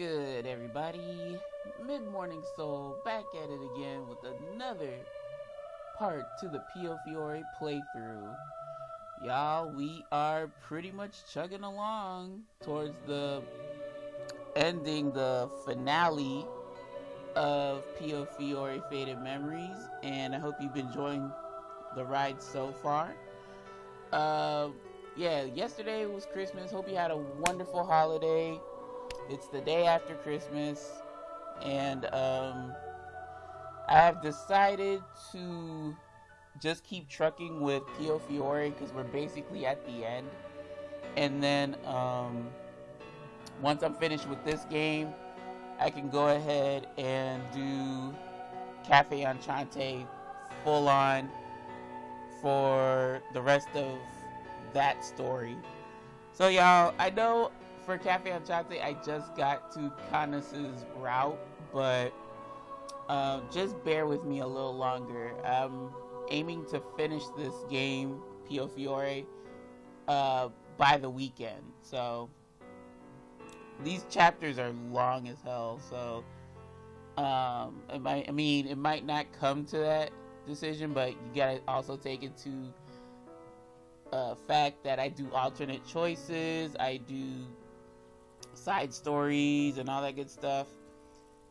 good, everybody? MidMorningSol back at it again with another part to the Piofiore playthrough. Y'all, we are pretty much chugging along towards the ending, the finale of Piofiore Faded Memories, and I hope you've been enjoying the ride so far. Yeah, yesterday was Christmas. Hope you had a wonderful holiday. It's the day after Christmas, and I have decided to just keep trucking with Piofiore because we're basically at the end. And then once I'm finished with this game, I can go ahead and do Cafe Enchanté full on for the rest of that story. So y'all, I know for Cafe Enchanté I just got to Canis's route, but just bear with me a little longer. I'm aiming to finish this game, Piofiore, by the weekend. So these chapters are long as hell, so it might not come to that decision, but you gotta also take into fact that I do alternate choices, I do side stories and all that good stuff,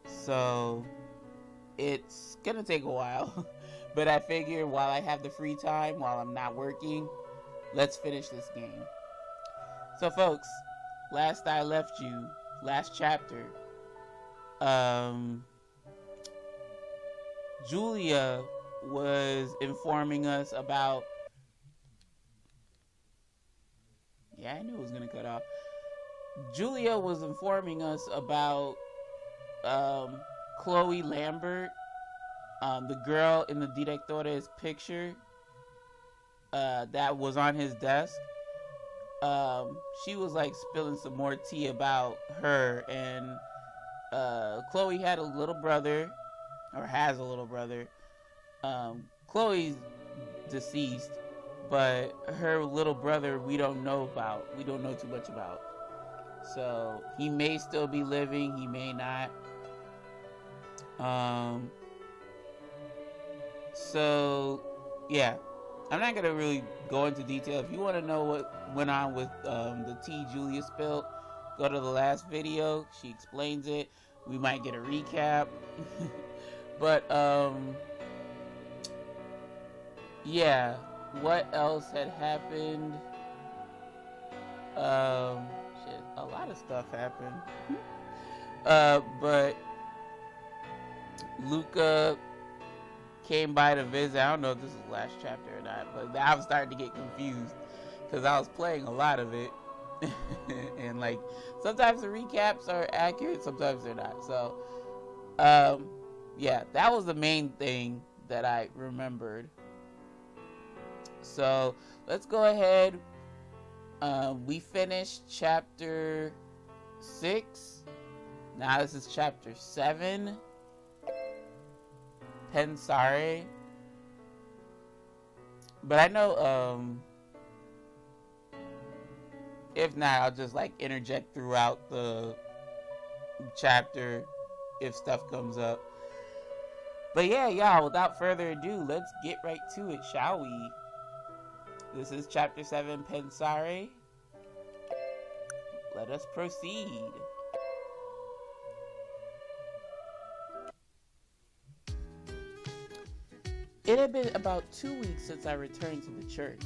so it's gonna take a while. But I figure while I have the free time, while I'm not working, let's finish this game. So folks, last I left you, last chapter, Julia was informing us about, yeah, I knew it was gonna cut off. Julia was informing us about Chloe Lambert, the girl in the Directore's picture that was on his desk. She was like spilling some more tea about her, and Chloe had a little brother, or has a little brother. Chloe's deceased, but her little brother we don't know about. We don't know too much about. So he may still be living, he may not. So yeah, I'm not gonna really go into detail. If you want to know what went on with the tea Julia spilled, go to the last video. She explains it. We might get a recap. But yeah, what else had happened? Shit, a lot of stuff happened. But Luca came by to visit. I don't know if this is the last chapter or not, but I'm starting to get confused because I was playing a lot of it. And like, sometimes the recaps are accurate, sometimes they're not. So yeah, that was the main thing that I remembered. So let's go ahead. We finished chapter 6. Now this is chapter 7. Pensare. But I know if not, I'll just like interject throughout the chapter if stuff comes up. But yeah, y'all, without further ado, let's get right to it, shall we? This is chapter 7, Pensare. Let us proceed. It had been about 2 weeks since I returned to the church.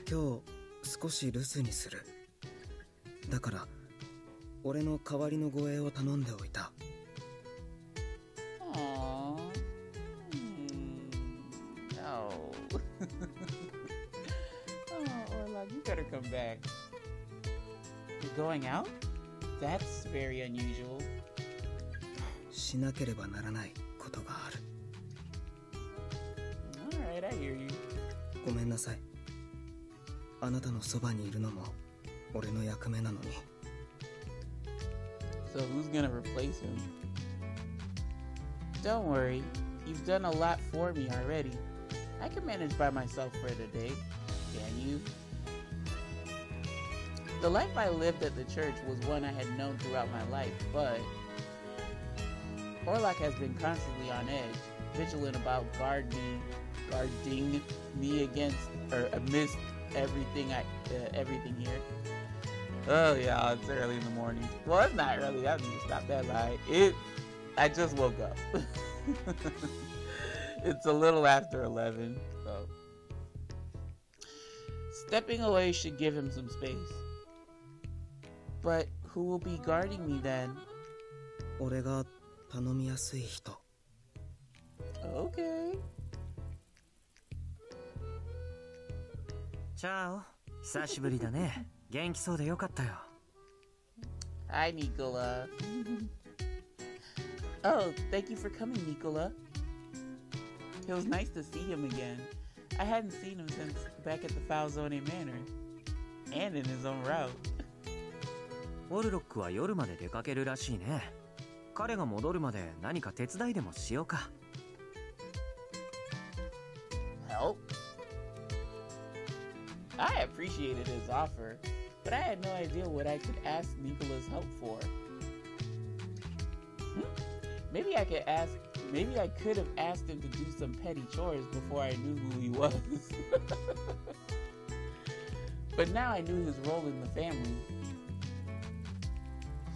今日少し留守にする。だから俺の代わりの護衛を頼んでおいた。Aww. No. Oh, Orlog, you better come back. You're going out? That's very unusual. しなければならないことがある。Alright, I hear you. ごめんなさい。あなたのそばにいるのも俺の役目なのに。So who's gonna replace him? Don't worry, you've done a lot for me already. I can manage by myself for today, can you? The life I lived at the church was one I had known throughout my life, but Orlok has been constantly on edge, vigilant about guarding me against or amidst everything here. Oh yeah, it's early in the morning. Well, it's not early. I need to stop that lie. I just woke up. It's a little after 11, so stepping away should give him some space. But who will be guarding me then? 俺が頼みやすい人。Okay. Ciao. 久しぶりだね。元気そうでよかったよ。Hi, Nicola. Oh, thank you for coming, Nicola. It was nice to see him again. I hadn't seen him since back at the Falzone Manor. And in his own route. オルロックは夜まで出かけるらしいね。彼が戻るまで何か手伝いでもしようか。Help? I appreciated his offer, but I had no idea what I could ask Nicola's help for. Maybe I could have asked him to do some petty chores before I knew who he was. But now I knew his role in the family.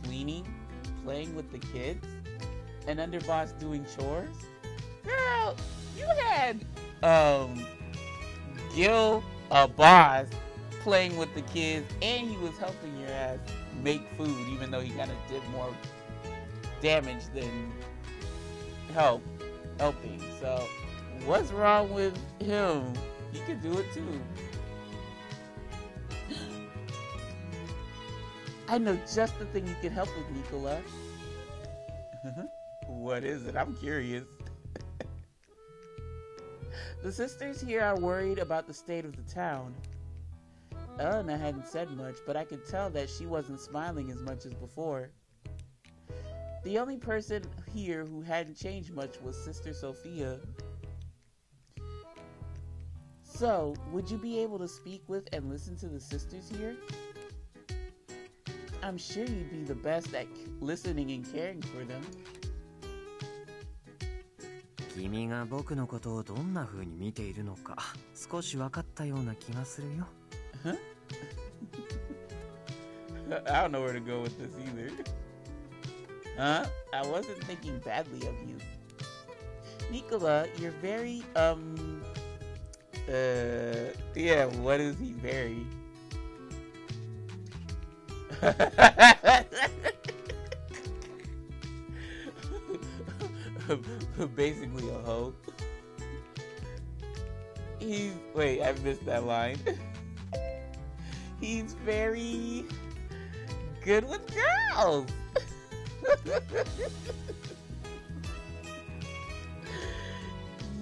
Cleaning, playing with the kids, and underboss doing chores? Girl, you had, Gil, a boss, playing with the kids, and he was helping your ass make food, even though he kind of did more damage than helping. So, what's wrong with him? He could do it too. I know just the thing you can help with, Nicola. What is it? I'm curious. The sisters here are worried about the state of the town. Elena hadn't said much, but I could tell that she wasn't smiling as much as before. The only person here who hadn't changed much was Sister Sophia. So, would you be able to speak with and listen to the sisters here? I'm sure you'd be the best at listening and caring for them. 君が僕のことをどんな風に見ているのか少し分かったような気がするよ。Huh? I don't know where to go with this either. Huh? I wasn't thinking badly of you. Nicola, you're very, yeah, what is he very? Basically a hoe. Wait, I missed that line. He's very good with girls.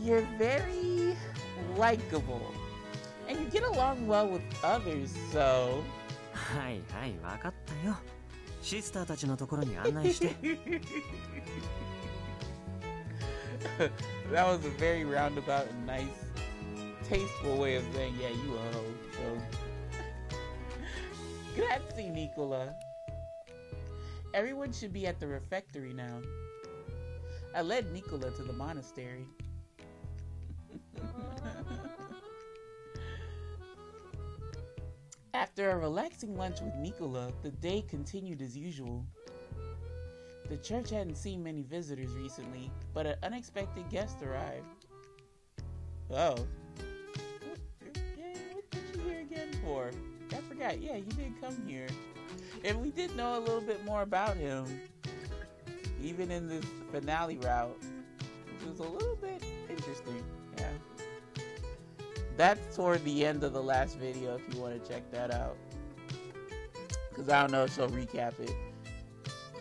You're very likable. And you get along well with others, so... はいはい、分かったよ。シスターたちのところに案内して。That was a very roundabout and nice, tasteful way of saying, yeah, you a hoe, so... Grazie, Nicola. Everyone should be at the refectory now. I led Nicola to the monastery. After a relaxing lunch with Nicola, the day continued as usual. The church hadn't seen many visitors recently, but an unexpected guest arrived. Oh. What you here again for? I forgot. Yeah, you did come here. And we did know a little bit more about him, even in this finale route, which was a little bit interesting. Yeah. That's toward the end of the last video if you want to check that out. Because I don't know if she'll recap it.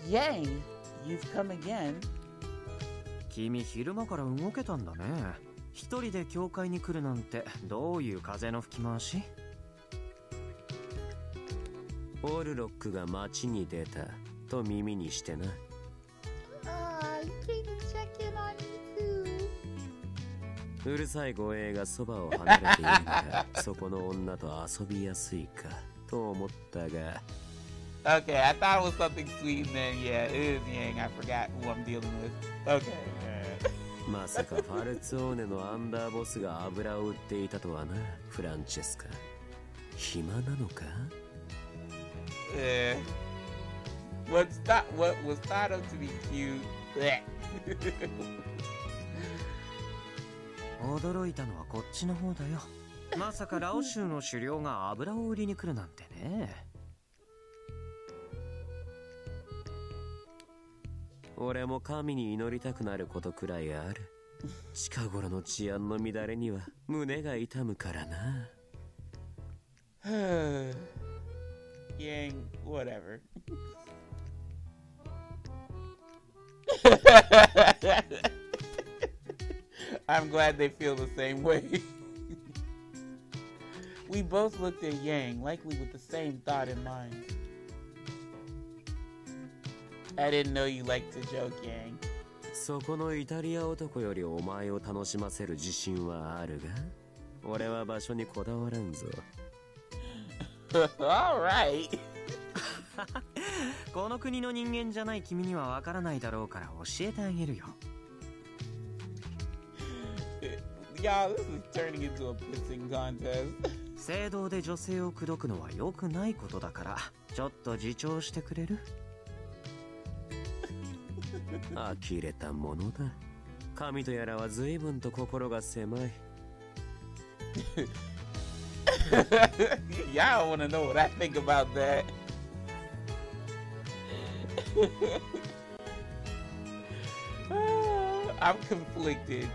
Yang, you've come again. 君昼間から動けたんだね。一人で教会に来るなんてどういう風の吹き回し？オルロックが街に出たと耳にしてな。You came to check in on me too. うるさい護衛がそばを離れているからそこの女と遊びやすいか。と思ったが。Okay, I thought it was something sweet, and then yeah, it is Yang. I forgot who I'm dealing with. Okay. まさかファルツォーネのアンダーボスが油を売っていたとはな、フランチェスカ。暇なのか？What was thought of to be cute. 驚いたのはこっちの方だよ。まさかラオ州の狩猟が油を売りに来るなんてね。俺も神に祈りたくなることくらいある。近頃の治安の乱れには胸が痛むからな。Yang, whatever. I'm glad they feel the same way. We both looked at Yang, likely with the same thought in mind. I didn't know you liked to joke, Yang. そこのイタリア男よりお前を楽しませる自信はあるが、俺は場所にこだわらんぞ。Alright. この国の人間じゃない君にはわからないだろうから教えてあげるよ。Y'all, this is turning into a pissing contest. 聖堂で女性を口説くのは良くないことだから、ちょっと自重してくれる？呆れたものだ。神とやらは随分と心が狭い。Y'all want to know what I think about that? I'm conflicted.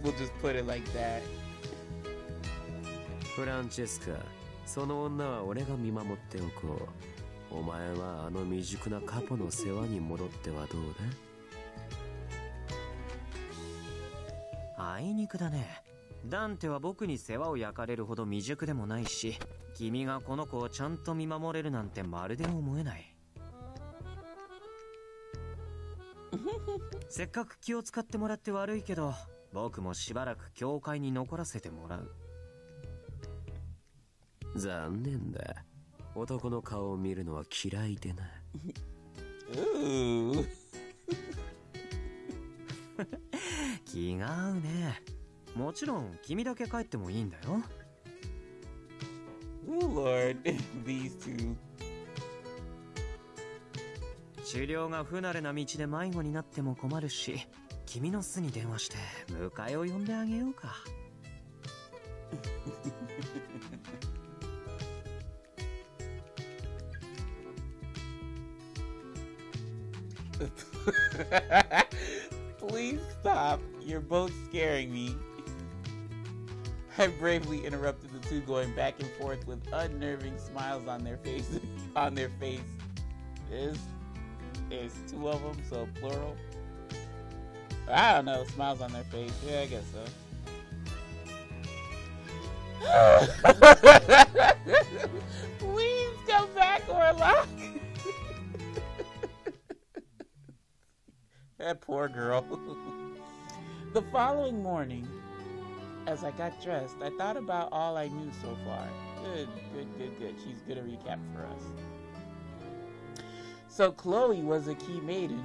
We'll just put it like that. フランチェスカ、その女は俺が見守っておこう。お前はあの未熟なカポの世話に戻ってはどうだ？あいにくだね。ダンテは僕に世話を焼かれるほど未熟でもないし、君がこの子をちゃんと見守れるなんてまるで思えない。せっかく気を使ってもらって悪いけど、僕もしばらく教会に残らせてもらう。残念だ。男の顔を見るのは嫌いでな。気が合うね。もちろん君だけ帰ってもいいんだよ。Oh Lord, these two. 狩猟が不慣れな道で迷子になっても困るし、君の巣に電話して迎えを呼んであげようか。Please stop. You're both scaring me. I bravely interrupted the two, going back and forth with unnerving smiles on their faces. There's two of them, so plural. I don't know, smiles on their face. Yeah, I guess so. Please come back, Orlock. That poor girl. The following morning, as I got dressed, I thought about all I knew so far. Good. She's gonna recap for us. So Chloe was a key maiden.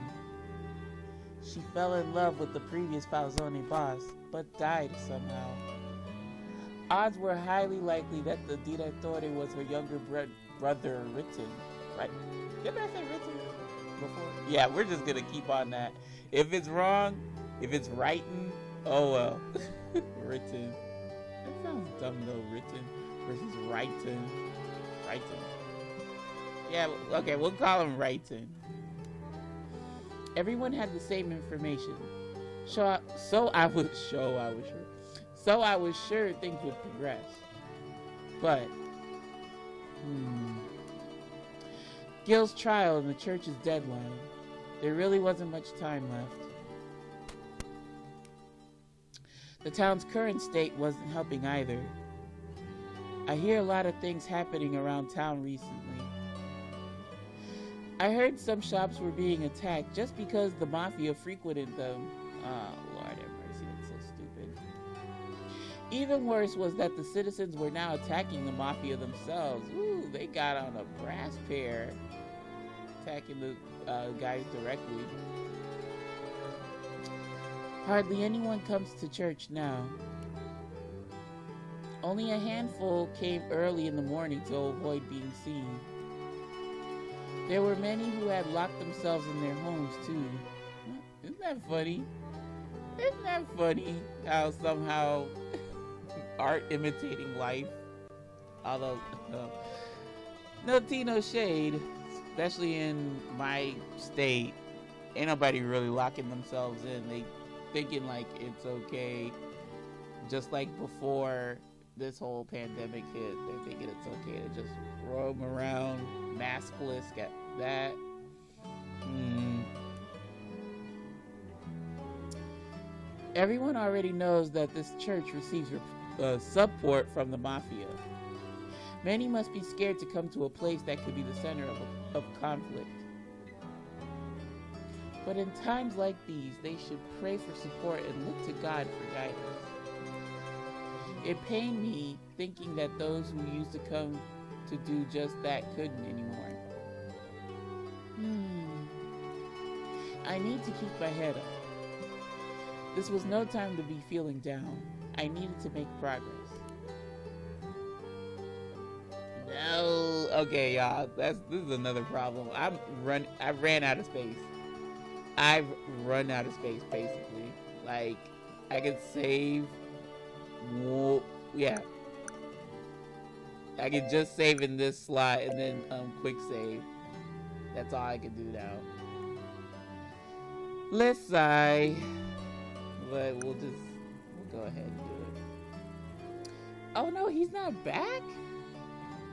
She fell in love with the previous Falzone boss, but died somehow. Odds were highly likely that the Direttore was her younger brother, Ritten. Right? Didn't I say Ritten before? Yeah, we're just gonna keep on that. If it's wrong, if it's writing, oh well. Ritten. That sounds dumb though, Ritten versus Wrighton. Wrighton. Yeah, okay, we'll call him Wrighton. Everyone had the same information. So I was sure things would progress. But Gil's trial and the church's deadline. There really wasn't much time left. The town's current state wasn't helping either. I hear a lot of things happening around town recently. I heard some shops were being attacked just because the mafia frequented them. Oh, Lord have mercy, that's so stupid. Even worse was that the citizens were now attacking the mafia themselves. Ooh, they got on a brass pair, attacking the guys directly. Hardly anyone comes to church now. Only a handful came early in the morning to avoid being seen. There were many who had locked themselves in their homes too. Isn't that funny? Isn't that funny how somehow art imitating life? Although, no tea, no shade, especially in my state, ain't nobody really locking themselves in. They thinking like it's okay, just like before this whole pandemic hit, they're thinking it's okay to just roam around maskless, get that. Everyone already knows that this church receives support from the mafia. Many must be scared to come to a place that could be the center of conflict. But in times like these, they should pray for support and look to God for guidance. It pained me thinking that those who used to come to do just that couldn't anymore. I need to keep my head up. This was no time to be feeling down. I needed to make progress. No. Okay, y'all. This is another problem. I ran out of space. I've run out of space, basically. Like, I could save. Yeah. I could just save in this slot and then quick save. That's all I can do now. Let's sigh. But we'll go ahead and do it. Oh no, he's not back?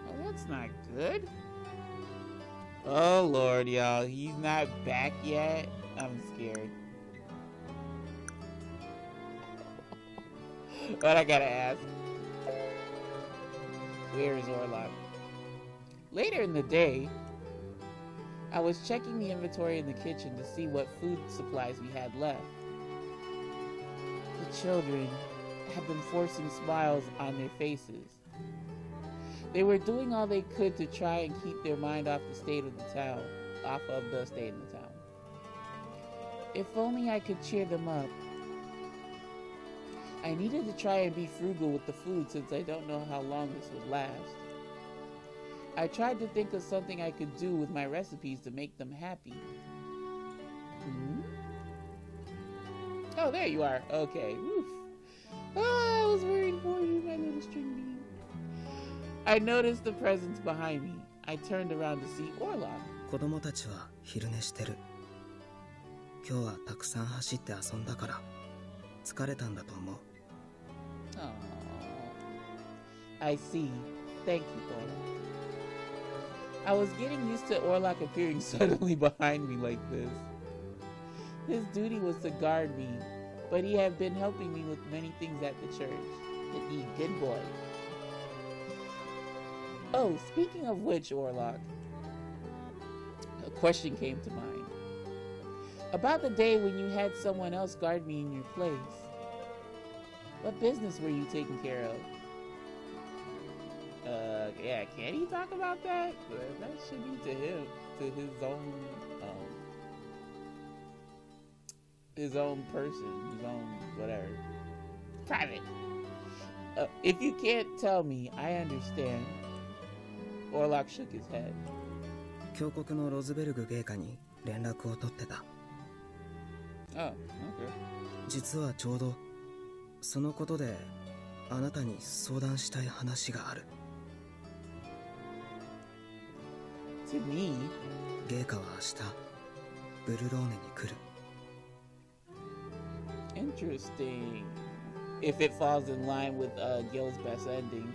Oh, that's not good. Oh Lord, y'all, he's not back yet. I'm scared. But I gotta ask. Where is Orlok? Later in the day, I was checking the inventory in the kitchen to see what food supplies we had left. The children had been forcing smiles on their faces. They were doing all they could to try and keep their mind off the state of the town. If only I could cheer them up. I needed to try and be frugal with the food since I don't know how long this would last. I tried to think of something I could do with my recipes to make them happy. Oh, there you are. Okay. Oof. Oh, I was worried for you, my little string bean. I noticed the presence behind me. I turned around to see Orlok. 子供たちは昼寝してる。今日はたくさん走って遊んだから疲れたんだと思う。I see. Thank you, Orlok. I was getting used to Orlok appearing suddenly behind me like this. His duty was to guard me, but he had been helping me with many things at the church. Good boy. Oh, speaking of which, Orlok, a question came to mind. About the day when you had someone else guard me in your place. What business were you taking care of? Yeah, can he talk about that? That should be to him, to his own person, his own whatever. Private. If you can't tell me, I understand. Orlok shook his head. 峡谷のロズベルグ芸家に連絡を取ってた。Oh, okay. 実はちょうどそのことであなたに相談したい話がある。To me? 芸家は明日ブルローネに来る。Interesting. If it falls in line with Gil's best ending.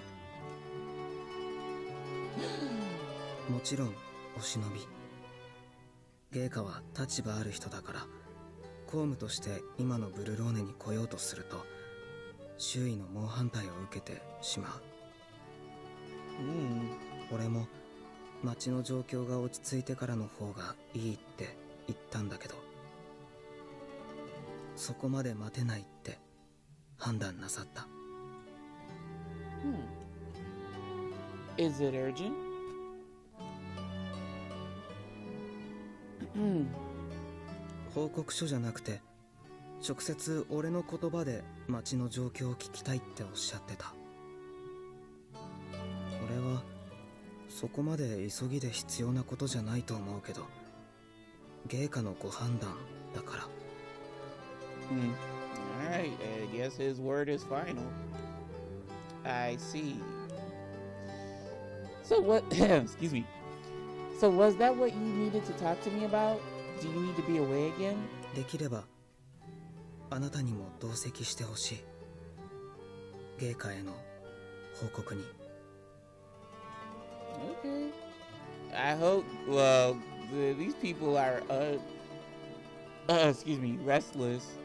もちろんお忍び。芸家は立場ある人だから公務として今のブルローネに来ようとすると周囲の猛反対を受けてしまう。俺も町の状況が落ち着いてからの方がいいって言ったんだけど、そこまで待てないって判断なさった。Is it urgent? 報告書じゃなくて直接俺の言葉で町の状況を聞きたいっておっしゃってた。俺はそこまで急ぎで必要なことじゃないと思うけど、芸家のご判断だから。Alright, I guess his word is final. I see. So what, excuse me. So was that what you needed to talk to me about? Do you need to be away again? できればあなたにも同席してほしい。芸家への報告に。Okay. I hope, well, these people are, excuse me, restless.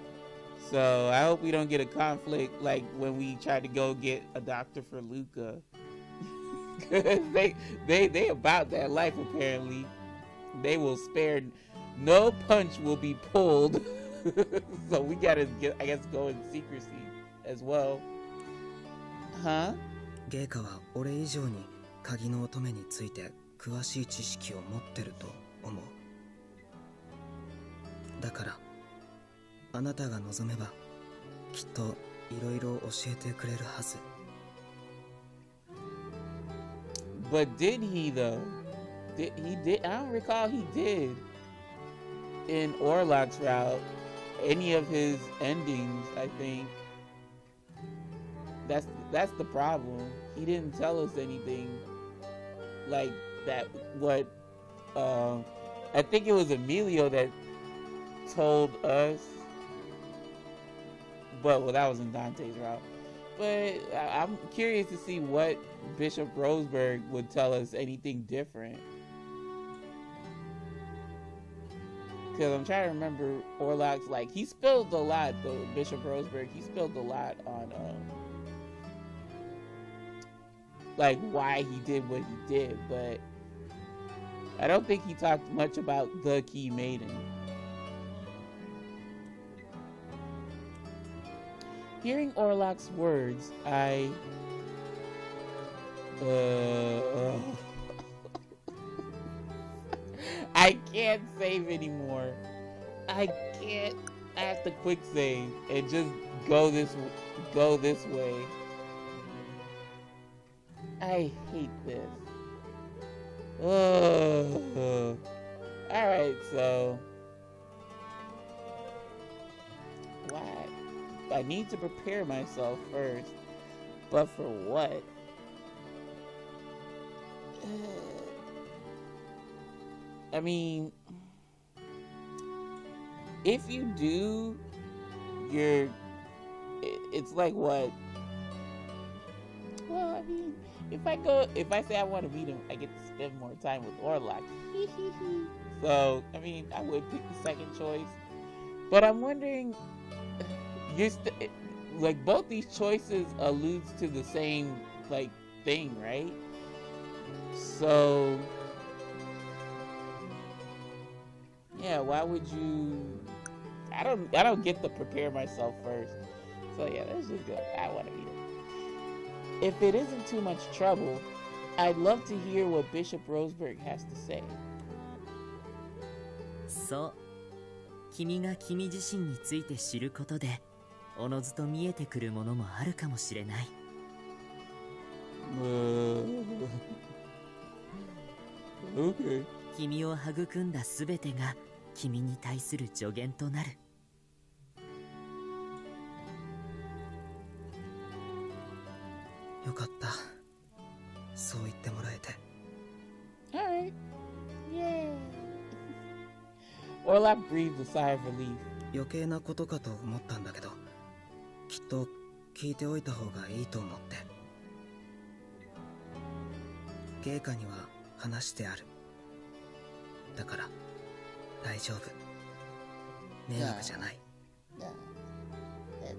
So I hope we don't get a conflict like when we tried to go get a doctor for Luca. they about that life apparently. They will spare, no punch will be pulled. So we gotta get, I guess, go in secrecy as well. Huh? 芸家は俺以上に鍵の乙女について詳しい知識を持ってると思う。だからあなたが望めばきっといろいろ教えてくれるはず。But did he though? He did. I don't recall he did in Orlok's route any of his endings. I think that's the problem. He didn't tell us anything like that. What I think it was Emilio that told us. But well, that was in Dante's route. But I'm curious to see what Bishop Roseberg would tell us anything different. Because I'm trying to remember Orlok's, like, he spilled a lot, though, Bishop Roseberg. He spilled a lot on, like, why he did what he did. But I don't think he talked much about the Key Maiden. Hearing Orlok's words, I can't save anymore. I can't. I have to quick save and just go this way. I hate this. Alright, so what? I need to prepare myself first. But for what? I mean, if you do, it's like what? Well, I mean, if I say I want to meet him, I get to spend more time with Orlok. So, I mean, I would pick the second choice. But I'm wondering, like, both these choices alludes to the same, like, thing, right? So, yeah, why would you? I don't get to prepare myself first. So yeah, let's just go. I want to meet him. If it isn't too much trouble, I'd love to hear what Bishop Roseberg has to say. そう、君が君自身について知ることで、おのずと見えてくるものもあるかもしれない。Okay. 君を育んだすべてが君に対する助言となる。よかった。そう言ってもらえて。Alright. Yay. Orlok breathed a sigh of relief. 余計なことかと思ったんだけど、きっと聞いておいた方がいいと思って。芸家には話してある。だから大丈夫。迷惑じゃない。No, that's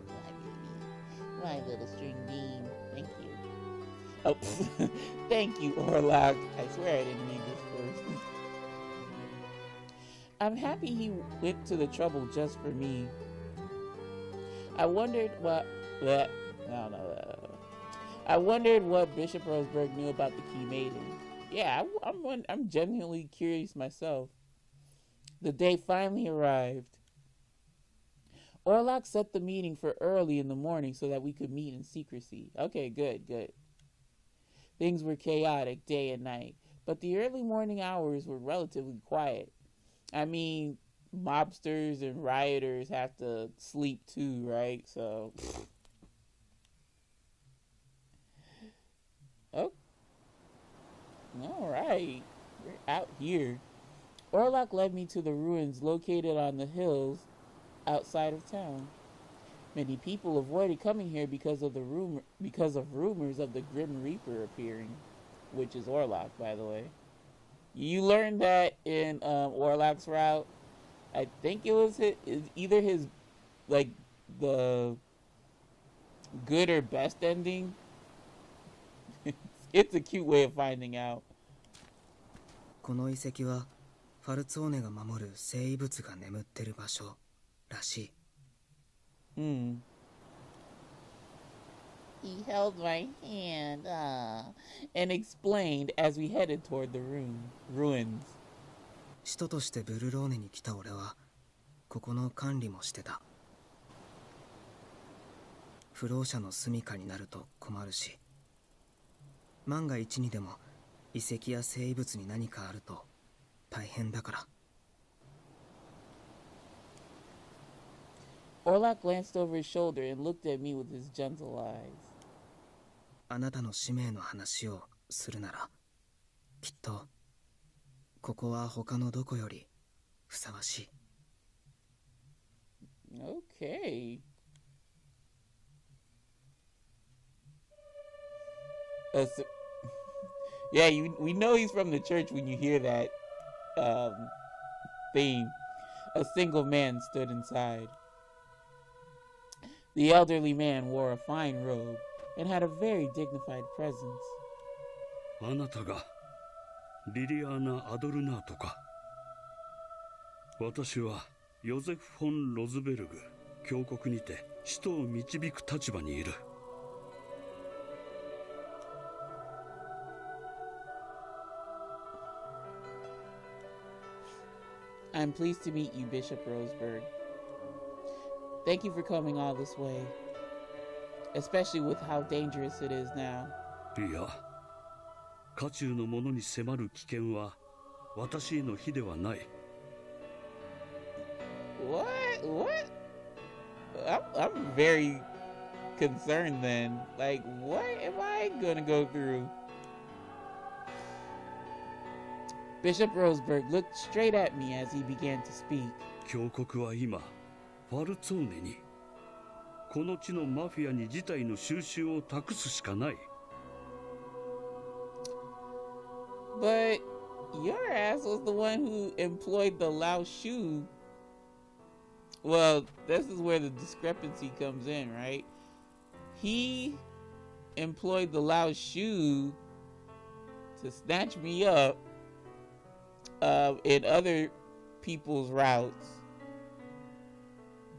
my little string bean. Thank you. Oh, thank you, Orlok. I swear I didn't mean this first. I'm happy he went to the trouble just for me. I wondered what. I wondered what Bishop Roseberg knew about the Key Maiden. Yeah, I'm genuinely curious myself. The day finally arrived. Orlok set the meeting for early in the morning so that we could meet in secrecy. Okay, good. Things were chaotic day and night, but the early morning hours were relatively quiet. I mean, mobsters and rioters have to sleep too, right? So... Oh. Alright. We're out here. Orlok led me to the ruins located on the hills outside of town. Many people avoided coming here because of rumors of the Grim Reaper appearing, which is Orlok, by the way. You learned that in Orlok's route. I think it was either his, like, the good or best ending. It's a cute way of finding out. この遺跡はファルツォーネが守る聖遺物が眠ってる場所らしい。He held my hand and explained as we headed toward the ruins. 使徒としてブルローネに来た俺はここの管理もしてた。不老者の住処になると困るし、万が一にでも遺跡や聖遺物に何かあると大変だから。Orlok glanced over his shoulder and looked at me with his gentle eyes. あなたの使命の話をするなら、きっとここは他のどこよりふさわしい。Okay. Yeah, we know he's from the church when you hear that theme. A single man stood inside. The elderly man wore a fine robe and had a very dignified presence. あなたがリリアーナ・アドルナートか。私はヨゼフ・フォン・ロズベルグ、教国にて使徒を導く立場にいる。I'm pleased to meet you, Bishop Roseberg. Thank you for coming all this way, especially with how dangerous it is now. いや、家中の者に迫る危険は私への非ではない。What? I'm very concerned then. Like, what am I gonna go through? Bishop Roseberg looked straight at me as he began to speak. 教国は今ファルツォーネに、この地のマフィアに事態の収拾を託すしかない。But your ass was the one who employed the Lao Shu. Well, this is where the discrepancy comes in, right? He employed the Lao Shu to snatch me up in other people's routes.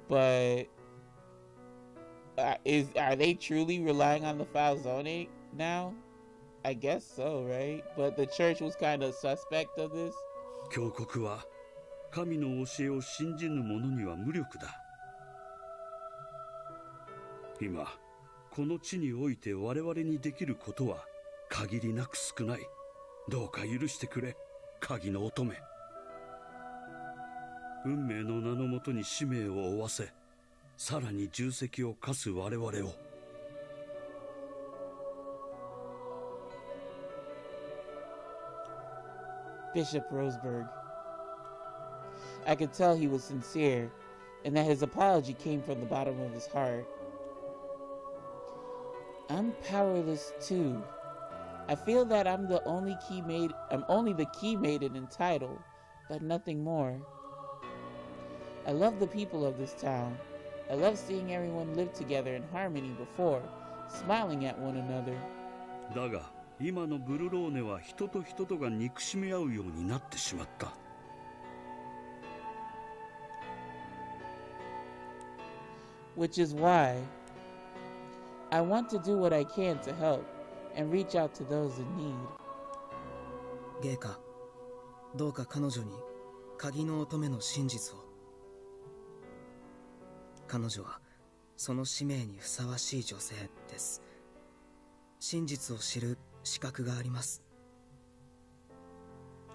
But are they truly relying on the foul zoning now? I guess so, right? But the church was kind of suspect of this. 教国は神の教えを信じぬ者には無力だ。今この地において我々にできることは限りなく少ない。どうか許してくれ、鍵の乙女。運命の名のもとに使命を負わせ、さらに重責を課す我々を。Bishop Roseberg. I could tell he was sincere, and that his apology came from the bottom of his heart. I'm powerless too. I feel that I'm only the key maiden in title, but nothing more. I love the people of this town. I love seeing everyone live together in harmony before, smiling at one another. だが、今のブルローネは人と人とが憎しみ合うようになってしまった。Which is why I want to do what I can to help and reach out to those in need. ゲイカ、どうか彼女に鍵の乙女の真実を。彼女はその使命にふさわしい女性です。真実を知る資格があります。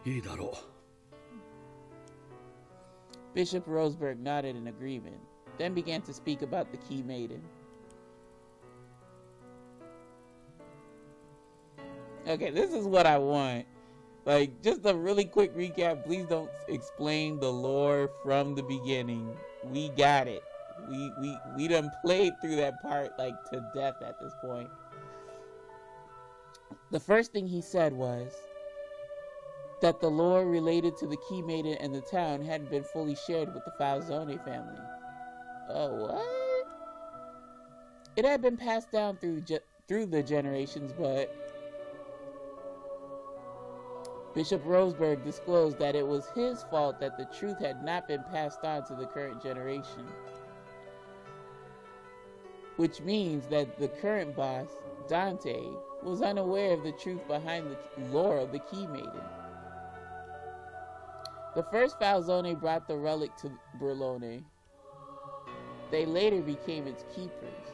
いいだろう。Bishop Roseberg nodded in agreement, then began to speak about the Key Maiden. Okay, this is what I want. Like, just a really quick recap. Please don't explain the lore from the beginning. We got it. We done played through that part like to death at this point. The first thing he said was that the lore related to the Key Maiden and the town hadn't been fully shared with the Falzone family. Oh, what? It had been passed down through the generations, but Bishop Roseberg disclosed that it was his fault that the truth had not been passed on to the current generation. Which means that the current boss, Dante, was unaware of the truth behind the lore of the Key Maiden. The first Falzone brought the relic to Berlone. They later became its keepers,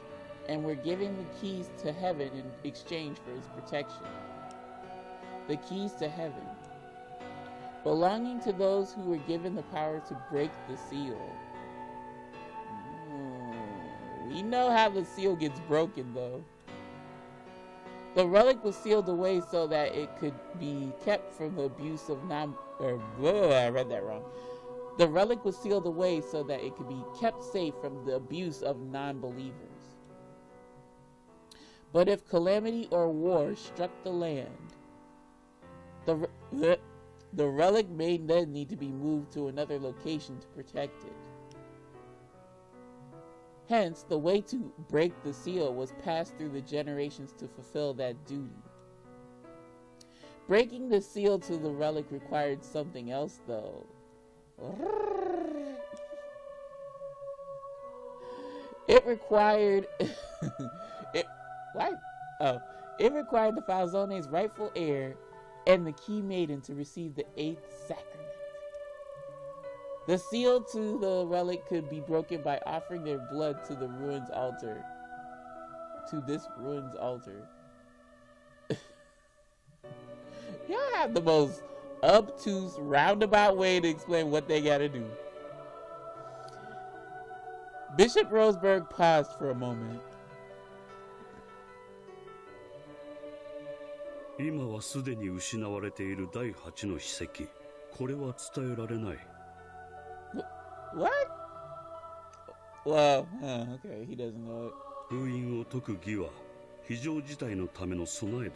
and were given the keys to heaven in exchange for its protection. The keys to heaven, belonging to those who were given the power to break the seal. We know how the seal gets broken, though. The relic was sealed away so that it could be kept from the abuse of I read that wrong. The relic was sealed away so that it could be kept safe from the abuse of non-believers. But if calamity or war struck the land, the relic may then need to be moved to another location to protect it. Hence, the way to break the seal was passed through the generations to fulfill that duty. Breaking the seal to the relic required something else, though. It required it required the Falzone's rightful heir and the Key Maiden to receive the 8th sacrament. The seal to the relic could be broken by offering their blood to the ruins altar. To this ruins altar. Y'all have the most obtuse, roundabout way to explain what they gotta do. Bishop Roseberg paused for a moment. 今はすでに失われている第8の秘跡。これは伝えられない。What? Well, okay, he doesn't know it. 封印を解く儀は非常事態のための備えだ。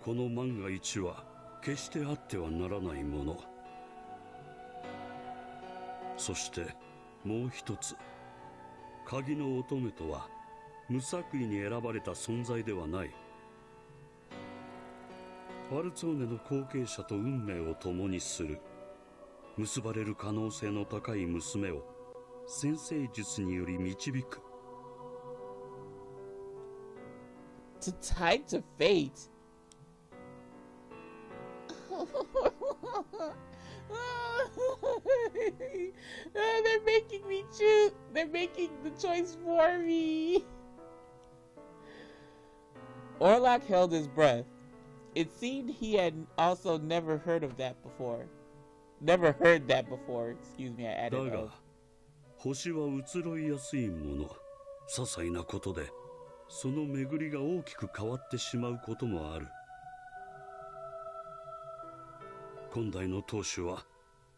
この万が一は決してあってはならないもの。そしてもう一つ、鍵の乙女とは無作為に選ばれた存在ではない。ファルツォーネの後継者と運命を共にする。結ばれる可能性の高い娘を先生術により導く。To tie to fate. They're making me choose. They're making the choice for me. Orlok held his breath. It seemed he had also never heard that before. Excuse me, I added だが、星は移ろいやすいもの。些細なことで、その巡りが大きく変わってしまうこともある。今代の当主は、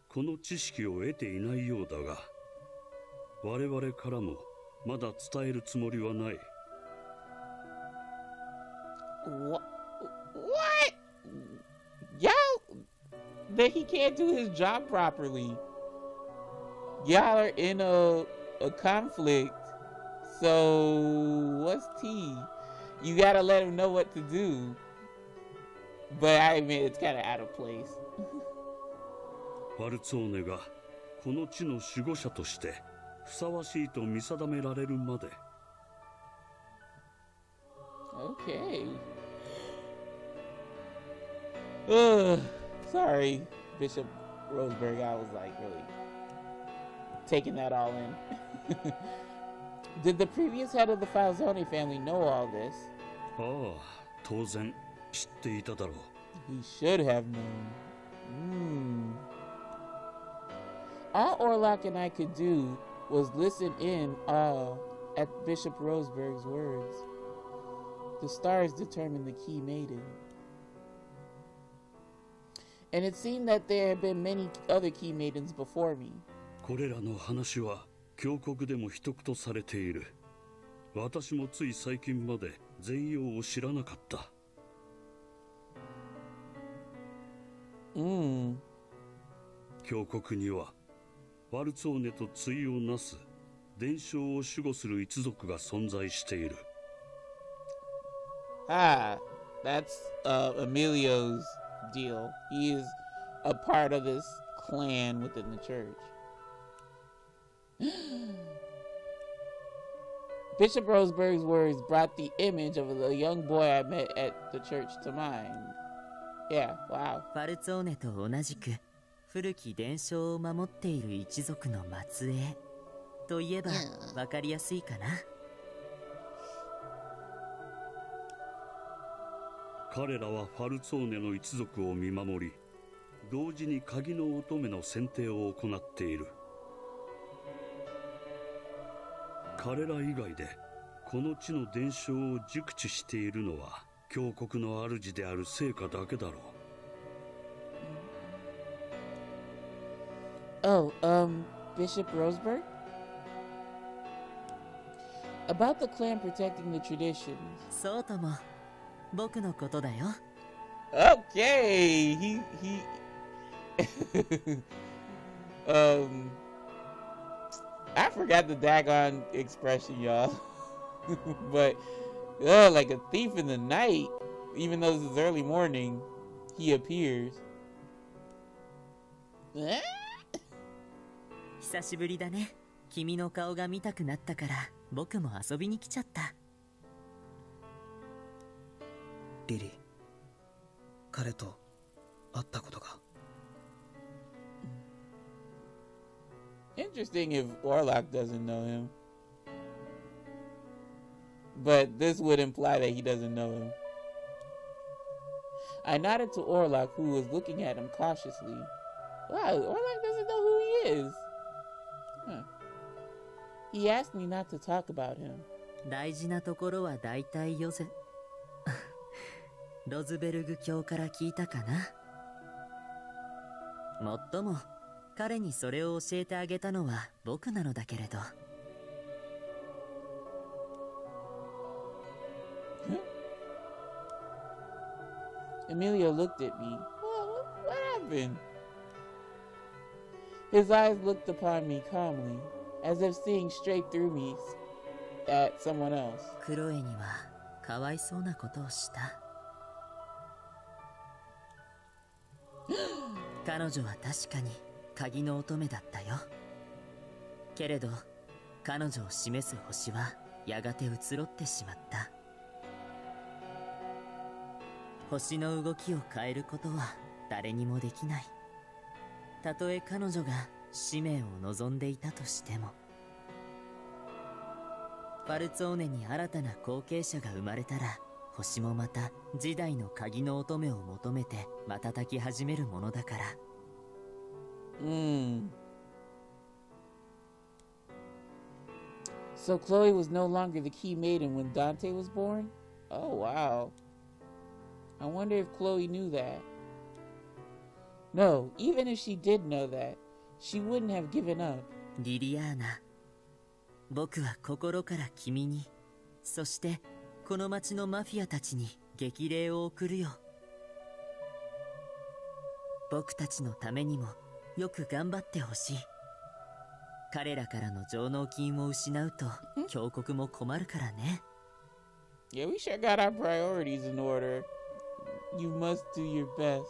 この知識を得ていないようだが、我々からもまだ伝えるつもりはない。What? Y'all, that he can't do his job properly. Y'all are in a conflict. So what's T? You gotta let him know what to do. But I admit it's kind of out of place. ファルツォーネがこの地の守護者としてふさわしいと見定められるまで。Okay. Sorry, Bishop Roseberg. I was like really taking that all in. Did the previous head of the Falzone family know all this? ああ、当然知っていただろう。 He should have known. All Orlok and I could do was listen in awe at Bishop Roseberg's words. The stars determined the key maiden. And it seemed that there had been many other key maidens before me. これらの話は教国でも秘匿とされている。私もつい最近まで全容を知らなかった。教国にはワルツォーネと対をなす伝承を守護する一族が存在している。Ah, that's Emilio's deal. He is a part of this clan within the church. Bishop Roseberg's words brought the image of the young boy I met at the church to mind. Yeah, wow. ファルツォーネと同じく古き伝承を守っている一族の末裔といえばわかりやすいかな。彼らはファルツォーネの一族を見守り、同時に鍵の乙女の選定を行っている。彼ら以外でこの地の伝承を熟知しているのは教国の主である聖火だけだろう。Oh, Bishop Roseberg? About the clan protecting the traditions. そうとも僕のことだよ。Okay, he I forgot the daggone expression, y'all. But like a thief in the night, even though this is early morning, he appears. 久しぶりだね。君の顔が見たくなったから僕も遊びに来ちゃった。リリー、彼と会ったことが。Interesting if Orlok doesn't know him. But this would imply that he doesn't know him. I nodded to Orlok, who was looking at him cautiously. Wow, Orlok doesn't know who he is. Huh. He asked me not to talk about him. 大事なところは大体よせ。ロズベルグ卿から聞いたかな。もっとも彼にそれを教えてあげたのは僕なのだけれど。Emilio looked at me. What happened? His eyes looked upon me calmly, as if seeing straight through me at someone else. クロエにはかわいそうなことをした。彼女は確かに鍵の乙女だったよ。けれど彼女を示す星はやがて移ろってしまった。星の動きを変えることは誰にもできない。たとえ彼女が使命を望んでいたとしても。ファルツォーネに新たな後継者が生まれたら、星もまた時代の鍵の乙女を求めて瞬き始めるものだから。So Chloe was no longer the key maiden when Dante was born? Oh, wow. I wonder if Chloe knew that. No, even if she did know that, she wouldn't have given up. リリアーナ、僕は心から君に、そしてこの町のマフィアたちに激励を送るよ。僕たちのためにもよく頑張ってほしい。彼らからの上納金を失うと教国も困るからね。Yeah, we sure got our priorities in order. You must do your best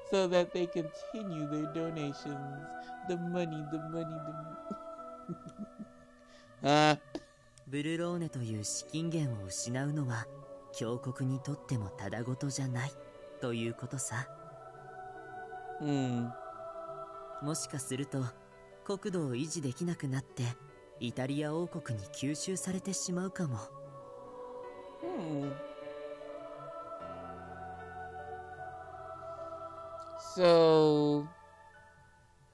so that they continue their donations. The money. ブルローネという資金源を失うのは教国にとってもただごとじゃないということさ。もしかすると国土を維持できなくなってイタリア王国に吸収されてしまうかも。So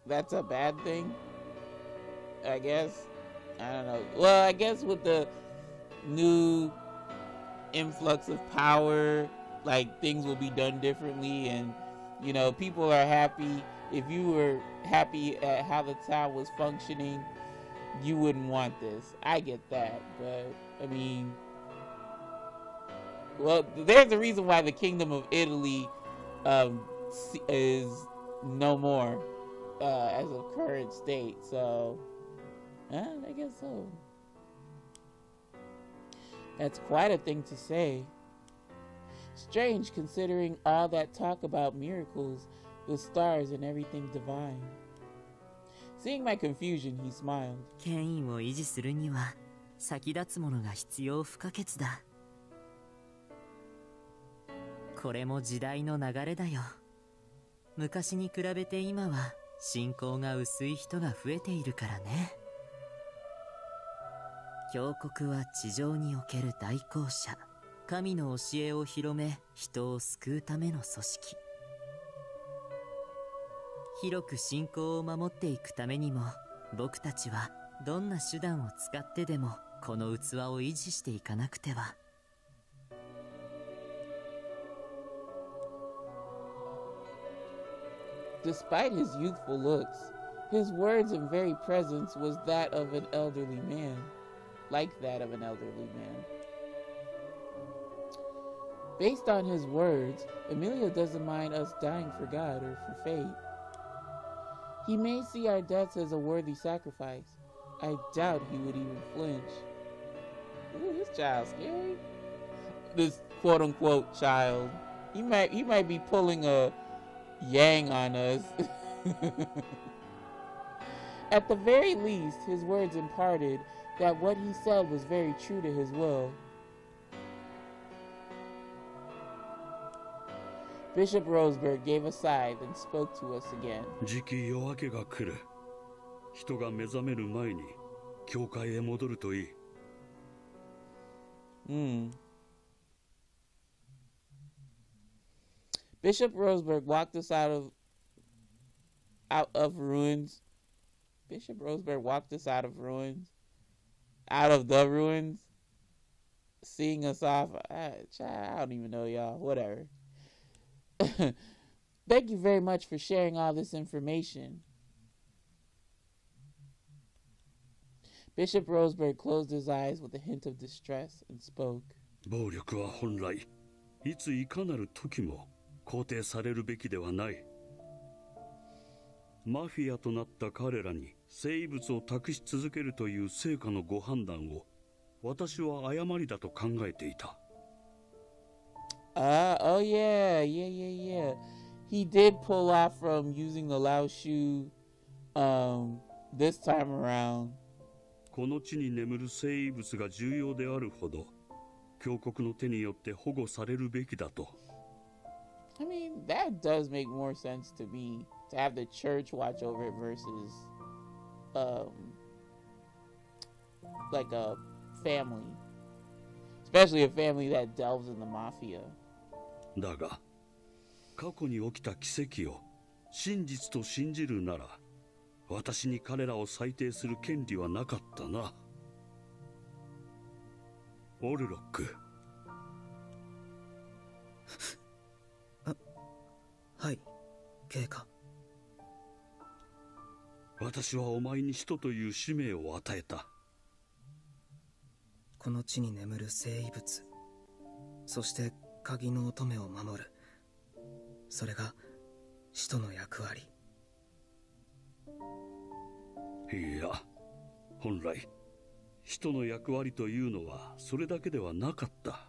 that's a bad thing, I guess. I don't know. Well, I guess with the new influx of power, like things will be done differently, and you know, people are happy. If you were happy at how the town was functioning, you wouldn't want this. I get that, but I mean, well, there's a reason why the Kingdom of Italy is no more as of current state, so I guess so. That's quite a thing to say. Strange considering all that talk about miracles, the stars and everything divine. Seeing my confusion, he smiled. 権威を維持するには先立つものが必要不可欠だ。これも時代の流れだよ。昔に比べて今は信仰が薄い人が増えているからね。教国は地上における代行者、神の教えを広め人を救うための組織。広く信仰を守っていくためにも僕たちはどんな手段を使ってでもこの器を維持していかなくては。Despite his youthful looks, his words and very presence was that of an elderly man, like that of an elderly man. Based on his words, Emilio doesn't mind us dying for God or for fate. He may see our deaths as a worthy sacrifice. I doubt he would even flinch. Ooh, this child's scary. This quote-unquote child. He might be pulling a Yang on us. At the very least, his words imparted that what he said was very true to his will. Bishop Roseberg gave a sigh, then spoke to us again. 時期夜明けが来る。人が目覚める前に教会へ戻るといい。Bishop Roseberg walked us out of ruins. Bishop Roseberg walked us out of the ruins, seeing us off. I don't even know, y'all. Whatever. Thank you very much for sharing all this information. Bishop Roseberg closed his eyes with a hint of distress and spoke. 暴力は本来いついかなる時も肯定されるべきではない。マフィアとなった彼らに生物を託し続けるという成果のご判断を私は誤りだと考えていた。Oh yeah. He did pull off from using the Lao Shu this time around. この地に眠る生物が重要であるほど教国の手によって保護されるべきだと。I mean, that does make more sense to me, to have the church watch over it versus, like a family. Especially a family that delves in the mafia. だが、過去に起きた奇跡を真実と信じるなら、私に彼らを裁定する権利はなかったな。オルロック。はい、経過。私はお前に使徒という使命を与えた。この地に眠る生物、そして鍵の乙女を守る。それが使徒の役割。いや、本来使徒の役割というのはそれだけではなかった。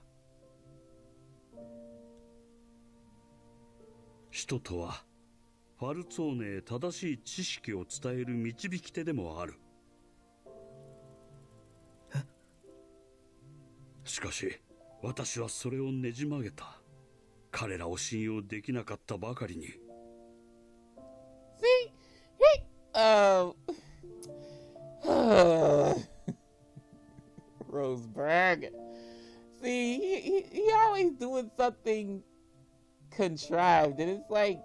使徒とはファルツォーネへ正しい知識を伝える導き手でもある。しかし私はそれをねじ曲げた。彼らを信用できなかったばかりに。See, Roseberg. See, he always doing something contrived, and it's like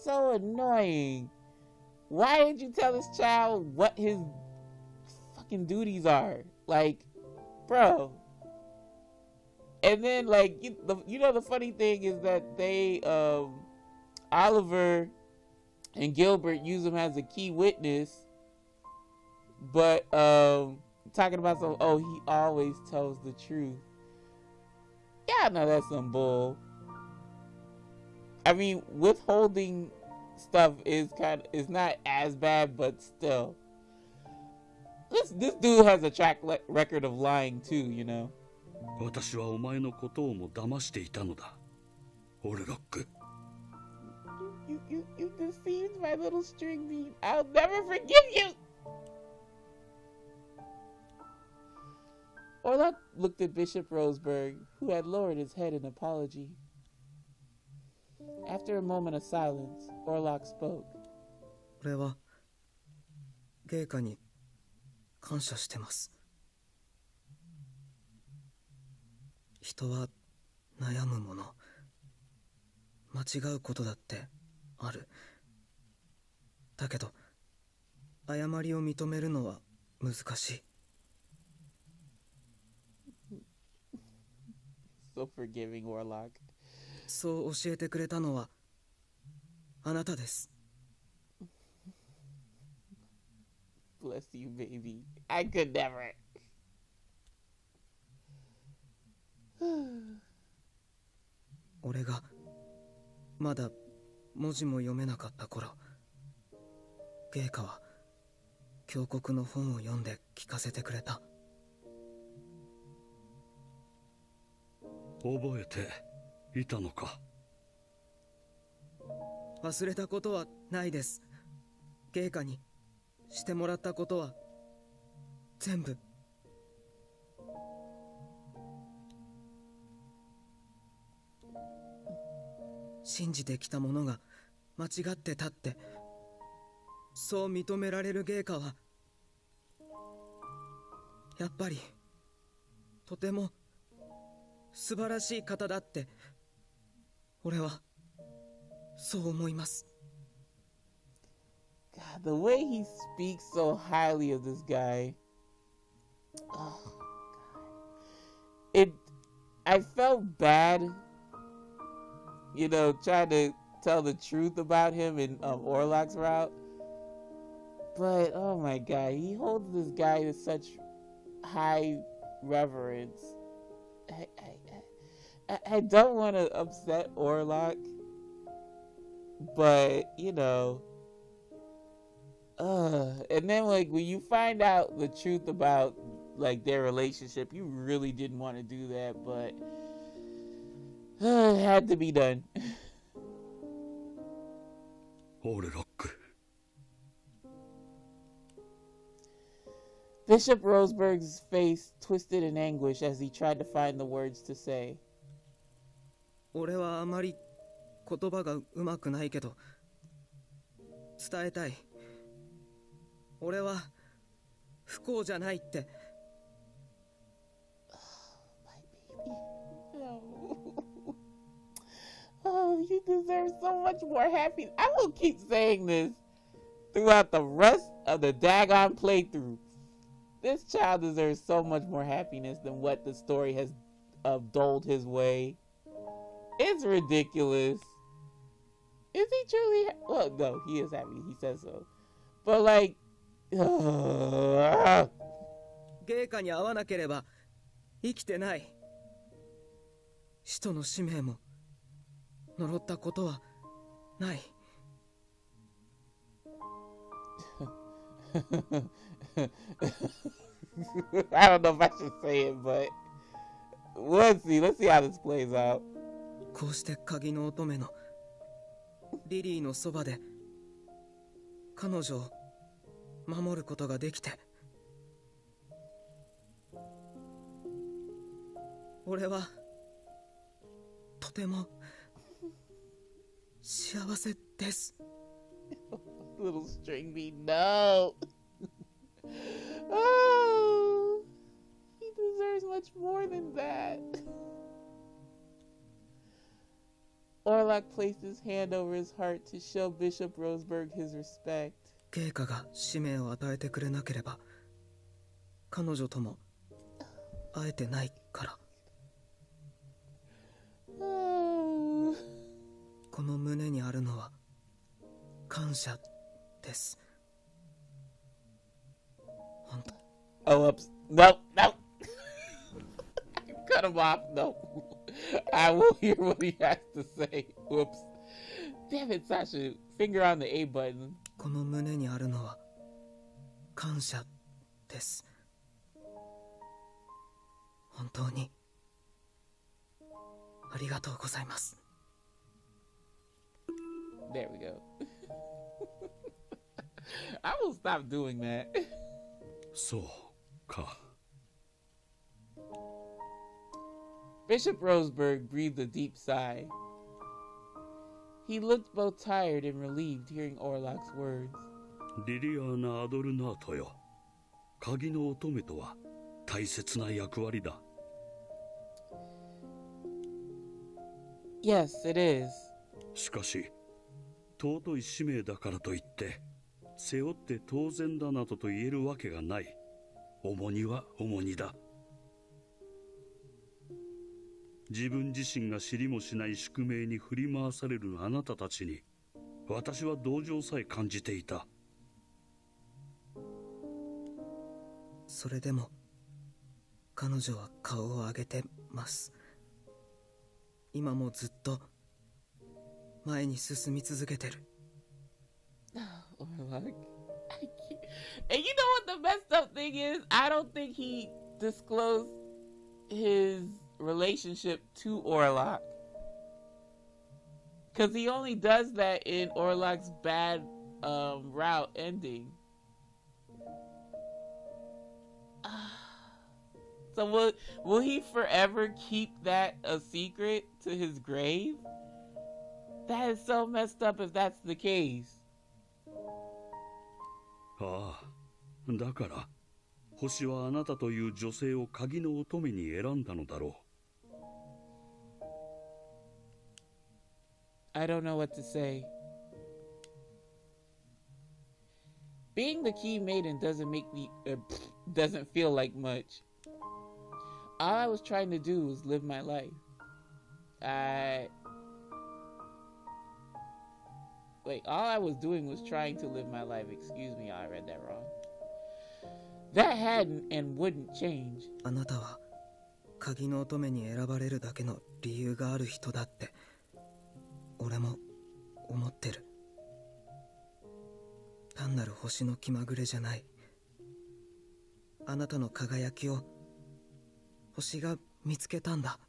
so annoying. Why didn't you tell this child what his fucking duties are? Like, bro. And then, like, you know, the funny thing is that they, Oliver and Gilbert use him as a key witness, but talking about some, oh, he always tells the truth. Yeah, I know that's some bull. I mean, withholding stuff is not as bad, but still, this dude has a track record of lying too, you know. 私はお前のことをも騙していたのだ、オルロック。You deceived my little string bean. I'll never forgive you. Orlok looked at Bishop Roseberg, who had lowered his head in apology. After a moment of silence, Orlok spoke. 俺はゲイカに感謝してます。人は悩むもの、間違うことだってある。だけど誤りを認めるのは難しい。So forgiving, Orlok. そう教えてくれたのはあなたです。Bless you, baby. I could never. 俺がまだ文字も読めなかった頃、ゲイカは峡谷の本を読んで聞かせてくれた。覚えていたのか。忘れたことはないです。ゲイカにしてもらったことは全部。信じてきたものが間違ってたって、そう認められるゲイカはやっぱりとても素晴らしい方だって、俺はそう思います。 God, the way he speaks so highly of this guy. Oh, God. I felt bad, you know, trying to tell the truth about him in Orlok's route. But, oh my God, he holds this guy to such high reverence. I don't want to upset Orlok, but, you know, and then, like, when you find out the truth about, like, their relationship, you really didn't want to do that, but it had to be done. オルロック。 Bishop Roseberg's face twisted in anguish as he tried to find the words to say. 俺はあまり言葉がうまくないけど伝えたい。俺は不幸じゃないって。 Oh, you deserve so much more happiness. I will keep saying this throughout the rest of the daggone playthrough. This child deserves so much more happiness than what the story has doled his way. It's ridiculous. Is he truly well, no, he is happy. He says so. But, like, ゲイカに会わなければ生きてない。使徒の使命も呪ったことはない。I don't know if I should say it, but let's see how this plays out. こうして鍵の乙女のリリーのそばで彼女を守ることができて、俺はても幸せです。Little string bean, no. Oh, he deserves much more than that. Orlok placed his hand over his heart to show Bishop Roseberg his respect. 陛下が使命を与えてくれなければ彼女とも会えてないから。この胸にあるのは感謝です。本当。Oh, ups. No, no. Cut him off. No. I will hear what he has to say. Whoops. Damn it, Sasha. Finger on the A button. この胸にあるのは感謝です。本当にありがとうございます。There we go. I will stop doing that. そうか。Bishop Roseberg breathed a deep sigh. He looked both tired and relieved hearing Orlok's words. リリアーナ・アドルナートよ。鍵の乙女とは大切な役割だ。Yes, it is. しかし、尊い使命だからといって、背負って当然だなどと言えるわけがない。重荷は重荷だ。自分自身が知りもしない宿命に振り回されるあなたたちに、私は同情さえ感じていた。それでも、彼女は顔を上げてます。今もずっと前に進み続けてる。Orlok. And you know what the messed up thing is? I don't think he disclosed his relationship to Orlok. Because he only does that in Orlok's bad route ending. So will he forever keep that a secret to his grave? That is so messed up if that's the case. ああ、だから星はあなたという女性を鍵の乙女に選んだのだろう。I don't know what to say. Being the key maiden doesn't make me doesn't feel like much. All I was trying to do was live my life. All I was doing was trying to live my life. Excuse me, I read that wrong. That hadn't and wouldn't change. あなたは鍵の乙女に選ばれるだけの理由がある人だって俺も思ってる。単なる星の気まぐれじゃない。あなたの輝きを星が見つけたんだ。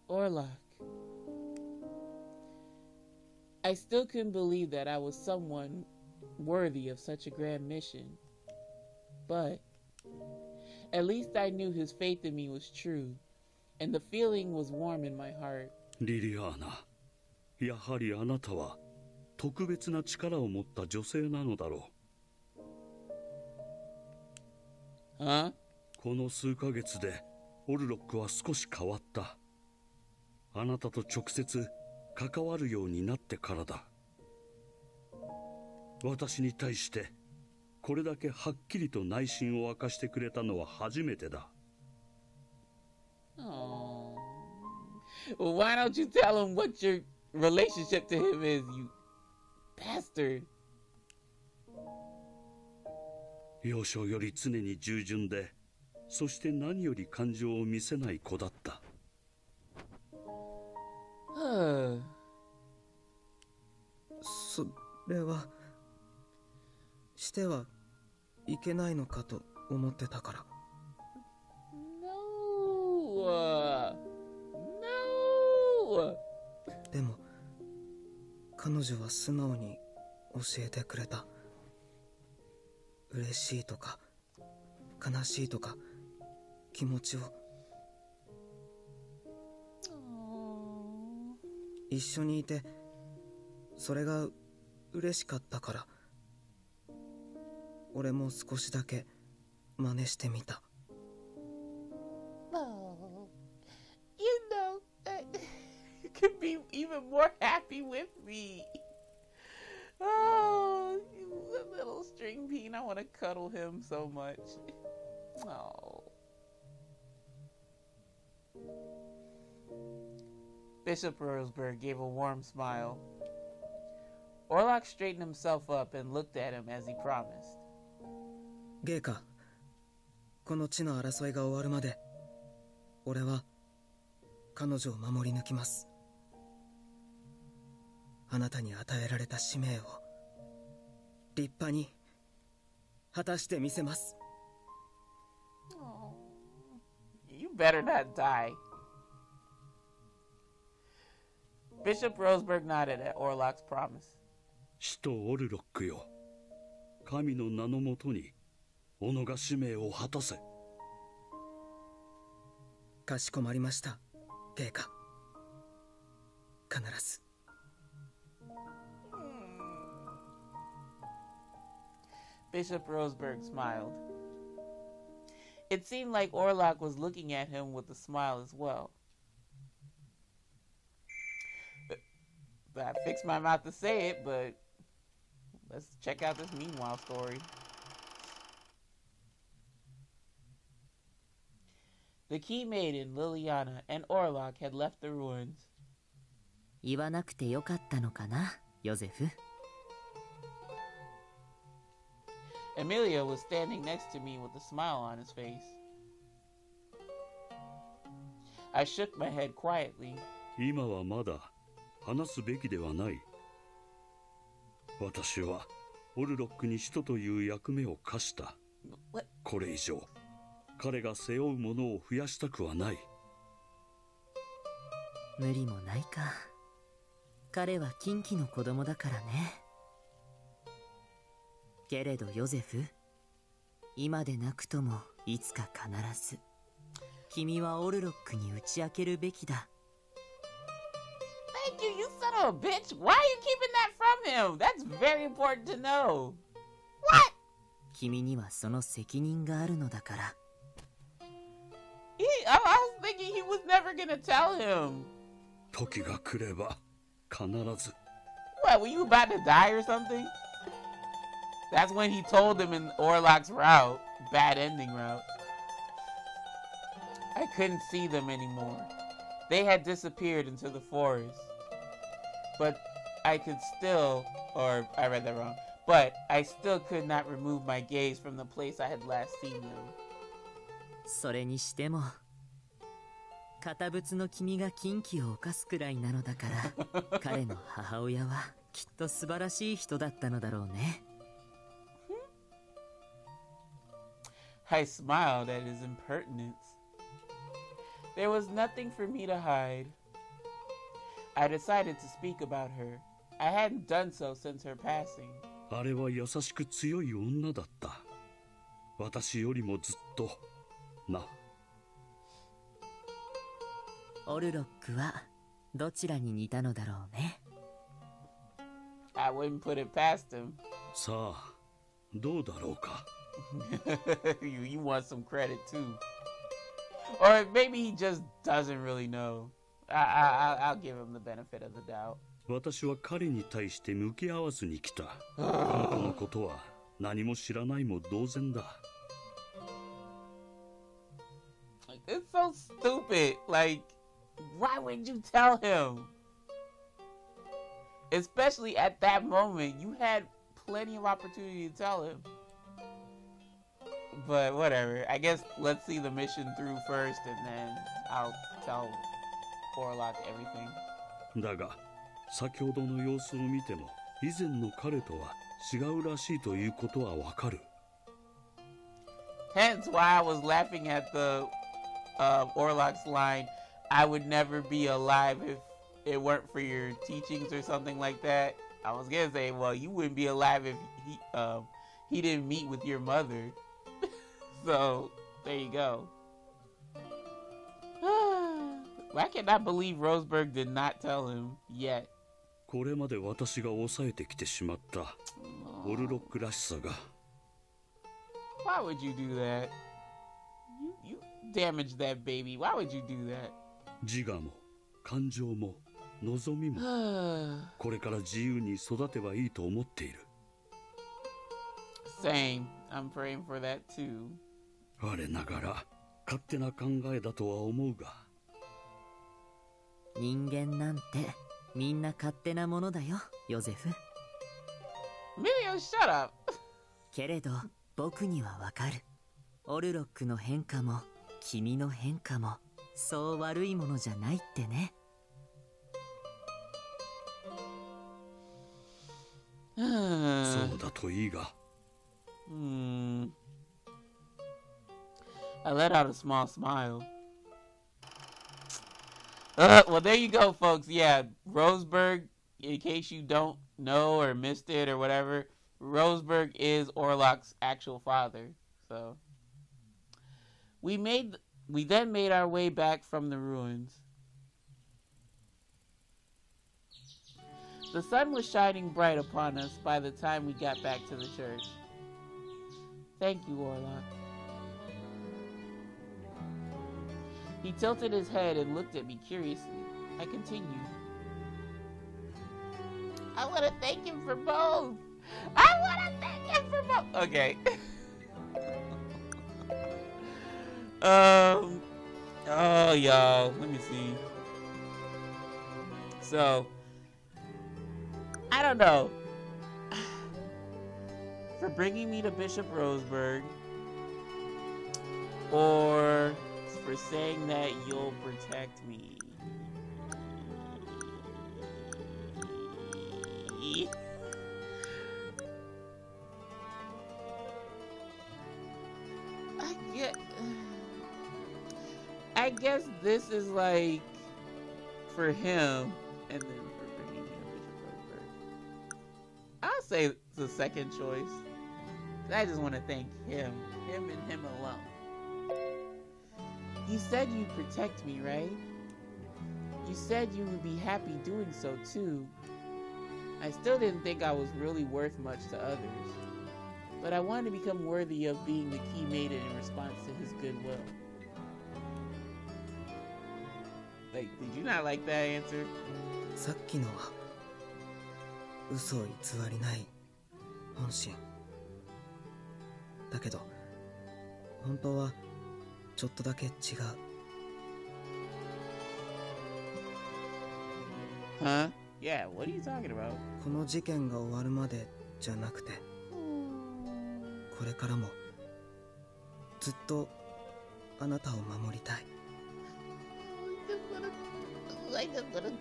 Orlok. I still couldn't believe that I was someone worthy of such a grand mission. But at least I knew his faith in me was true, and the feeling was warm in my heart. リリアーナ、やはりあなたは特別な力を持った女性なのだろう。Huh? この数ヶ月でオルロックは少し変わった。あなたと直接関わるようになってからだ。私に対してこれだけはっきりと内心を明かしてくれたのは初めてだ。Oh. Well, why don't you tell him what your relationship to him is, you bastard? 幼少より常に従順で、そして何より感情を見せない子だった。それはしてはいけないのかと思ってたから。No. でも彼女は素直に教えてくれた。嬉しいとか悲しいとか気持ちを一緒にいてそれが嬉しかったから、俺も少しだけ真似してみた。Oh, you know, you could be even more happy with me. Oh, you little string bean. I want to cuddle him so much. Oh. Bishop Roseberg gave a warm smile. Orlok straightened himself up and looked at him as he promised. ゲイカ、この地の争いが終わるまで、俺は彼女を守り抜きます。あなたに与えられた使命を立派に果たしてみせます。Oh, you better not die. Bishop Roseberg nodded at Orlok's promise. 使徒オルロックよ、神の名のもとに己が使命を果たせ。かしこまりました、ゲイカ。必ず。Bishop Roseberg smiled. It seemed like Orlok was looking at him with a smile as well. I fixed my mouth to say it, but let's check out this meanwhile story. The Key Maiden, Liliana, and Orlok had left the ruins. 言わなくてよかったのかな、ヨゼフ。Emilia was standing next to me with a smile on his face. I shook my head quietly. 今はまだ話すべきではない。私はオルロックに使徒という役目を課した。これ以上彼が背負うものを増やしたくはない。無理もないか。彼は禁忌の子供だからね。けれどヨゼフ、今でなくともいつか必ず君はオルロックに打ち明けるべきだ。Thank you, you son of a bitch. Why are you keeping that from him? That's very important to know. What? 君にはその責任があるのだから。I was thinking he was never gonna tell him. 時が来れば必ず。What, were you about to die or something? That's when he told him in Orlok's route, bad ending route. I couldn't see them anymore. They had disappeared into the forest. But I could still, or I read that wrong, but I still could not remove my gaze from the place I had last seen them. それにしても堅物の君が禁忌を犯すくらいなのだから彼の母親はきっと素晴らしい人だったのだろうね。I smiled at his impertinence. There was nothing for me to hide. I decided to speak about her. I hadn't done so since her passing. あれは優しく強い女だった。私よりもずっとな。オルロックはどちらに似たのだろうね。I wouldn't put it past him. さあ、どうだろうか。you want some credit too. Or maybe he just doesn't really know. I'll give him the benefit of the doubt. 私は彼に対して向き合わずに来た。この子のことは何も知らないも同然だ。It's so stupid. Like, why would you tell him? Especially at that moment, you had plenty of opportunity to tell him. But whatever. I guess let's see the mission through first, and then I'll tell Orlok everything. だが、先ほどの様子を見ても、以前の彼とは違うらしいということはわかる。Hence why I was laughing at the Orlok's line, I would never be alive if it weren't for your teachings or something like that. I was gonna say, well, you wouldn't be alive if he didn't meet with your mother. So there you go. I cannot believe Roseberg did not tell him yet. これまで私が抑えてきてしまったオルロックらしさが。Why would you do that? You damaged that baby. Why would you do that? 自我も感情も望みもこれから自由に育てばいいと思っている。Same. I'm praying for that too. 我ながら勝手な考えだとは思うが。人間なんてみんな勝手なものだよ、ヨゼフ。Emilio, shut up. けれど僕にはわかる。オルロックの変化も君の変化もそう悪いものじゃないってね。そうだといいが。I let out a small smile. Well, there you go, folks. Yeah, Roseberg, in case you don't know or missed it or whatever, Roseberg is Orlok's actual father. So we then made our way back from the ruins. The sun was shining bright upon us by the time we got back to the church. Thank you, Orlok. He tilted his head and looked at me curiously. I continued. I want to thank him for both. I want to thank him for both. Okay. Oh, y'all. Let me see. So, I don't know. For bringing me to Bishop Roseberg, or for saying that you'll protect me. I guess this is like for him, and then for bringing me to Bishop Roseberg. I'll say it's the second choice. I just want to thank him and him alone. You said you'd protect me, right? You said you would be happy doing so too. I still didn't think I was really worth much to others, but I wanted to become worthy of being the key maiden in response to his goodwill. Like, did you not like that answer? さっきのは嘘偽りない本心だけど本当はちょっとだけ違う。Huh? Yeah, what are you talking about? この事件が終わるまでじゃなくて、これからもずっとあなたを守りたい。I just wanna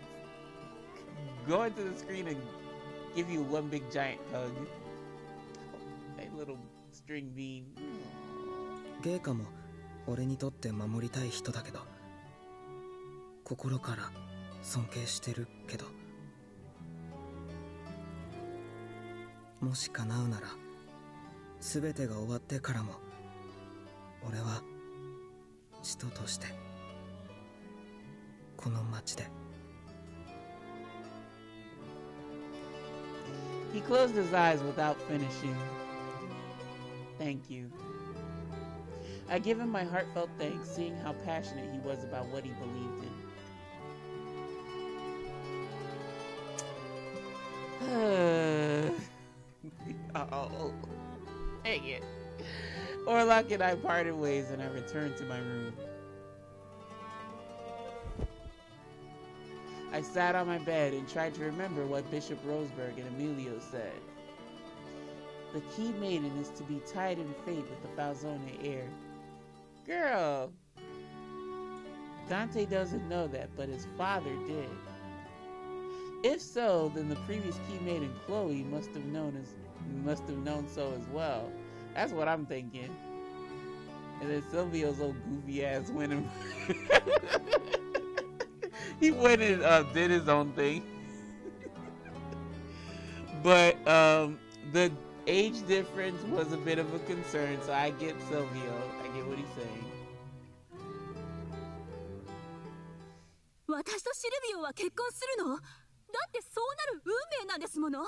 go into the screen and give you one big giant hug. That little string bean. ゲイカも俺にとって守りたい人だけど、心から尊敬してるけど、もし叶うなら全てが終わってからも俺は使徒としてこの町で。 He closed his eyes without finishing. Thank you. I give him my heartfelt thanks, seeing how passionate he was about what he believed in. Oh, dang it. Orlok and I parted ways and I returned to my room. I sat on my bed and tried to remember what Bishop Roseberg and Emilio said. The key maiden is to be tied in fate with the Falzone heir. Girl! Dante doesn't know that, but his father did. If so, then the previous key maiden, Chloe, must have known so as well. That's what I'm thinking. And then Silvio's old goofy ass went and he went and did his own thing. But the age difference was a bit of a concern, so I get Silvio. I get what he's saying. 私とシルビオは結婚するの？だってそうなる運命なんですもの。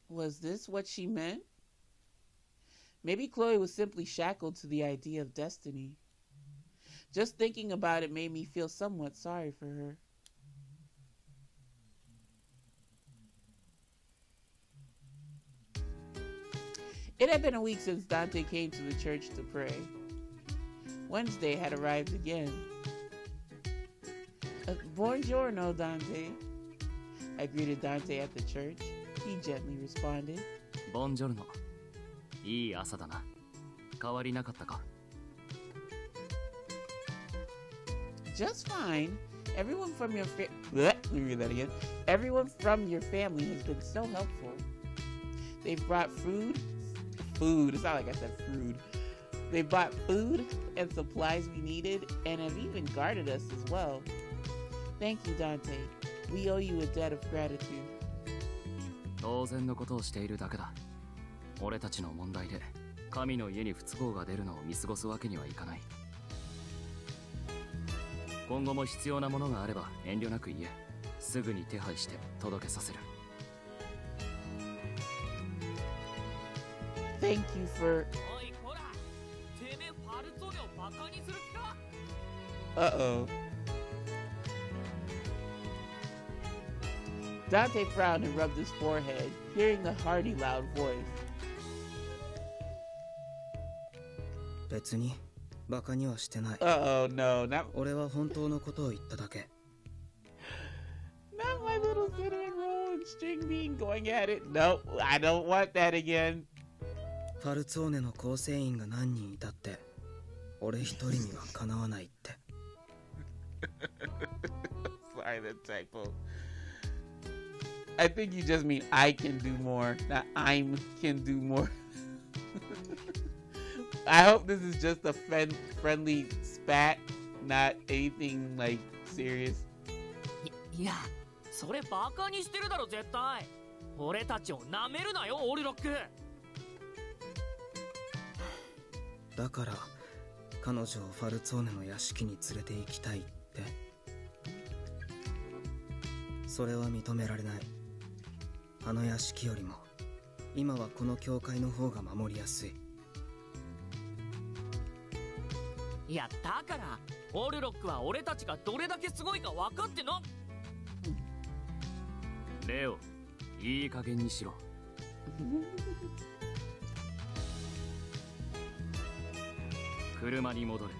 Was this what she meant? Maybe Chloe was simply shackled to the idea of destiny. Just thinking about it made me feel somewhat sorry for her. It had been a week since Dante came to the church to pray. Wednesday had arrived again. Buongiorno, Dante. I greeted Dante at the church. He gently responded. Buongiorno. いい朝だな。変わりなかったか? Just fine. Everyone from your let me read that again. Everyone from your family has been so helpful. They've brought food. It's not like I said food. They bought food and supplies we needed and have even guarded us as well. Thank you, Dante. We owe you a debt of gratitude. 当然のことをしているだけだ。俺たちの問題で神の家に不都合が出るのを見過ごすわけにはいかない。今後も必要なものがあれば遠慮なく言え。すぐに手配して届けさせる。Thank you for... Uh-oh. Dante frowned and rubbed his forehead, hearing the hearty, loud voice. 別にバカにはしてない。Uh-oh, no, not... 俺は本当のことを言っただけ。Not my little cinnamon roll and string bean going at it. No, I don't want that again. ファルツォーネの構成員が何人いたって俺一人にはかなわないって。Sorry, the typo. I think you just mean I can do more, not I'm can do more. I hope this is just a friendly spat, not anything like serious. いや、それバカにしてるだろ絶対。俺たちを舐めるなよ、オルロック。だから彼女をファルツォーネの屋敷に連れて行きたいって。それは認められない。あの屋敷よりも今はこの教会の方が守りやすい。いやだからオルロックは俺たちがどれだけすごいか分かってな。レオ、いい加減にしろ。車に戻れ。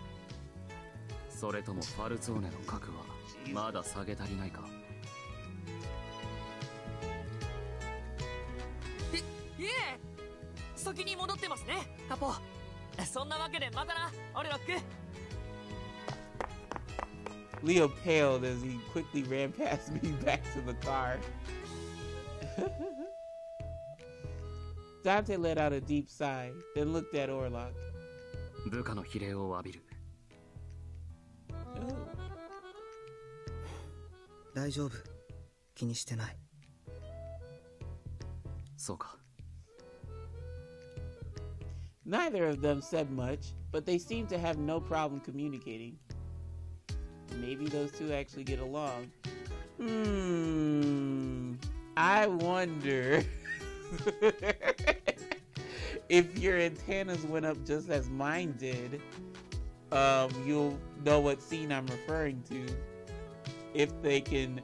それともファルツォーネの核はまだ下げ足りないか。いえ、先に戻ってますね、カポ。そんなわけでまたな、オルロック。Leo paled as he quickly ran past me back to the car. Dante let out a deep sigh, then looked at Orlok. 部下の比例を浴びる。大丈夫、気にしてない。そうか。Neither of them said much, but they seemed to have no problem communicating. Maybe those two actually get along. I wonder if your antennas went up just as mine did. You'll know what scene I'm referring to. If they can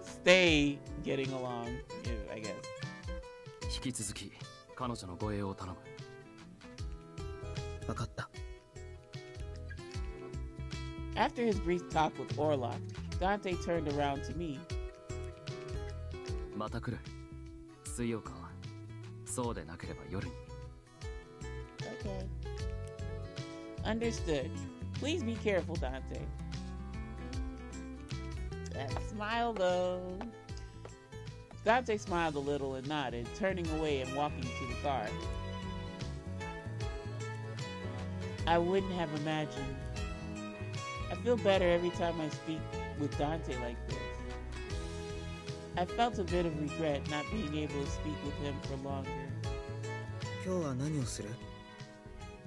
stay getting along, I guess. 引き続き彼女の護衛を頼む。分かった。After his brief talk with Orlok, Dante turned around to me. また来る。水曜か。そうでなければ夜に。Okay. Understood. Please be careful, Dante. That smile, though. Dante smiled a little and nodded, turning away and walking to the car. I wouldn't have imagined. I feel better every time I speak with Dante like this. I felt a bit of regret not being able to speak with him for longer. 今日は何をする？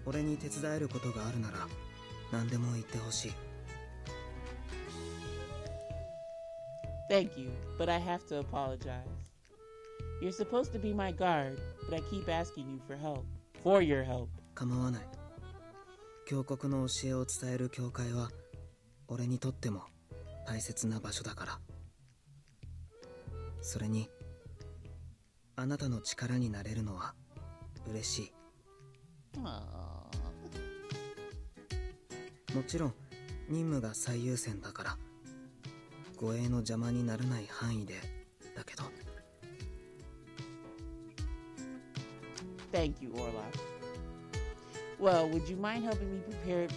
俺に手伝えることがあるなら何でも言ってほしい。 Thank you, but I have to apologize. You're supposed to be my guard, but I keep asking you for help. For your help. 構わない。教国の教えを伝える教会は俺にとっても大切な場所だから。それにあなたの力になれるのは嬉しい。もちろん任務が最優先だから護衛の邪魔にならない範囲でだけど。 Thank you, Orlok. Well, would you mind helping me prepare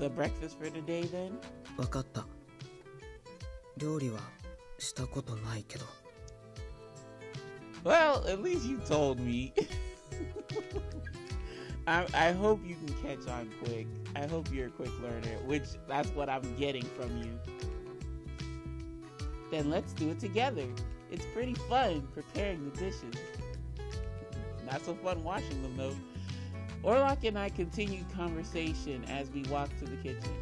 the breakfast for today then? わかった。料理はしたことないけど。 Well, at least you told me. I hope you can catch on quick. I hope you're a quick learner, which that's what I'm getting from you. Then let's do it together. It's pretty fun preparing the dishes. Not so fun washing them though. Orlok and I continued conversation as we walked to the kitchen.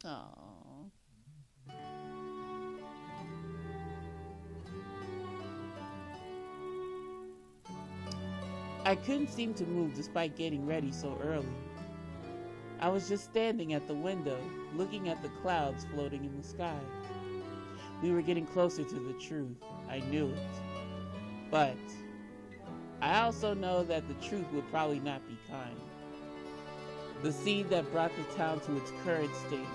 Aww. I couldn't seem to move despite getting ready so early. I was just standing at the window, looking at the clouds floating in the sky. We were getting closer to the truth. I knew it. But I also know that the truth would probably not be kind. The seed that brought the town to its current state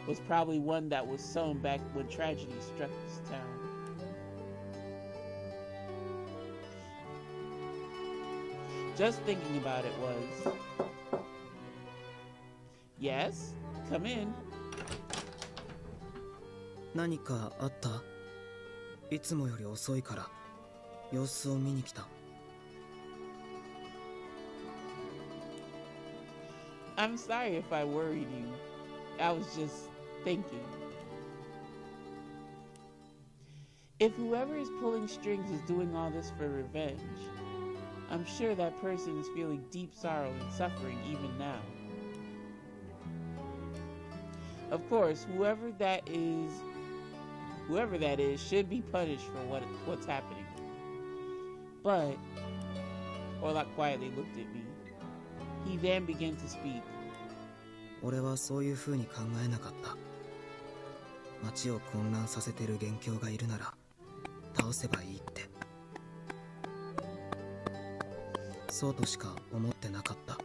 was probably one that was sown back when tragedy struck this town. Just thinking about it was... Yes? Come in. 何かあった？いつもより遅いから様子を見に来た。 I'm sorry if I worried you. I was just thinking. If whoever is pulling strings is doing all this for revenge, I'm sure that person is feeling deep sorrow and suffering even now. Of course, whoever that is should be punished for what's happening. But Orlok quietly looked at me. He then began to speak. 俺はそういう風に考えなかった。町を混乱させてる元凶がいるなら倒せばいいって。そうとしか思ってなかった。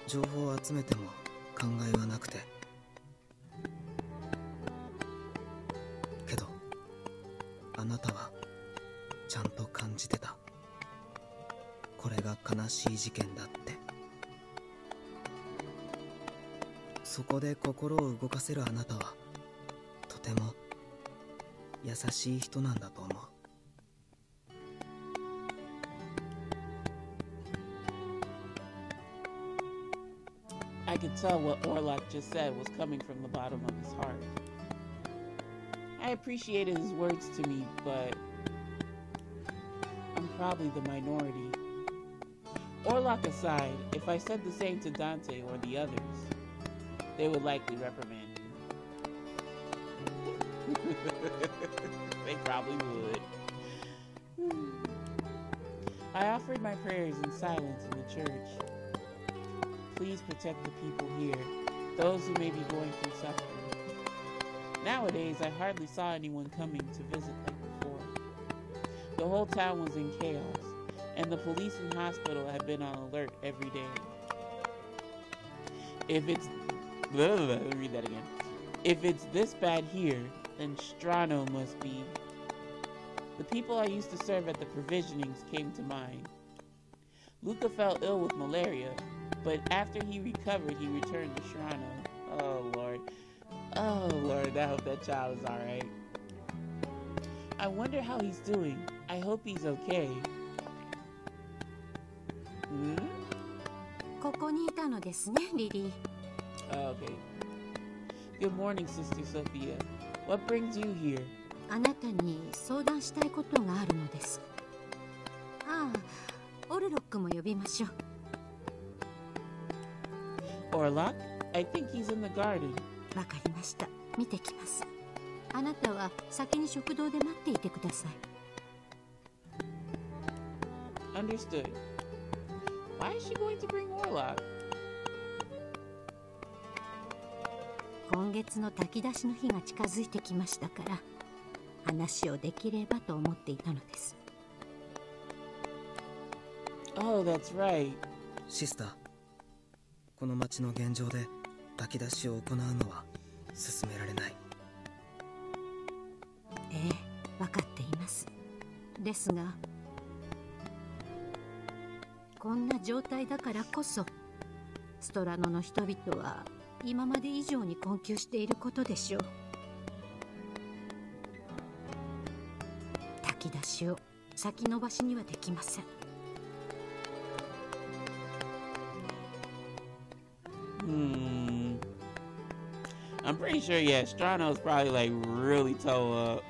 情報を集めても考えはなくて。けどあなたはちゃんと感じてた。これが悲しい事件だって。そこで心を動かせるあなたはとても優しい人なんだと思う。I could tell what Orlok just said was coming from the bottom of his heart. I appreciated his words to me, but I'm probably the minority. Orlok aside, if I said the same to Dante or the others, they would likely reprimand me. They probably would. I offered my prayers in silence in the church. Please protect the people here, those who may be going through suffering. Nowadays, I hardly saw anyone coming to visit like before. The whole town was in chaos, and the police and hospital had been on alert every day. If it's... Let me read that again. If it's this bad here, then Strano must be... The people I used to serve at the provisionings came to mind. Luca fell ill with malaria, but after he recovered, he returned to Strano. Oh, Lord. Oh, Lord, I hope that child is alright. I wonder how he's doing. I hope he's okay. Hmm? ここにいたのですね、リリー。 Oh, okay. Good morning, Sister Sophia. What brings you here? あなたに相談したいことがあるのです。ああ、オルロックも呼びましょう。 Orlok? I think he's in the garden. わかりました。見てきます。あなたは先に食堂で待っていてください。 Understood. Why is she going to bring Orlok? 今月の炊き出しの日が近づいてきましたから、話をできればと思っていたのです。 Oh, that's right. シスター、この町の現状で炊き出しを行うのは進められない。ええ、分かっています。ですが、こんな状態だからこそストラノの人々は今まで以上に困窮していることでしょう。炊き出しを先延ばしにはできません。I'm pretty sure, yeah, Strano's probably like really toe up.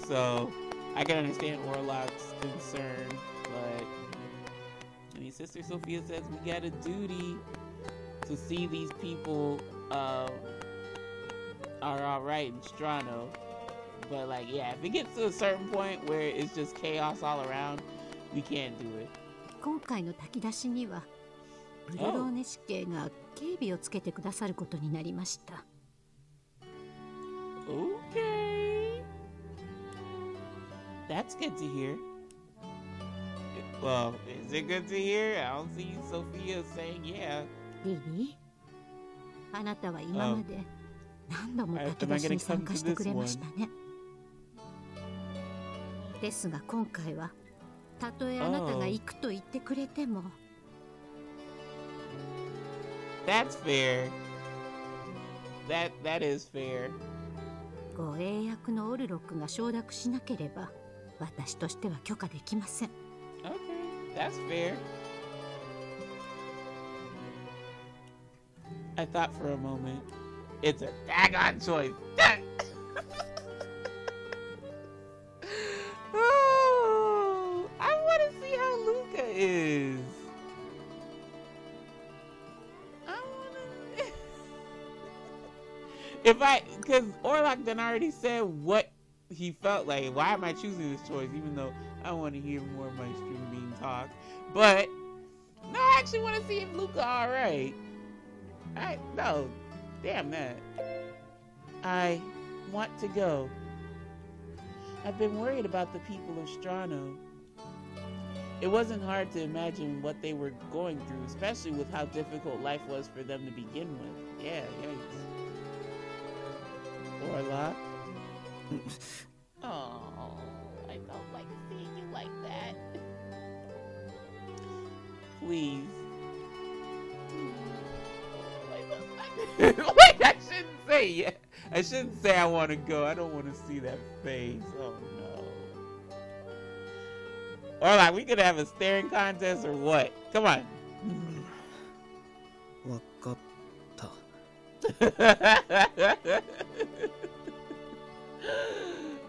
So I can understand Orlok's concern, but I mean, Sister Sophia says we got a duty to see these people are alright in Strano. But like, yeah, if it gets to a certain point where it's just chaos all around, we can't do it. 今回の炊き出しにはブルローネ司警が警備をつけてくださることになりました。 Okay. That's good to hear. Well, is it good to hear? I don't see Sophia saying yeah. リリー、あなたは今まで何度も炊き出しに参加してくれましたね。ですが今回はたとえあなたが行くと言ってくれても。 That's fair. That is fair. ご英訳のオルロックが承諾しなければ私としては許可できません。 Okay, that's fair. I thought for a moment, it's a daggone choice. Oh, I want to see how Luca is. Because Orlok done already said what he felt like. Why am I choosing this choice? Even though I want to hear more of my stream being talk. But, no, I actually want to see if Luca alright. No, damn that. I want to go. I've been worried about the people of Strano. It wasn't hard to imagine what they were going through, especially with how difficult life was for them to begin with. Yeah, yikes. Orlok? Oh, I don't like seeing you like that. Please. Wait, I shouldn't say yet. I shouldn't say I want to go. I don't want to see that face. Oh no. Orlok, we could have a staring contest or what? Come on. わかった。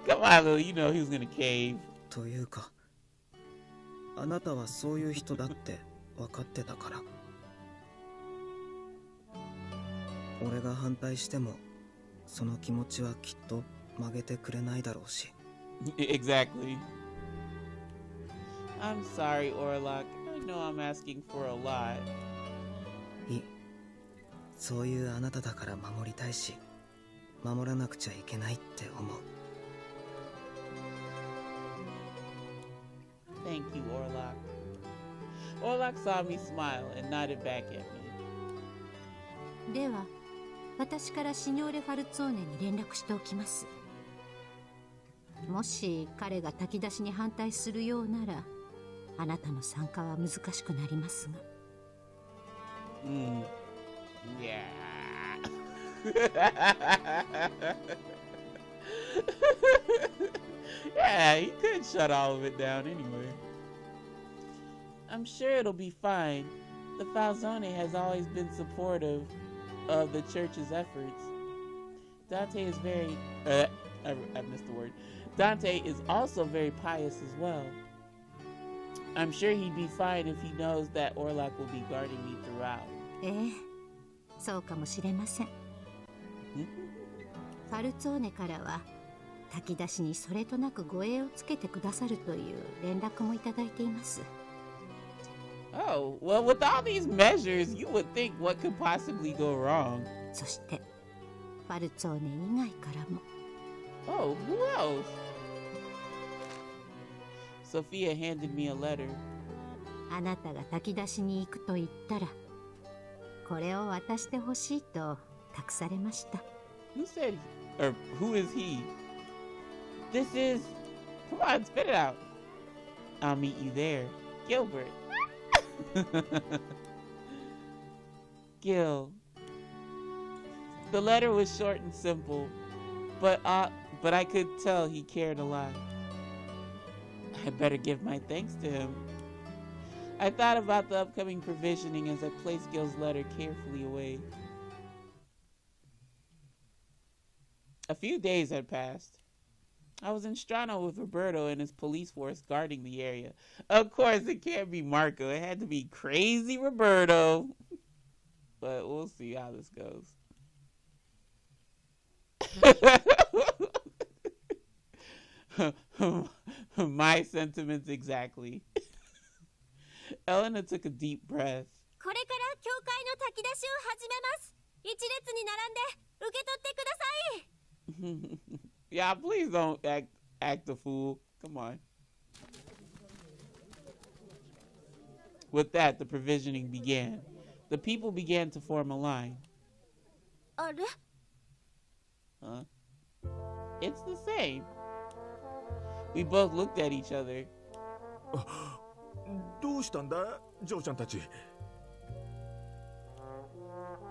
Come on, Lou. You know he was gonna cave. というか、あなたはそういう人だって分かってたから。俺が反対しても、その気持ちはきっと曲げてくれないだろうし。Exactly. I'm sorry, Orlok. I know I'm asking for a lot. いい。そういうあなただから守りたいし、守らなくちゃいけないって思う。Thank you, Orlok. Orlok saw me smile and nodded back at me. では、私からシニョーレ・ファルツォーネに連絡しておきます。もし彼が炊き出しに反対するようなら、あなたの参加は難しくなりますが。Yeah. Yeah, he could shut all of it down anyway. I'm sure it'll be fine. The Falzone has always been supportive of the church's efforts. Dante is very... I missed the word. Dante is also very pious as well. I'm sure he'd be fine if he knows that Orlok will be guarding me throughout. そうかもしれません。ファルツォーネからは炊き出しにそれとなく護衛をつけてくださるという連絡もいただいています。Oh, well, with all these measures, you would think what could possibly go wrong. そしてファルツォーネ以外からも。Oh, who else? Sophia handed me a letter. あなたが炊き出しに行くと言ったら、これを渡してほしいと託されました。Who said, or who is he? This is, come on, spit it out. I'll meet you there, Gilbert. Gil. The letter was short and simple, but I could tell he cared a lot. I better give my thanks to him. I thought about the upcoming provisioning as I placed Gil's letter carefully away. A few days had passed. I was in Strano with Roberto and his police force guarding the area. Of course, it can't be Marco. It had to be crazy Roberto. But we'll see how this goes. My sentiments exactly. Elena took a deep breath. これから教会の炊き出しを始めます。一列に並んで受け取ってください。Yeah, please don't act a fool. Come on. With that, the provisioning began. The people began to form a line. あれ? Huh? It's the same. We both looked at each other. どうしたんだ、ジョーちゃんたち?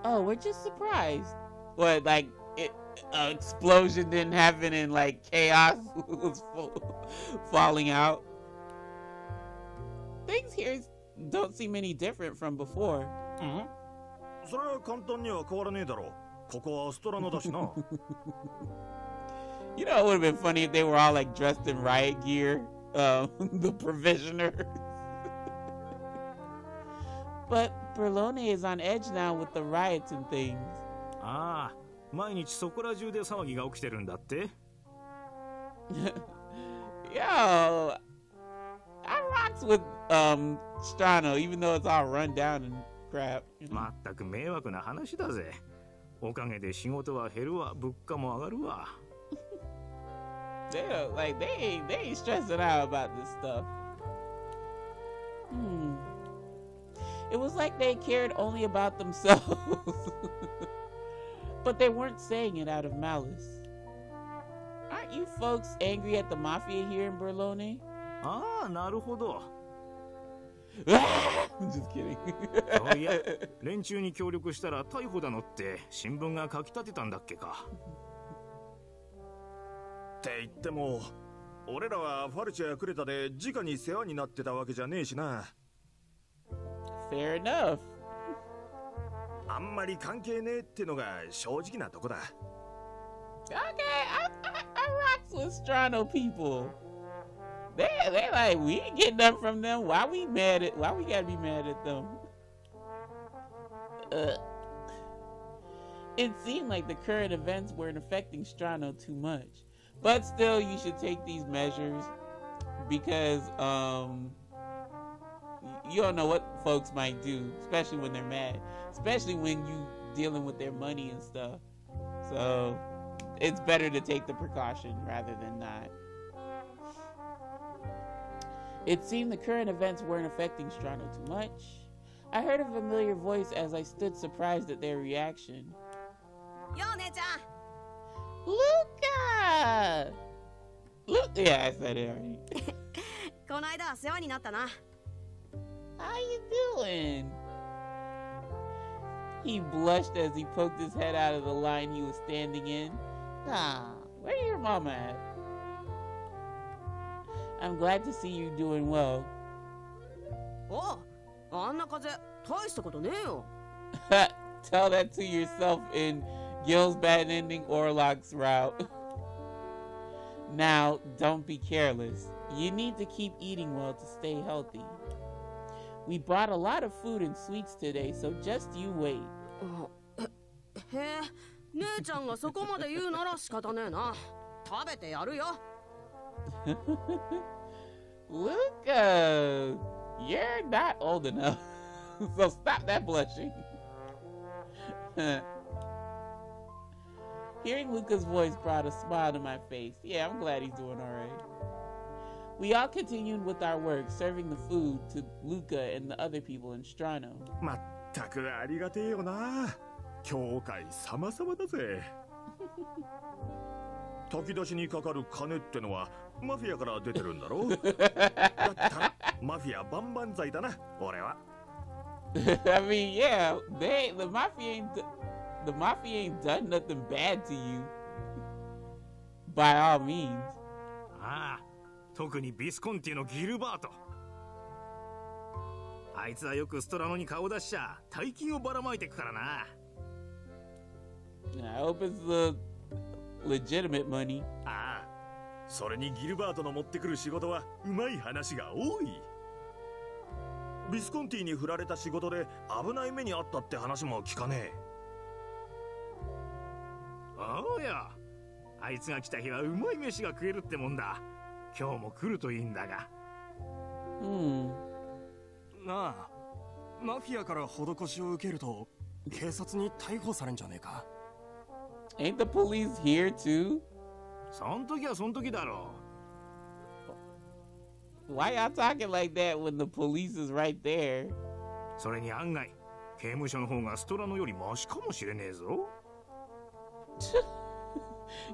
Oh, we're just surprised. What, like, explosion didn't happen and, like, chaos was falling out? Things here don't seem any different from before. それは簡単には変わらねえだろう。ここはストラノだしな。You know, it would have been funny if they were all, like, dressed in riot gear. The provisioners. But Berlone is on edge now with the riots and things. ああ、毎日そこら中で騒ぎが起きてるんだって。Yo, I rocks with Strano, even though it's all run down and crap. まったく迷惑な話だぜ。おかげで仕事は減るわ、物価も上がるわ。They ain't stressing out about this stuff. It was like they cared only about themselves. But they weren't saying it out of malice. Aren't you folks angry at the mafia here in Berlone? ああ、なるほど。I'm just kidding. そういや、連中に協力したら逮捕だのって新聞が書き立てたんだっけか。って言っても、俺らはファルチャやクレタで直に世話になってたわけじゃねえしな。Fair enough. あんまり関係ねえってのが正直なとこだ。Okay, I rocks with Strano people. They like, we ain't getting nothing from them. Why we gotta be mad at them? It seemed like the current events weren't affecting Strano too much. But still, you should take these measures because you don't know what folks might do, especially when they're mad, especially when you dealing with their money and stuff. So it's better to take the precaution rather than not. It seemed the current events weren't affecting Strano too much. I heard a familiar voice as I stood surprised at their reaction. Yo, Necha! Luca! Yeah, I said it already. この間は世話になったな。How you doing? He blushed as he poked his head out of the line he was standing in. Ah, where your mama at? I'm glad to see you doing well. お、あんな風大したことねえよ。Tell that to yourself in Gil's bad ending Orlok's route. Now, don't be careless. You need to keep eating well to stay healthy. We bought a lot of food and sweets today, so just you wait. へえ、姉ちゃんがそこまで言うなら仕方ねえな。食べてやるよ。Luca, you're not old enough, so stop that blushing. Hearing Luca's voice brought a smile to my face. Yeah, I'm glad he's doing alright. We all continued with our work, serving the food to Luca and the other people in Strano. まったくありがてえよな。教会様々だぜ。炊き出しにかかる金ってのはマフィアから出てるんだろ。だったらマフィア万々歳だな、俺は。I mean, yeah, the mafia ain't done nothing bad to you. By all means. ああ、特にビスコンティのギルバート。あいつはよくストラノに顔出しちゃ大金をばらまいてくからな。I hope it's the legitimate money. ああ、それにギルバートの持ってくる仕事はうまい話が多い。ビスコンティに振られた仕事で危ない目にあったって話も聞かねえ。おうよ、あいつが来た日はうまい飯が食えるってもんだ。今日も来るといいんだが。なあ、マフィアから施しを受けると警察に逮捕されんじゃねえか。Ain't the police here too? そん時はそん時だろう。Why y'all talking like that when the police is right there? それに案外、刑務所の方がストラノよりマシかもしれねえぞ。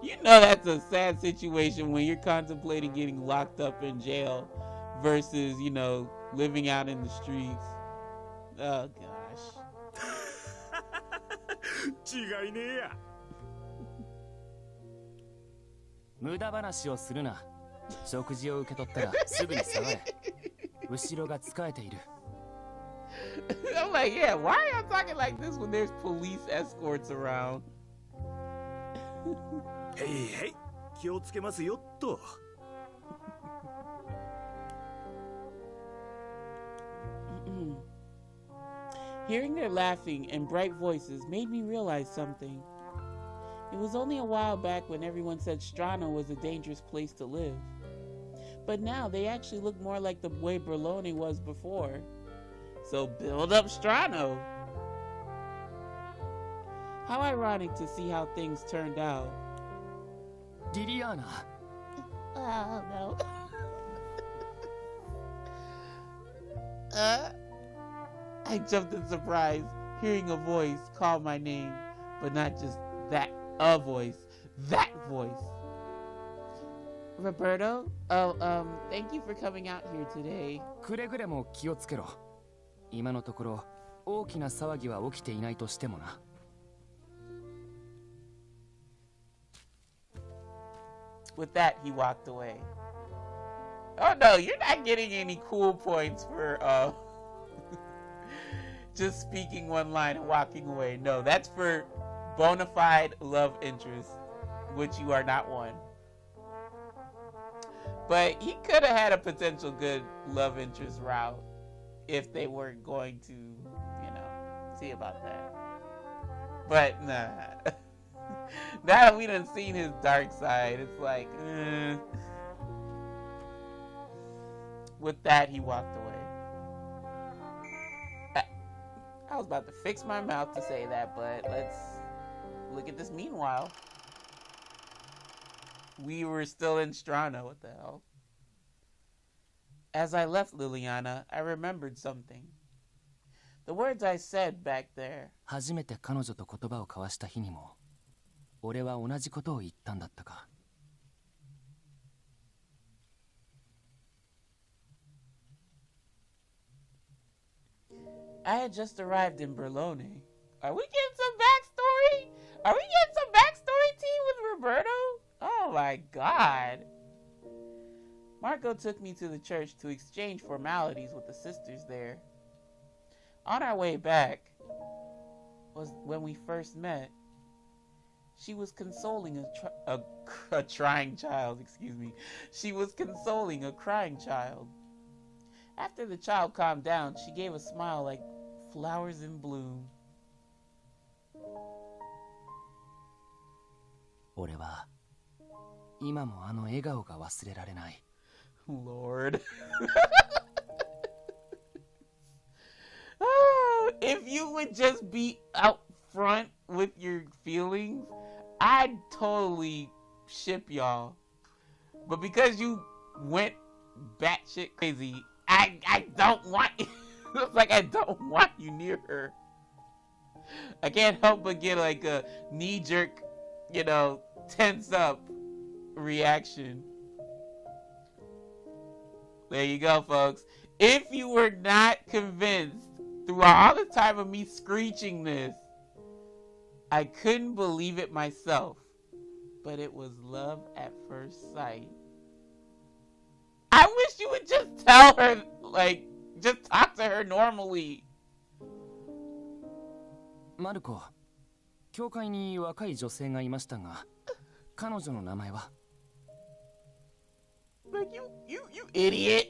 You know that's a sad situation when you're contemplating getting locked up in jail versus, you know, living out in the streets. Oh gosh. 違いねえや。無駄話をするな。食事を受け取ったらすぐに下がれ。後ろが使えている。I'm like, yeah, why are y'all talking like this when there's police escorts around? へいへい、気をつけますよっと。Hearing their laughing and bright voices made me realize something. It was only a while back when everyone said Strano was a dangerous place to live. But now they actually look more like the way Berlone was before. So build up Strano! How ironic to see how things turned out. Liliana. Oh no. I jumped in surprise, hearing a voice call my name, but not just that, a voice, that voice. Roberto? Thank you for coming out here today. くれぐれも気をつけろ。今のところ大きな騒ぎは起きていないとしてもな。With that, he walked away. Oh no, you're not getting any cool points for just speaking one line and walking away. No, that's for bona fide love interest, which you are not one. But he could have had a potential good love interest route if they weren't going to, you know, see about that. But nah. Now that we done seen his dark side, it's like, With that, he walked away. I was about to fix my mouth to say that, but let's look at this meanwhile. We were still in Strano, what the hell? As I left Liliana, I remembered something. The words I said back there. 初めて彼女と言葉を交わした日にも、俺は同じことを言ったんだったか。I had just arrived in Berlone. Are we getting some backstory? Are we getting some backstory tea with Roberto? Oh my god. Marco took me to the church to exchange formalities with the sisters there. On our way back was when we first met. She was consoling a trying child, excuse me. She was consoling a crying child. After the child calmed down, she gave a smile like flowers in bloom. 俺は今もあの笑顔が忘れられない。 Lord. If you would just be out front with your feelings, I'd totally ship y'all. But because you went batshit crazy, I don't want you. It's like I don't want you near her. I can't help but get like a knee-jerk, you know, tense up reaction. There you go, folks. If you were not convinced through all the time of me screeching this, I couldn't believe it myself. But it was love at first sight. I wish you would just tell her, like, just talk to her normally. マルコ、教会に若い女性がいましたが、彼女の名前は Like, you idiot.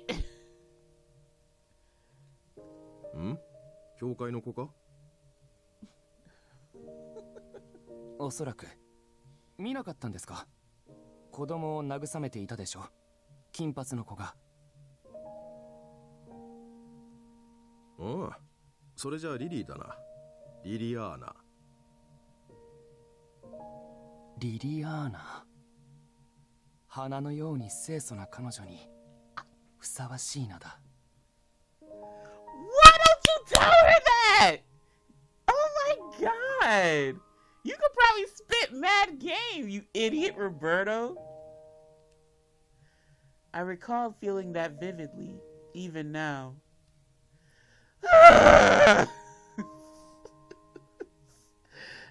ん？教会の子か？おそらく。見なかったんですか？子供を慰めていたでしょ？金髪の子が。おう、それじゃあリリーだな。リリアーナ。リリアーナ。花のように清楚な彼女にふさわしい名だ。Why don't you tell her that? Oh my god. You could probably spit mad game, you idiot, Roberto. I recalled feeling that vividly, even now.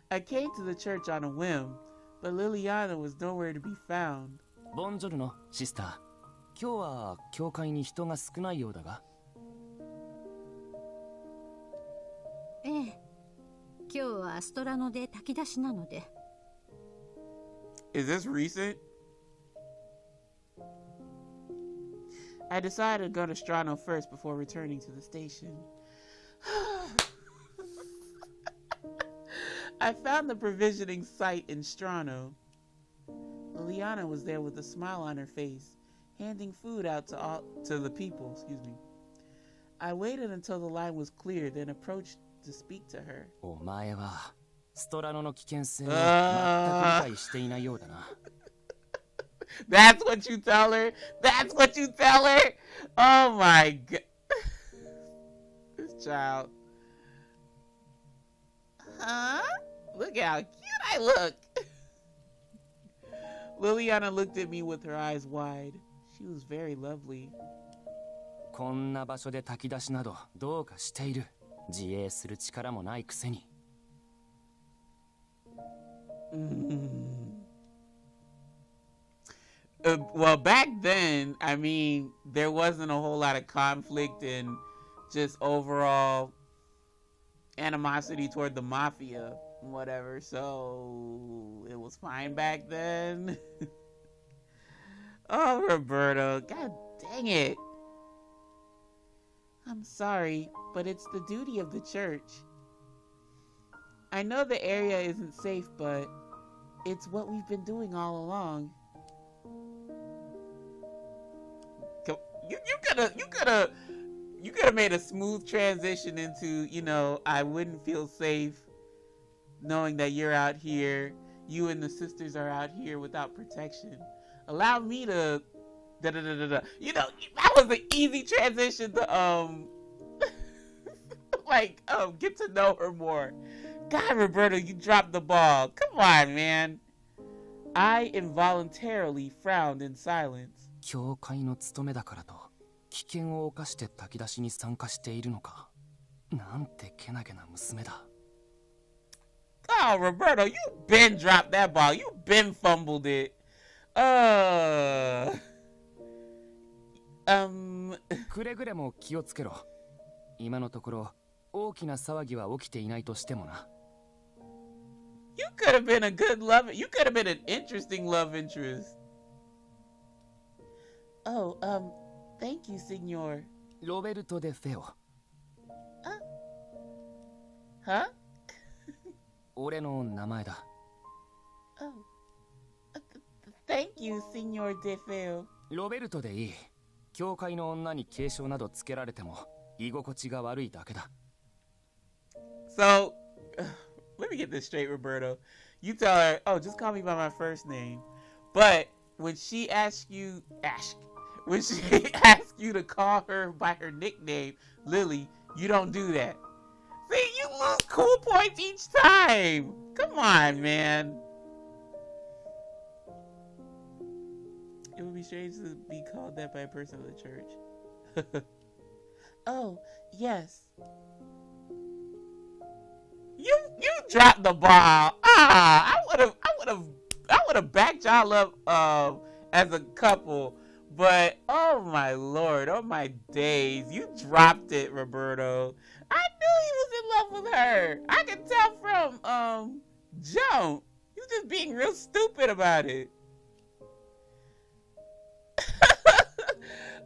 I came to the church on a whim, but Liliana was nowhere to be found. ボンジョルノ、シスター。今日は教会に人が少ないようだが。ええ。今日はストラノで炊き出しなので。Is this recent? I decided to go to Strano first before returning to the station. I found the provisioning site in Strano. Liliana was there with a smile on her face, handing food out to the people. Excuse me. I waited until the line was clear, then approached to speak to her. お前はストラノの危険性を全く理解していないようだな。That's what you tell her? That's what you tell her? Oh my god. This child. Huh? Look how cute I look. Liliana looked at me with her eyes wide. She was very lovely. こんな場所で炊き出しなどどうかしている。自衛する力もないくせに。Well, back then, I mean, there wasn't a whole lot of conflict and just overall animosity toward the mafia, whatever. So it was fine back then. Oh, Roberto, god dang it. I'm sorry, but it's the duty of the church. I know the area isn't safe, but it's what we've been doing all along. You could have made a smooth transition into, you know, I wouldn't feel safe knowing that you're out here. You and the sisters are out here without protection. Allow me to You know, that was an easy transition to get to know her more. God, Roberto, you dropped the ball. Come on, man. I involuntarily frowned in silence. 教会の務めだからと危険を冒して炊き出しに参加しているのか。なんてけなげな娘だ。Oh, Roberto, you been dropped that ball. You been fumbled it. くれぐれも気をつけろ。今のところ大きな騒ぎは起きていないとしてもな。You could have been a good love. You could have been an interesting love interest. Oh, thank you, Signor. Roberto de Feo. Huh? 俺の名前だ。Oh. Thank you, Signor de Feo. ロベルトでいい。教会の女に継承などつけられても居心地が悪いだけだ。So, let me get this straight, Roberto. You tell her, oh, just call me by my first name. But when she asks you, when she asks you to call her by her nickname, Lily, you don't do that. See, you lose cool points each time. Come on, man. It would be strange to be called that by a person of the church. Oh, yes. You dropped the ball. I would have backed y'all up as a couple, but oh my lord, oh my days, you dropped it, Roberto. I knew he was in love with her. I can tell from Joe. He was just being real stupid about it.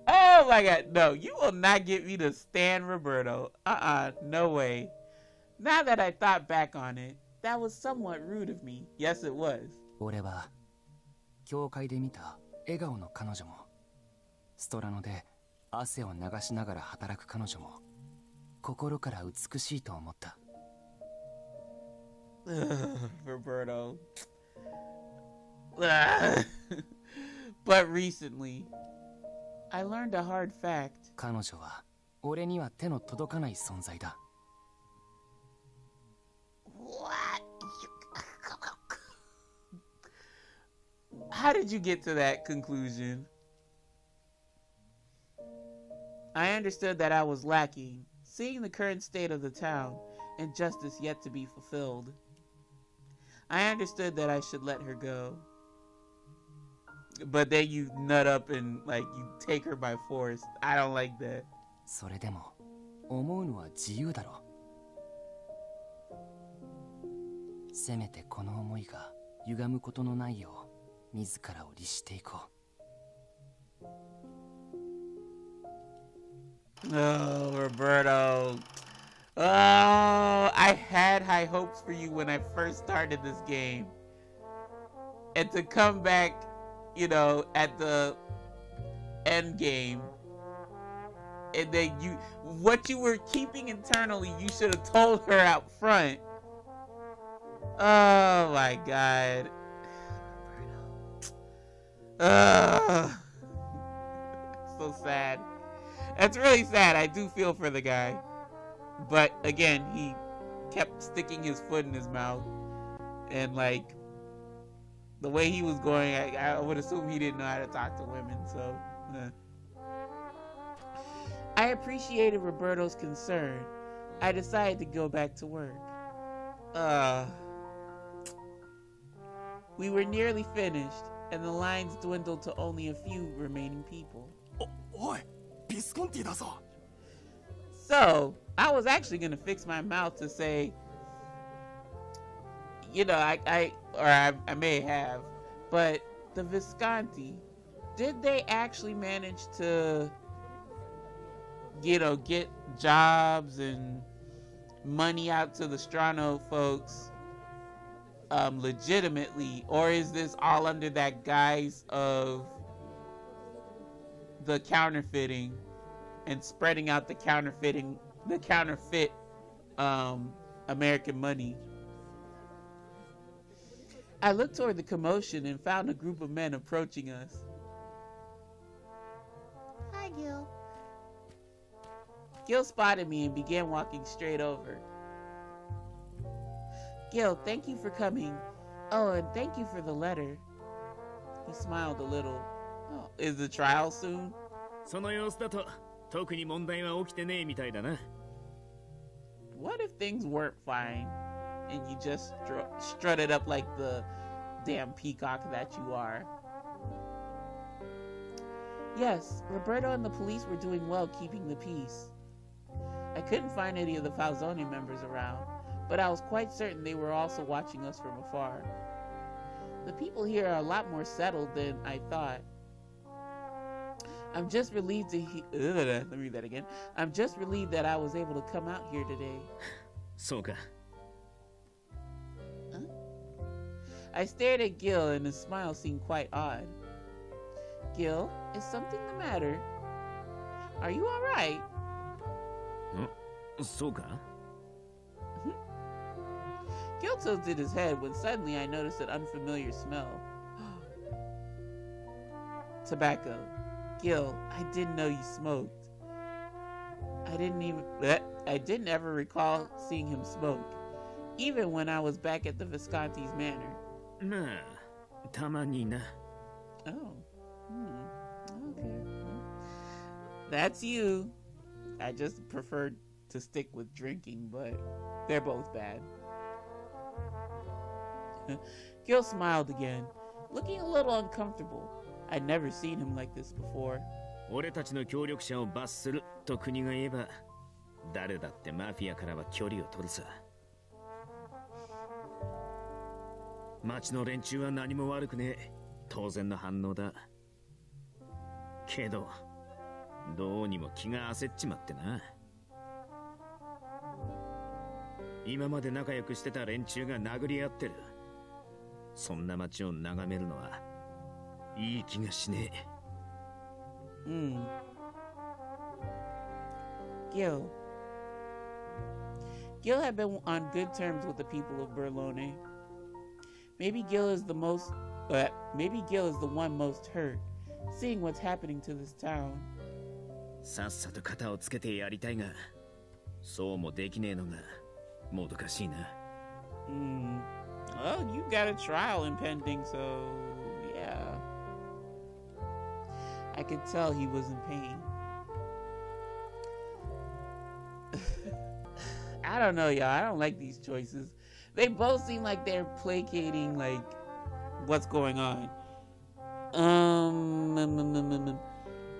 Oh my god, no, you will not get me to stand Roberto. No way. Now that I thought back on it, that was somewhat rude of me. Yes, it was. 俺は教会で見た笑顔の彼女も、ストラノで汗を流しながら働く彼女も、心から美しいと思った。Roberto. But recently, I learned a hard fact. 彼女は俺には手の届かない存在だ。What? How did you get to that conclusion? I understood that I was lacking, seeing the current state of the town, and justice yet to be fulfilled. I understood that I should let her go. But then you nut up and, like, you take her by force. I don't like that. それでも、思うのは自由だろ。せめてこの思いが歪むことのないよう、自らを律していこう。Oh, Roberto. Oh, I had high hopes for you when I first started this game. And to come back, you know, at the end game, and then what you were keeping internally, you should have told her out front. Oh my god. So sad. That's really sad. I do feel for the guy. But again, he kept sticking his foot in his mouth. And like, the way he was going, I would assume he didn't know how to talk to women. So, I appreciated Roberto's concern. I decided to go back to work. We were nearly finished, and the lines dwindled to only a few remaining people. So, I was actually going to fix my mouth to say, you know, I may have, but the Visconti, did they actually manage to, you know, get jobs and money out to the Strano folks legitimately, or is this all under that guise of the counterfeiting and spreading out the counterfeit American money? I looked toward the commotion and found a group of men approaching us. Hi, Gil. Gil spotted me and began walking straight over. Gil, thank you for coming. Oh, and thank you for the letter. He smiled a little. Oh, is the trial soon? その様子だと特に問題は起きてねえみたいだな。What if things weren't fine and you just strutted up like the damn peacock that you are? Yes, Roberto and the police were doing well keeping the peace. I couldn't find any of the Falzone members around, but I was quite certain they were also watching us from afar. The people here are a lot more settled than I thought. I'm just relieved to let me read that again. I'm just relieved that I was able to come out here today. Soka. Huh? I stared at Gil and his smile seemed quite odd. Gil, is something the matter? Are you alright? Soka? Gil tilted his head when suddenly I noticed an unfamiliar smell. Tobacco. Gil, I didn't know you smoked. I didn't ever recall seeing him smoke, even when I was back at the Visconti's manor. Nah, tamani na. Oh. Okay. That's you. I just prefer to stick with drinking, but they're both bad. Gil smiled again, looking a little uncomfortable. I'd never seen him like this before. 俺たちの協力者を罰すると国が言えば、誰だってマフィアからは距離を取るさ。町の連中は何も悪くねえ。当然の反応だ。けど、どうにも気が焦っちまってな。今まで仲良くしてた連中が殴り合ってる。そんな町を眺めるのはいい気がしねえ。Gil had been on good terms with the people of Berlone. Maybe Gil is the one most hurt, seeing what's happening to this town. さっさと肩をつけてやりたいが、そうもできねえのがもどかしいな。Well, you got a trial impending, so yeah. I could tell he was in pain. I don't know, y'all. I don't like these choices. They both seem like they're placating, like, what's going on.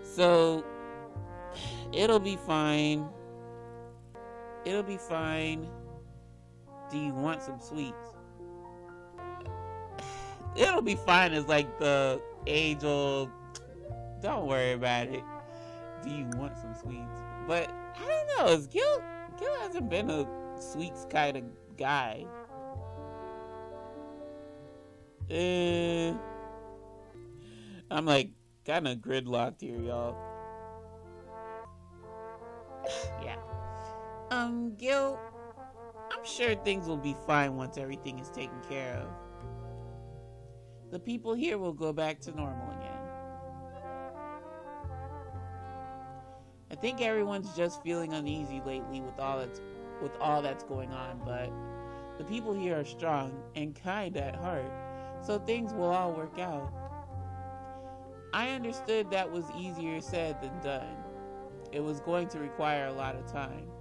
So, it'll be fine. It'll be fine. Do you want some sweets? It'll be fine is like the age-old, don't worry about it. Do you want some sweets? But, I don't know. Is Gil hasn't been a sweets kind of guy. I'm like kind of gridlocked here, y'all. Yeah. Gil, I'm sure things will be fine once everything is taken care of. The people here will go back to normal again. I think everyone's just feeling uneasy lately with all that's going on, but the people here are strong and kind at heart, so things will all work out. I understood that was easier said than done. It was going to require a lot of time.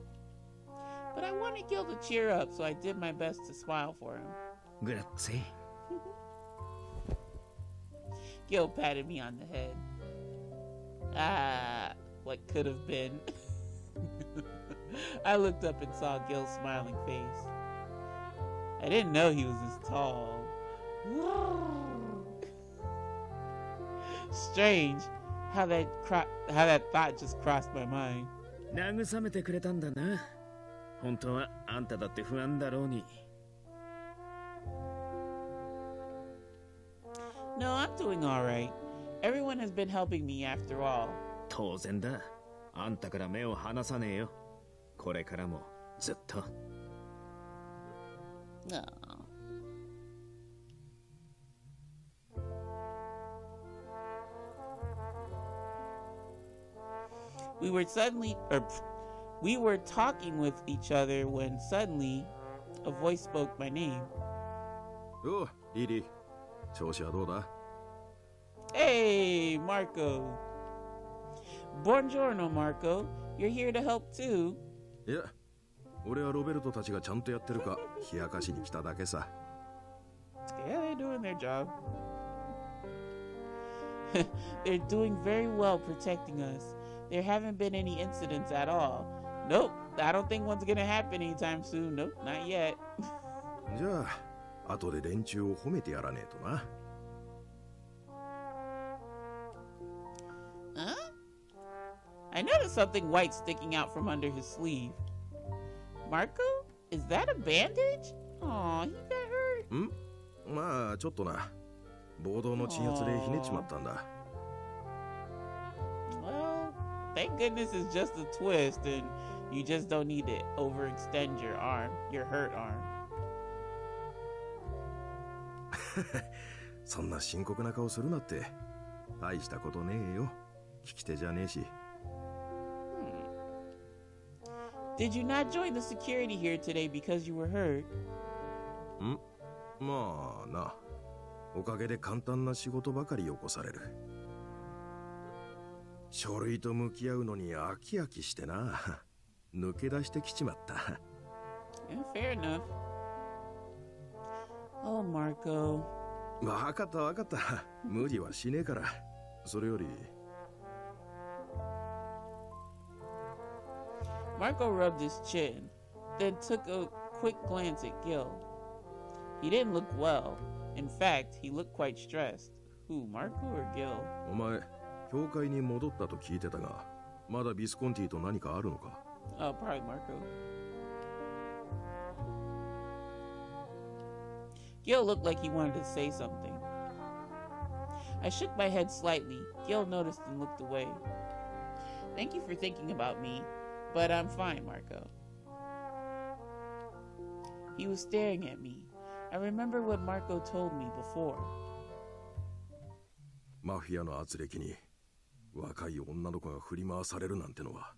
But I wanted Gil to cheer up, so I did my best to smile for him. Grazie. Gil patted me on the head. What could have been. I looked up and saw Gil's smiling face. I didn't know he was this tall. Strange how that thought just crossed my mind. 慰めてくれたんだな。本当はあんただって不安だろうに。No, I'm doing all right. Everyone has been helping me after all. 当然だ。あんたから目を離さねえよ。これからもずっと。No. We were talking with each other when suddenly a voice spoke my name. Oh, Didi. 調子はどうだ? Hey, Marco. Buongiorno, Marco. You're here to help too. いや、俺はロベルトたちがちゃんとやってるか冷やかしに来ただけさ。Yeah, they're doing their job. They're doing very well protecting us. There haven't been any incidents at all. Nope, I don't think one's gonna happen anytime soon. Nope, not yet. じゃあ、後で連中を褒めてやらねえとな。Huh? I noticed something white sticking out from under his sleeve. Marco? Is that a bandage? Aw, he got hurt. ん？まあ、ちょっとな。暴動の鎮圧でひねっちまったんだ。Well, thank goodness it's just a twist and you just don't need to overextend your arm, your hurt arm. そんな深刻な顔するなって。大したことねえよ。聞き手じゃねえし。Did you not join the security here today because you were hurt? ん？まあな。おかげで簡単な仕事ばかりよこされる。書類と向き合うのに飽き飽きしてな。抜け出してきちまった。Yeah, fair enough. Oh, Marco. わかったわかった。無理はしねえから。それより。Marco rubbed his chin, then took a quick glance at Gil. He didn't look well. In fact, he looked quite stressed. Who, Marco or Gil? お前、教会に戻ったと聞いてたが、まだビスコンティと何かあるのか? Oh, probably Marco. Gil looked like he wanted to say something. I shook my head slightly. Gil noticed and looked away. Thank you for thinking about me, but I'm fine, Marco. He was staring at me. I remember what Marco told me before. マフィアの圧力に若い女の子が振り回されるなんてのは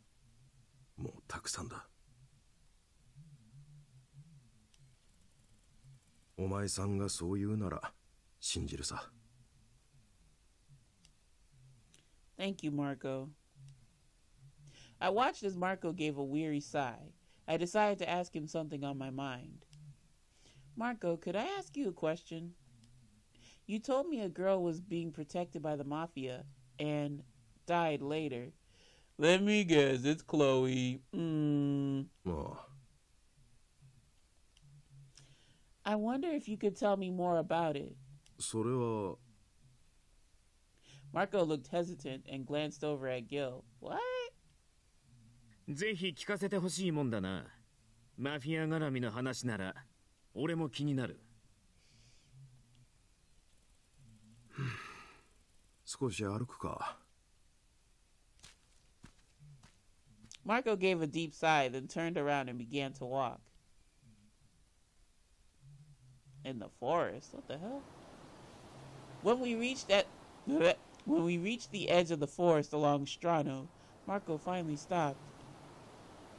もうたくさんだ。お前さんがそう言うなら信じるさ。Thank you, Marco. I watched as Marco gave a weary sigh. I decided to ask him something on my mind. Marco, could I ask you a question? You told me a girl was being protected by the Mafia and died later. Let me guess, it's Chloe. Oh. I wonder if you could tell me more about it. それは Marco looked hesitant and glanced over at Gil. What? ぜひ聞かせてほしいもんだな。マフィア絡みの話なら俺も気になる。少し歩くか。Marco gave a deep sigh, then turned around and began to walk. In the forest? What the hell? When we reached the edge of the forest along Strano, Marco finally stopped.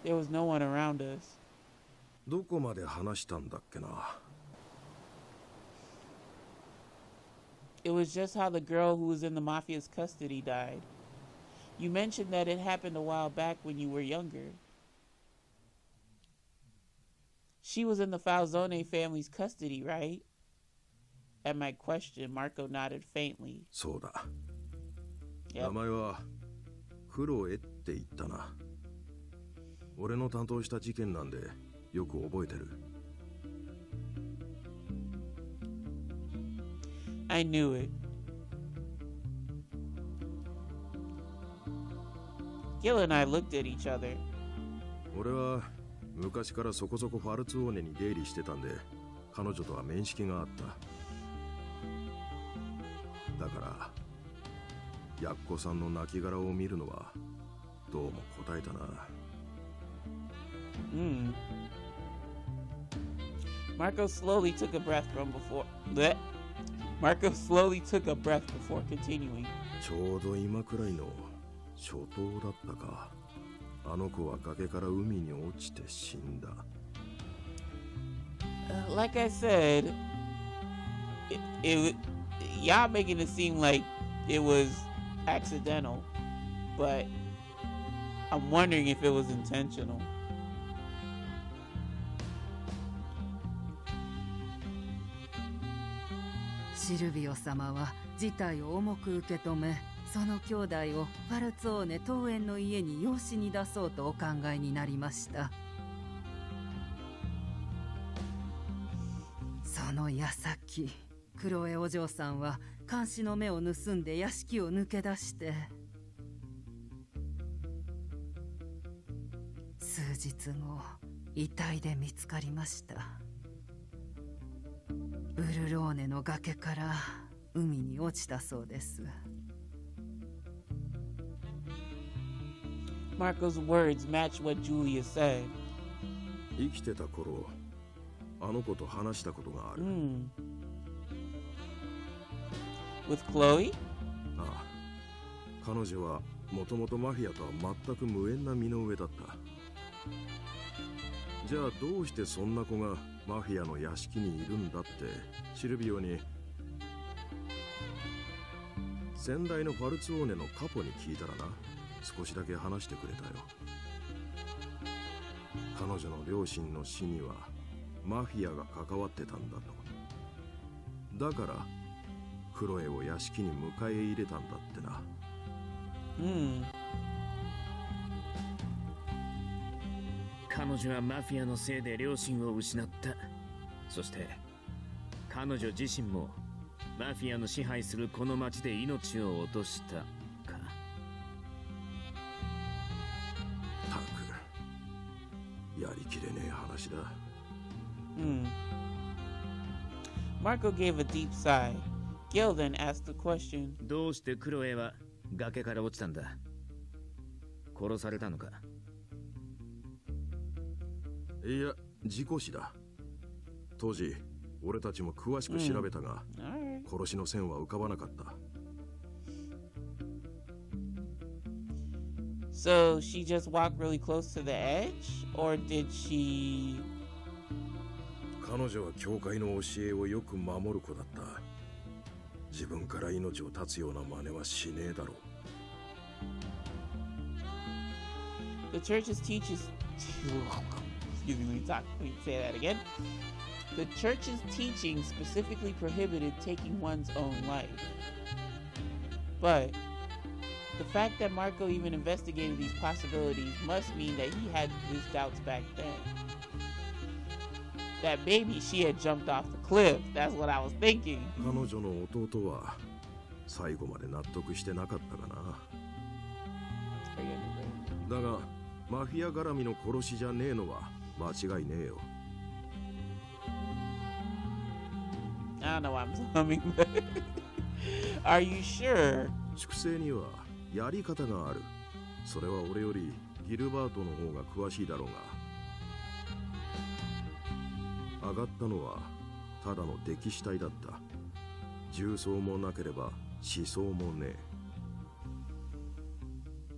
There was no one around us. どこまで話したんだっけな。It was just how the girl who was in the Mafia's custody died. You mentioned that it happened a while back when you were younger. She was in the Falzone family's custody, right? At my question, Marco nodded faintly. そうだ。Yep. 名前はクロエって言ったな。俺の担当した事件なんでよく覚えてる。I knew it. Gil and I looked at each other. 俺は昔からそこそこファルツオーネに出入りしてたんで、彼女とは面識があった。だからヤッコさんの亡骸を見るのはどうも答えたな。Marco slowly took a breath before continuing. ちょうど今くらいの初冬だったか。あの子は崖から海に落ちて死んだ。Like I said, y'all making it seem like it was accidental, but I'm wondering if it was intentional. シルビオ様は事態を重く受け止め、その兄弟をファルツォーネ東園の家に養子に出そうとお考えになりました。その矢先、クロエお嬢さんは監視の目を盗んで屋敷を抜け出して、数日後遺体で見つかりました。ブルローネの崖から海に落ちたそうです。Marco's words match what Julia said. 生きてた頃、あの子と話したことがある。With Chloe? ああ、彼女はもともとマフィアとは全く無縁な身の上だった。じゃあどうしてそんな子がマフィアの屋敷にいるんだってシルビオに先代のファルツオーネのカポに聞いたらな、少しだけ話してくれたよ。彼女の両親の死にはマフィアが関わってたんだと。だからクロエを屋敷に迎え入れたんだってな。彼女はマフィアのせいで両親を失った。そして彼女自身もマフィアの支配するこの町で命を落としたか。たくやりきれねえ話だ。Marco gave a deep sigh. Gil then asked the question. どうしてクロエは崖から落ちたんだ？殺されたのか？いや、事故死だ。当時俺たちも詳しく調べたが、殺しの線は浮かばなかった。So she just walked really close to the edge, or did she? 彼女は教会の教えをよく守る子だった。自分から命を絶つような真似はしねえだろう。 The church's teaches. Excuse me, let me say that again. The church's teaching specifically prohibited taking one's own life. But the fact that Marco even investigated these possibilities must mean that he had his doubts back then. That maybe she had jumped off the cliff. That's what I was thinking. 彼女の弟は最後まで納得してなかったかな。だがマフィア絡みの殺しじゃねえのは間違いねえよ。I don't know why I'm humming that. Are you sure? 粛清にはやり方がある。それは俺よりギルバートの方が詳しいだろうが。上がったのはただの溺死体だった。重曹もなければ死相もねえ。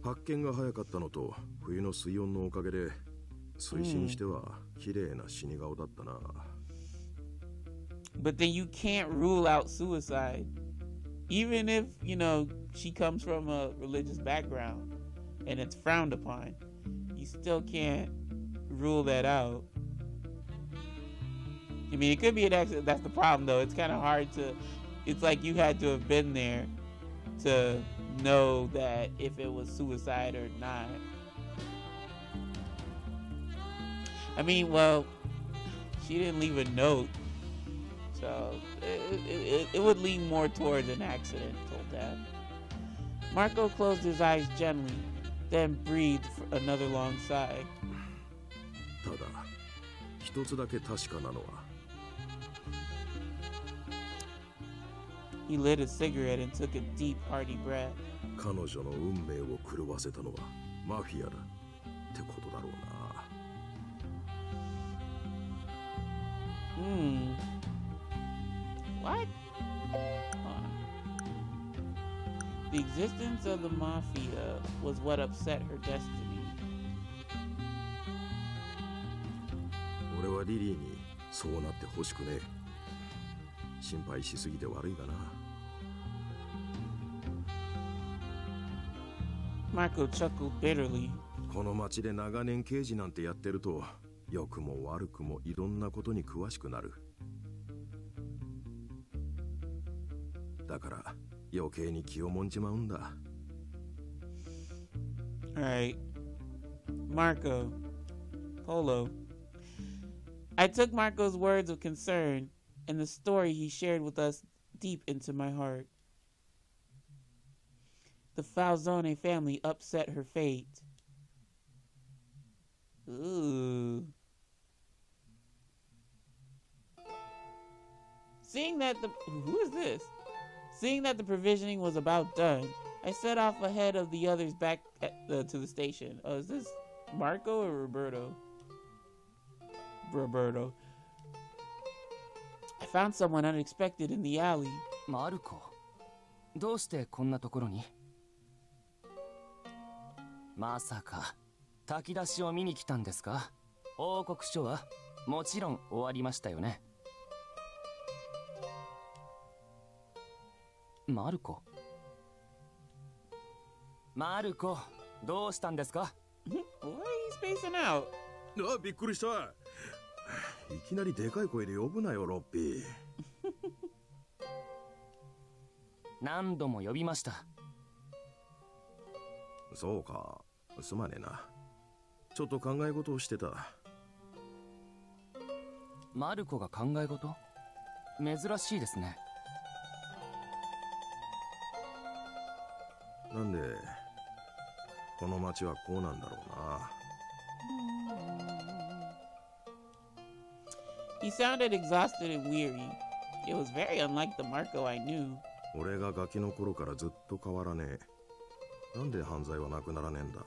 発見が早かったのと冬の水温のおかげで推進しては綺麗な死に顔だったな。But then you can't rule out suicide. Even if, you know, she comes from a religious background and it's frowned upon, you still can't rule that out. I mean, it could be an accident. That's the problem, though. It's kind of hard to... It's like you had to have been there to know that if it was suicide or not. I mean, well, she didn't leave a note. So it would lean more towards an accidental death. Marco closed his eyes gently, then breathed for another long sigh. ただ、一つだけ確かなのは。He lit a cigarette and took a deep, hearty breath. 彼女の運命を狂わせたのはマフィアだってことだろうな。What? The existence of the mafia was what upset her destiny. 俺はリリーにそうなってほしくねえ。心配しすぎて悪いがな。Marco chuckled bitterly. この町で長年刑事なんてやってると良くも悪くもいろんなことに詳しくなる。だから余計に気をもんじまうんだ。Alright. Marco. Polo. I took Marco's words of concern and the story he shared with us deep into my heart. The Falzone family upset her fate. Ooh. Seeing that who is this? Seeing that the provisioning was about done, I set off ahead of the others back to the station. Oh, is this Marco or Roberto? Roberto. I found someone unexpected in the alley. Marco? どうしてこんなところに？まさか炊き出しを見に来たんですか？報告書はもちろん終わりましたよね。マルコ。マルコ、どうしたんですか？ Why are you spacing out? あ、びっくりした。いきなりでかい声で呼ぶなよ、ロッピー。何度も呼びました。そうか、すまねえな。ちょっと考え事をしてた。マルコが考え事？珍しいですね。なんでこの町はこうなんだろうな。He sounded exhausted and weary. It was very unlike the Marco I knew. 俺がガキの頃からずっと変わらねえ。なんで犯罪はなくならねえんだ。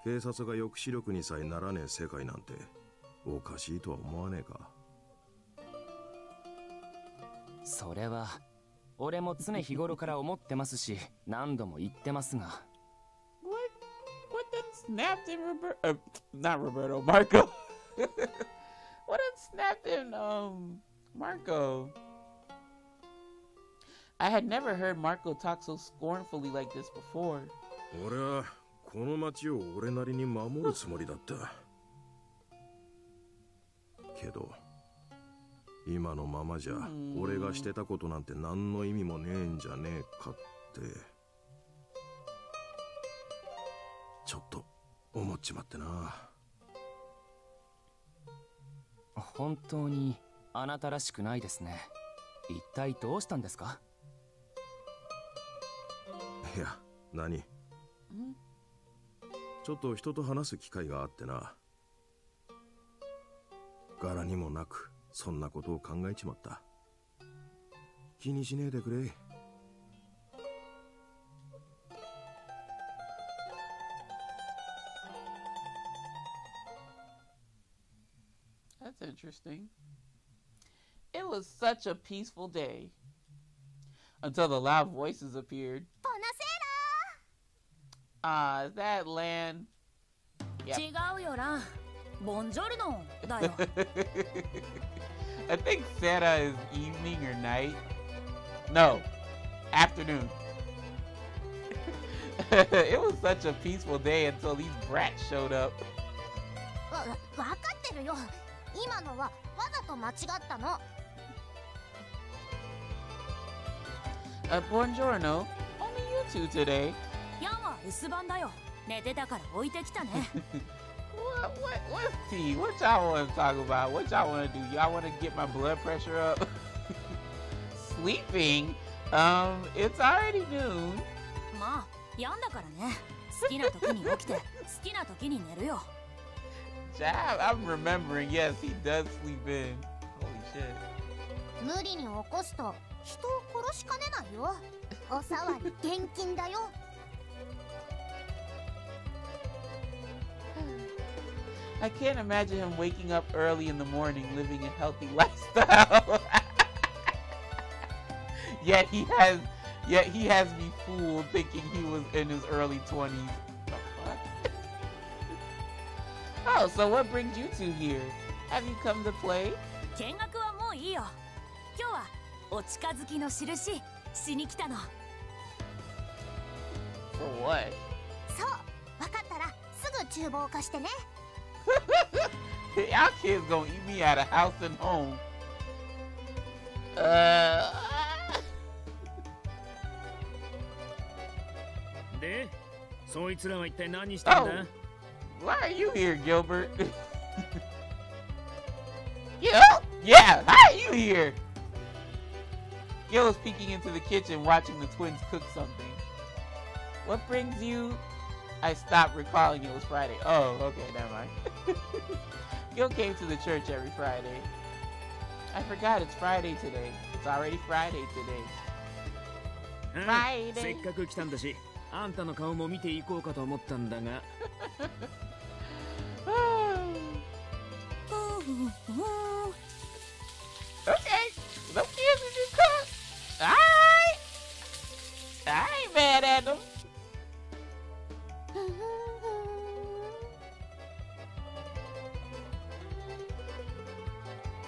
警察が抑止力にさえならねえ世界なんておかしいとは思わねえか。それは俺も常日頃から思ってますし、何度も言ってますが。What then snapped in Roberto? Not Roberto, Marco. What then snapped in Marco? I had never heard Marco talk so scornfully like this before. 俺はこの町を俺なりに守るつもりだった。けど今のままじゃ俺がしてたことなんて何の意味もねえんじゃねえかってちょっと思っちまってな。本当にあなたらしくないですね。一体どうしたんですか？いや、何？ちょっと人と話す機会があってな。柄にもなくそんなことを考えちまった。気にしねえでくれ。That's interesting. It was such a peaceful day until the loud voices appeared. Is that Lan? Yep. I think Santa is evening or night. No, afternoon. It was such a peaceful day until these brats showed up. Buongiorno. Only you two today. What's tea? What y'all want to talk about? What y'all want to do? Y'all want to get my blood pressure up? Sleeping? It's already noon. Jab, I'm remembering. Yes, he does sleep in. Holy shit. I can't imagine him waking up early in the morning, living a healthy lifestyle. Yet he has me fooled, thinking he was in his early 20s. The fuck? Oh, so what brings you two here? Have you come to play? For what? Y'all kids gonna eat me out of house and home. で、そいつらは一体何してんだ? Oh, why are you here, Gilbert? Gil? Yeah, how are you here? Gil was peeking into the kitchen, watching the twins cook something. What brings you? I stopped recalling it was Friday. Oh, okay, never mind. Gil came to the church every Friday. I forgot it's Friday today. It's already Friday today. Friday. せっかく来たんだし、あんたの顔も見ていこうかと思ったんだが。Okay, those kids can just cook. Alright. I ain't mad at them.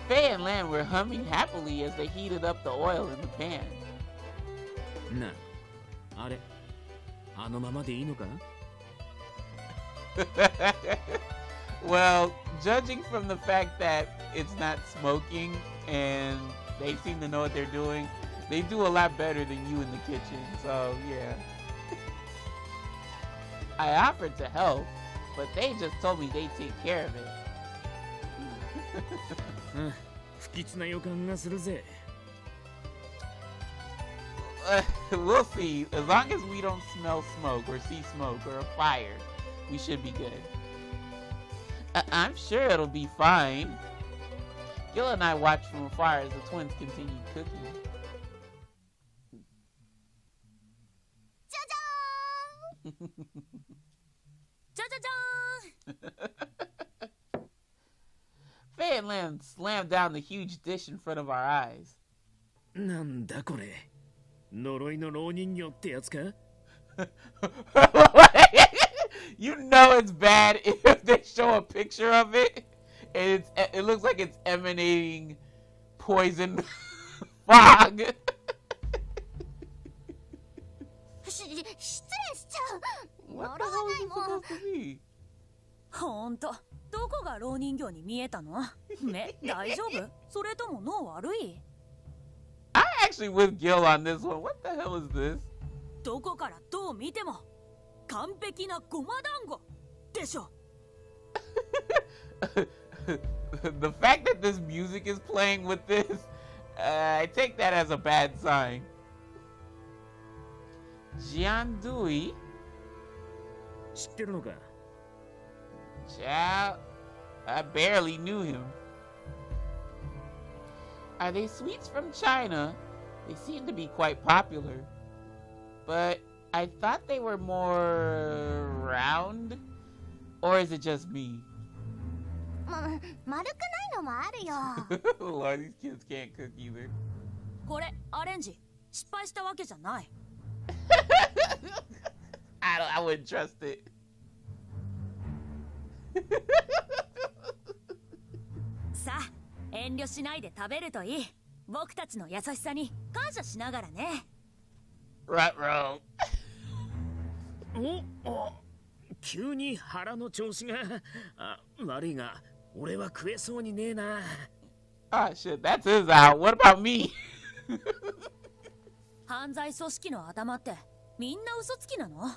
Faye and Lan were humming happily as they heated up the oil in the pan. な、あれ、あのままでいいのか? Well, judging from the fact that it's not smoking and they seem to know what they're doing, they do a lot better than you in the kitchen, so yeah. I offered to help, but they just told me they'd take care of it. 不吉な予感がするぜ。We'll see. As long as we don't smell smoke or see smoke or a fire, we should be good. I'm sure it'll be fine. Gil and I watched from afar as the twins continued cooking. Faye and Lan slammed down the huge dish in front of our eyes. なんだこれ? 呪いの蝋人形ってやつか? You know it's bad if they show a picture of it and it looks like it's emanating poison fog. 失礼しちゃう。 What the hell is it supposed to be? ほんと、どこが蝋人形に見えたの? 目大丈夫? それとも脳悪い? I'm actually with Gil on this one. What the hell is this? どこからどう見ても完璧なごま団子でしょ。The fact that this music is playing with this, I take that as a bad sign. Jiandui? 知ってるのか? Ciao. I barely knew him. Are they sweets from China? They seem to be quite popular. But I thought they were more round? Or is it just me? 丸くないのもあるよ。Lord, these kids can't cook either. これアレンジ失敗したわけじゃない。I wouldn't trust it. さあ、遠慮しないで食べるといい。僕たちの優しさに感謝しながらね。Ruh-roh. お、急に腹の調子が。悪いが、俺は食えそうにねえな。Ah, shit, that's his out. What about me? 犯罪組織の頭ってみんな嘘つきなの？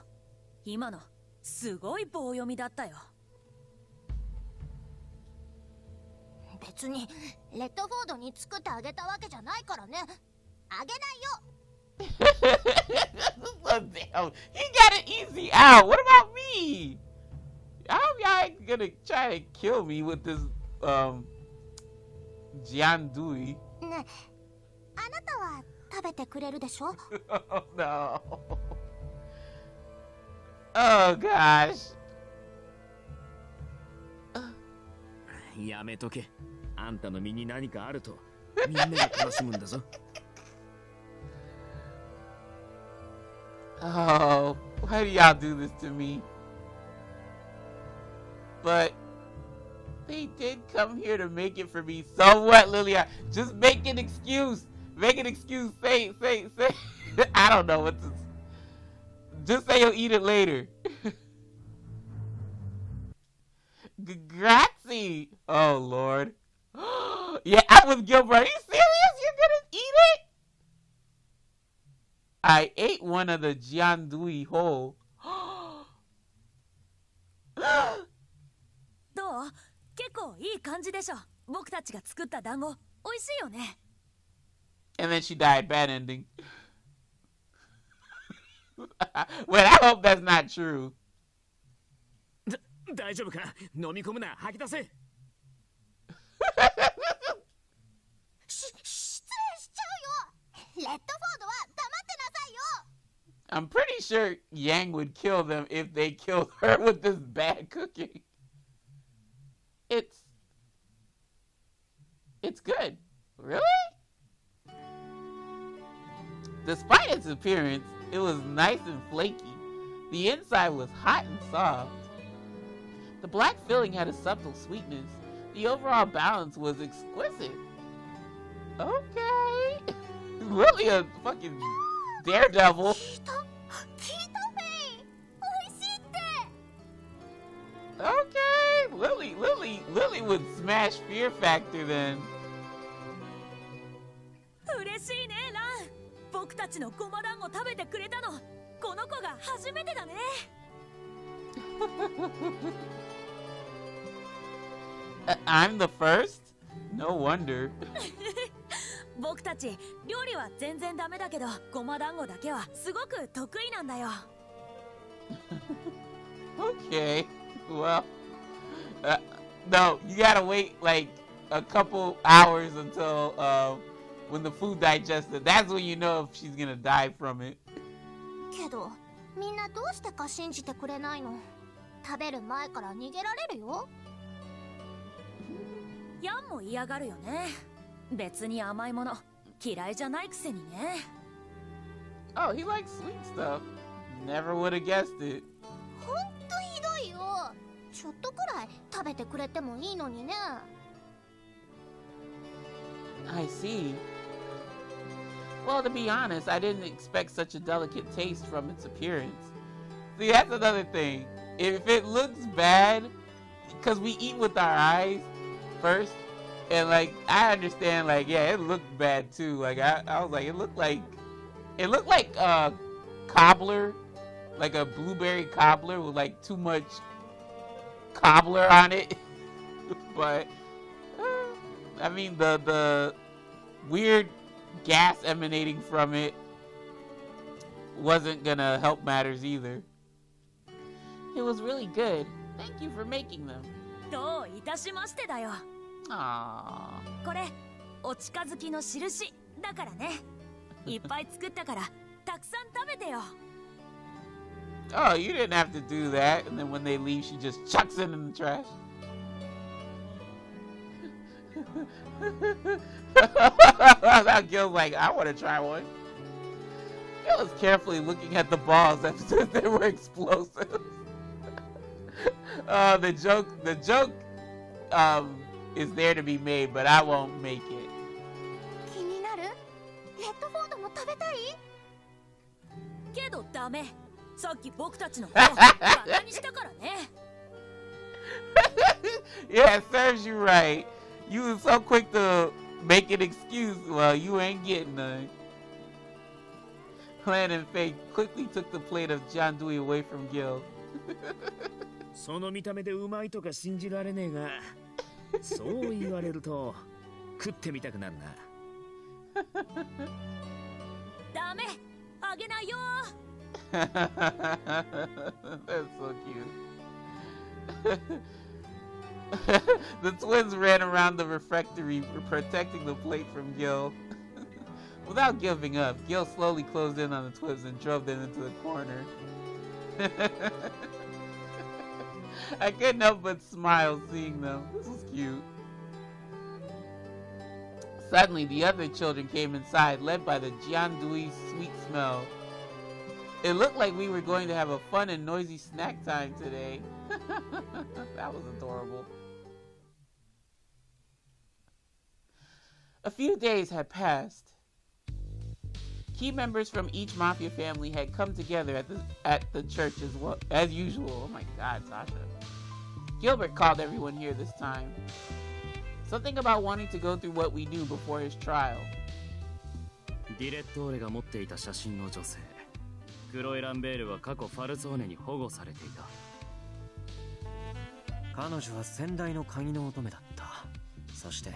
今のすごい棒読みだったよ。別にレッドフォードに作ってあげたわけじゃないからね。あげないよ。What the hell? He got an easy out. What about me? I hope y'all ain't gonna try to kill me with this Jiandui. ね、あなたは食べてくれるでしょ? Oh no. Oh gosh. やめとけ。あんたの身に何かあるとみんなが悲しむんだぞ。Oh, why do y'all do this to me? But they did come here to make it for me. So what, Lilia? Just make an excuse. Make an excuse. Say. I don't know what to. Just say you'll eat it later. Grazie. Oh Lord. Yeah, I'm with Gilbert. Are you serious? You're gonna eat it? I ate one of the Jiandui whole. 結構いい感じでしょ。僕たちが作った団子美味しいよね。 And then she died. Bad ending. Wait, I hope that's not true. 大丈夫か？飲み込むな、吐き出せ。失礼しちゃうよ。レッドフォードは黙ってなさいよ。I'm pretty sure Yang would kill them if they killed her with this bad cooking. It's good. Really? Despite its appearance, it was nice and flaky. The inside was hot and soft. The black filling had a subtle sweetness. The overall balance was exquisite. Okay. Really a fucking daredevil. Okay, Lily would smash Fear Factor then. 嬉しいね、ラン。僕たちのごま団子食べてくれたの、この子が初めてだね。I'm the first? No wonder. 僕たち料理は全然ダメだけど、ごま団子だけはすごく得意なんだよ。Okay, well, no, you gotta wait like a couple hours until when the food digested. That's when you know if she's gonna die from it. けどみんなどうしてか信じてくれないの？食べる前から逃げられるよ。ヤンも嫌がるよね。別に甘いもの嫌いじゃないくせにね。Oh, he likes sweet stuff. Never would have guessed it. ほんとひどいよ。ちょっとくらい食べてくれてもいいのにね。I see. Well, to be honest, I didn't expect such a delicate taste from its appearance. See, that's another thing. If it looks bad, because we eat with our eyes first, and like I understand, like yeah, it looked bad too. Like I was like, it looked like cobbler, like a blueberry cobbler with like too much cobbler on it. But I mean the weird gas emanating from it wasn't gonna help matters either. It was really good. Thank you for making them. どういたしましてだよ。Aww. これお近づきの印だからね。いっぱい作ったからたくさん食べてよ。Oh, you didn't have to do that. And then when they leave, she just chucks it in the trash. That Gil's like, I want to try one. Gil was carefully looking at the balls as if they were explosive. The joke is there to be made, but I won't make it. 気になる？レッドフォードも食べたい？けどダメ。さっき僕たちのことをバカにしたからね。Yeah, it serves you right. You was so quick to make an excuse. Well, you ain't getting none. Plan and Faye quickly took the plate of John Dewey away from Gil. その見た目でうまいとか信じられねえが、そう言われると食ってみたくなるな。ダメ、あげないよ。That's so cute. The twins ran around the refectory, protecting the plate from Gil. Without giving up, Gil slowly closed in on the twins and drove them into the corner. I couldn't help but smile seeing them. This is cute. Suddenly, the other children came inside, led by the Jiandui's sweet smell. It looked like we were going to have a fun and noisy snack time today. That was adorable. A few days had passed. Key members from each mafia family had come together at the church as usual. Oh my God, Sasha. Gilbert called everyone here this time. Something about wanting to go through what we knew before his trial. ディレットーレが持っていた写真の女性。クロエ・ランベールは過去ファルツォーネに保護されていた。彼女は先代の鍵の乙女だった。そして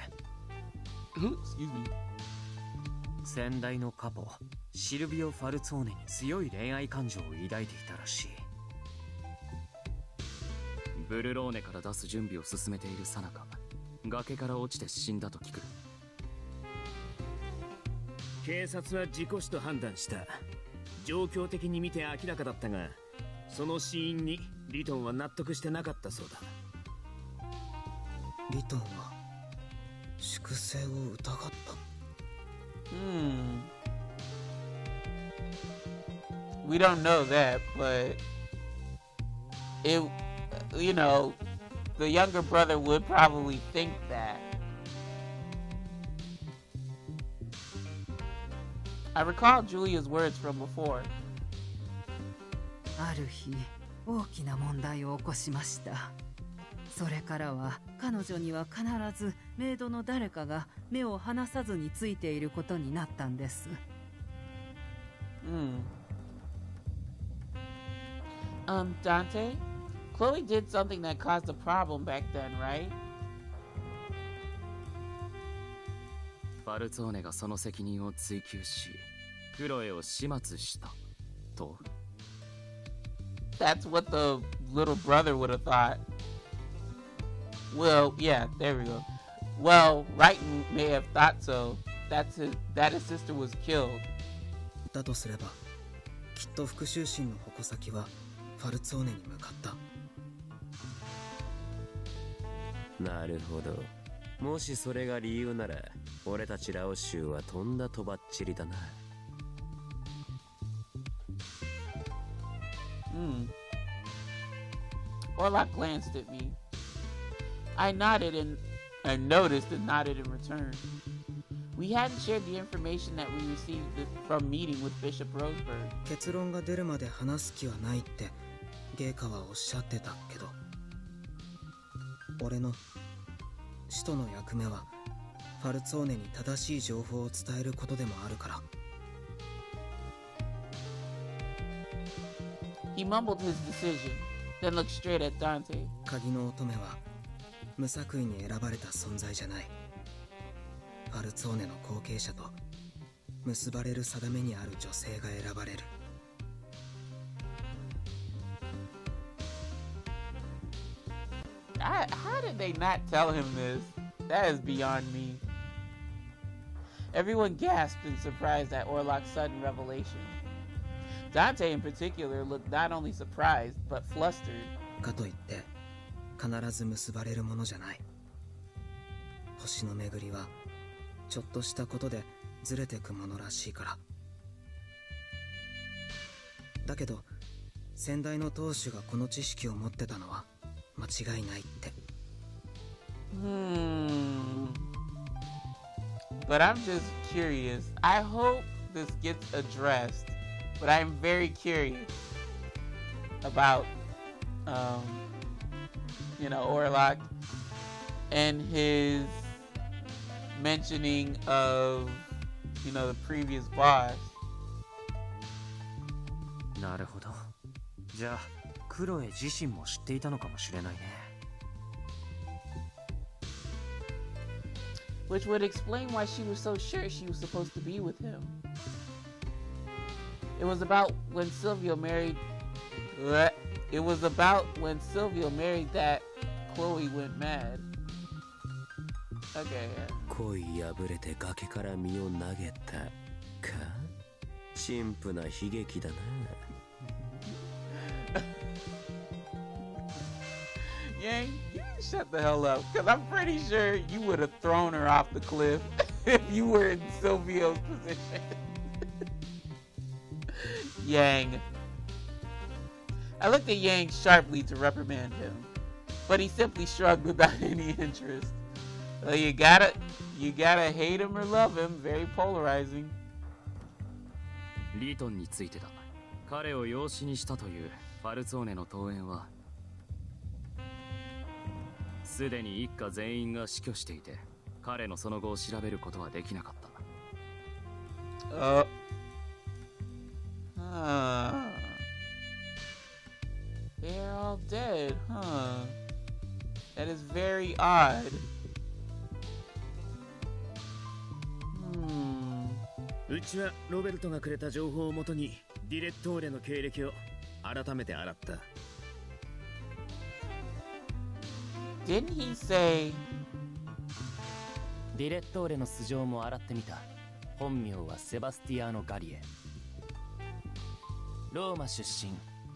先代のカポシルビオ・ファルツォーネに強い恋愛感情を抱いていたらしい。ブルローネから出す準備を進めているさなか、崖から落ちて死んだと聞く。警察は事故死と判断した。状況的に見て明らかだったが、その死因にリトンは納得してなかったそうだ。リトンは粛清を疑った。We don't know that, but it, you know, the younger brother would probably think that. I recall Julia's words from before. ある日、大きな問題を起こしました。それからは彼女には必ずメイドの誰かが目を離さずについていることになったんです。Dante, Chloe did something that caused a problem back then, right? ファルツォーネがその責任を追及し、クロエを始末したと。That's what the little brother would have thought. Well, yeah, there we go. Well, Wrighton may have thought so. That his sister was killed. だとすれば、きっと復讐心の矛先はファルツォーネに向かった。なるほど。もしそれが理由なら、俺たちラオ州はとんだとばっちりだな。Orlok glanced at me. I nodded and noticed and nodded in return. We hadn't shared the information that we received from meeting with Bishop Roseberg. 結論が出るまで話す気はないってゲイカはおっしゃってたけど、俺の使徒の役目はファルツォーネに正しい情報を伝えることでもあるから。He mumbled his decision, then looked straight at Dante. 鍵の乙女は無作為に選ばれた存在じゃない。ファルツォーネの後継者と結ばれる定めにある女性が選ばれる。How did they not tell him this? That is beyond me. Everyone gasped in surprise at Orlok's sudden revelation. Dante in particular looked not only surprised, but flustered. かといって必ず結ばれるものじゃない。星の巡りはちょっとしたことでずれてくものらしいから。だけど先代の当主がこの知識を持ってたのは間違いないって。But I'm just curious. I hope this gets addressed, but I'm very curious about you know, Orlok and his mentioning of, you know, the previous boss. なるほど。じゃあクロエ自身も知っていたのかもしれないね。Which would explain why she was so sure she was supposed to be with him. It was about when Silvio married that Chloe went mad. Okay. 恋破れて崖から身を投げたか。陳腐な悲劇だな。Yang, you shut the hell up, because I'm pretty sure you would have thrown her off the cliff if you were in Silvio's position. Yang. I looked at Yang sharply to reprimand him, but he simply shrugged without any interest. Well, you gotta hate him or love him. Very polarizing. リートンについてだ。彼を養子にしたというファルツォーネの登園はすでに一家全員が死去していて、彼のその後を調べることはできなかった。They're all dead, huh? That is very odd. うちはロベルトがくれた情報をもとにディレットーレの経歴を改めて洗った。Didn't he say ディレットーレの素性も洗ってみた。本名はセバスティアーノ・ガリエ。ローマ出身、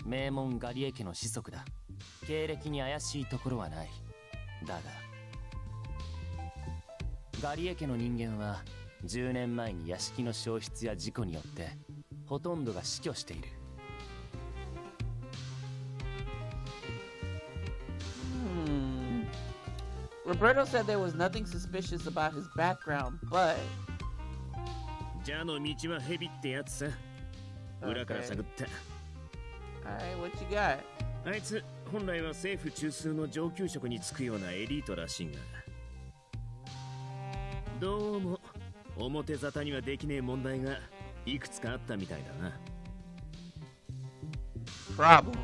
名門ガリエ家の子息だ。経歴に怪しいところはない。だがガリエ家の人間は10年前に屋敷の焼失や事故によってほとんどが死去している。Roberto said there was nothing suspicious about his background, but じゃあの道は蛇ってやつさ。裏から探った。Alright, what you got? あいつ本来は政府中枢の上級職に就くようなエリートらしいが、どうも表沙汰にはできねえ問題がいくつかあったみたいだな。Problem.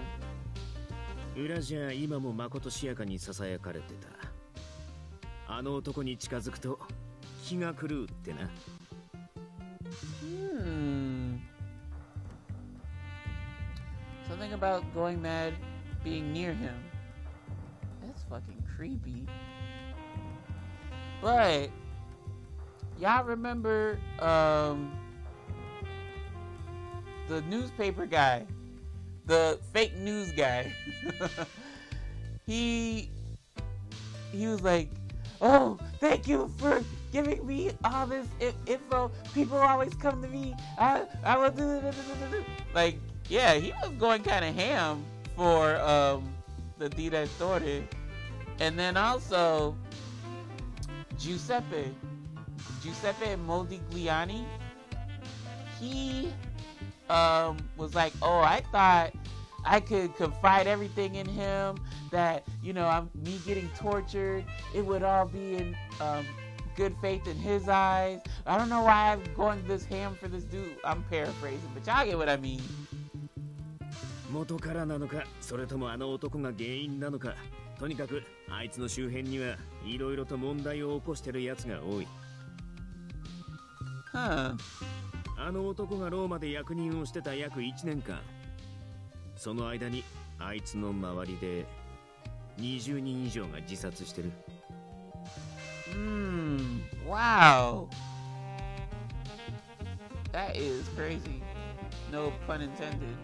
裏じゃ今もまことしやかにささやかれてた。あの男に近づくと気が狂うってな。Something about going mad being near him. That's fucking creepy. But y'all remember the newspaper guy, the fake news guy. he was like, "Oh, thank you for giving me all this info. People always come to me. I will do it." Like, yeah, he was going kind of ham for the direttore. And then also Giuseppe Modigliani, he was like, "Oh, I thought I could confide everything in him, that, you know, me getting tortured, it would all be in good faith in his eyes. I don't know why I'm going this ham for this dude." I'm paraphrasing, but y'all get what I mean. 元からなのか、それともあの男が原因なのか、とにかくあいつの周辺にはいろいろと問題を起こしてるやつが多い。あの男がローマで役人をしてた約1年間、その間にあいつの周りで20人以上が自殺してる。Wow. That is crazy. No pun intended.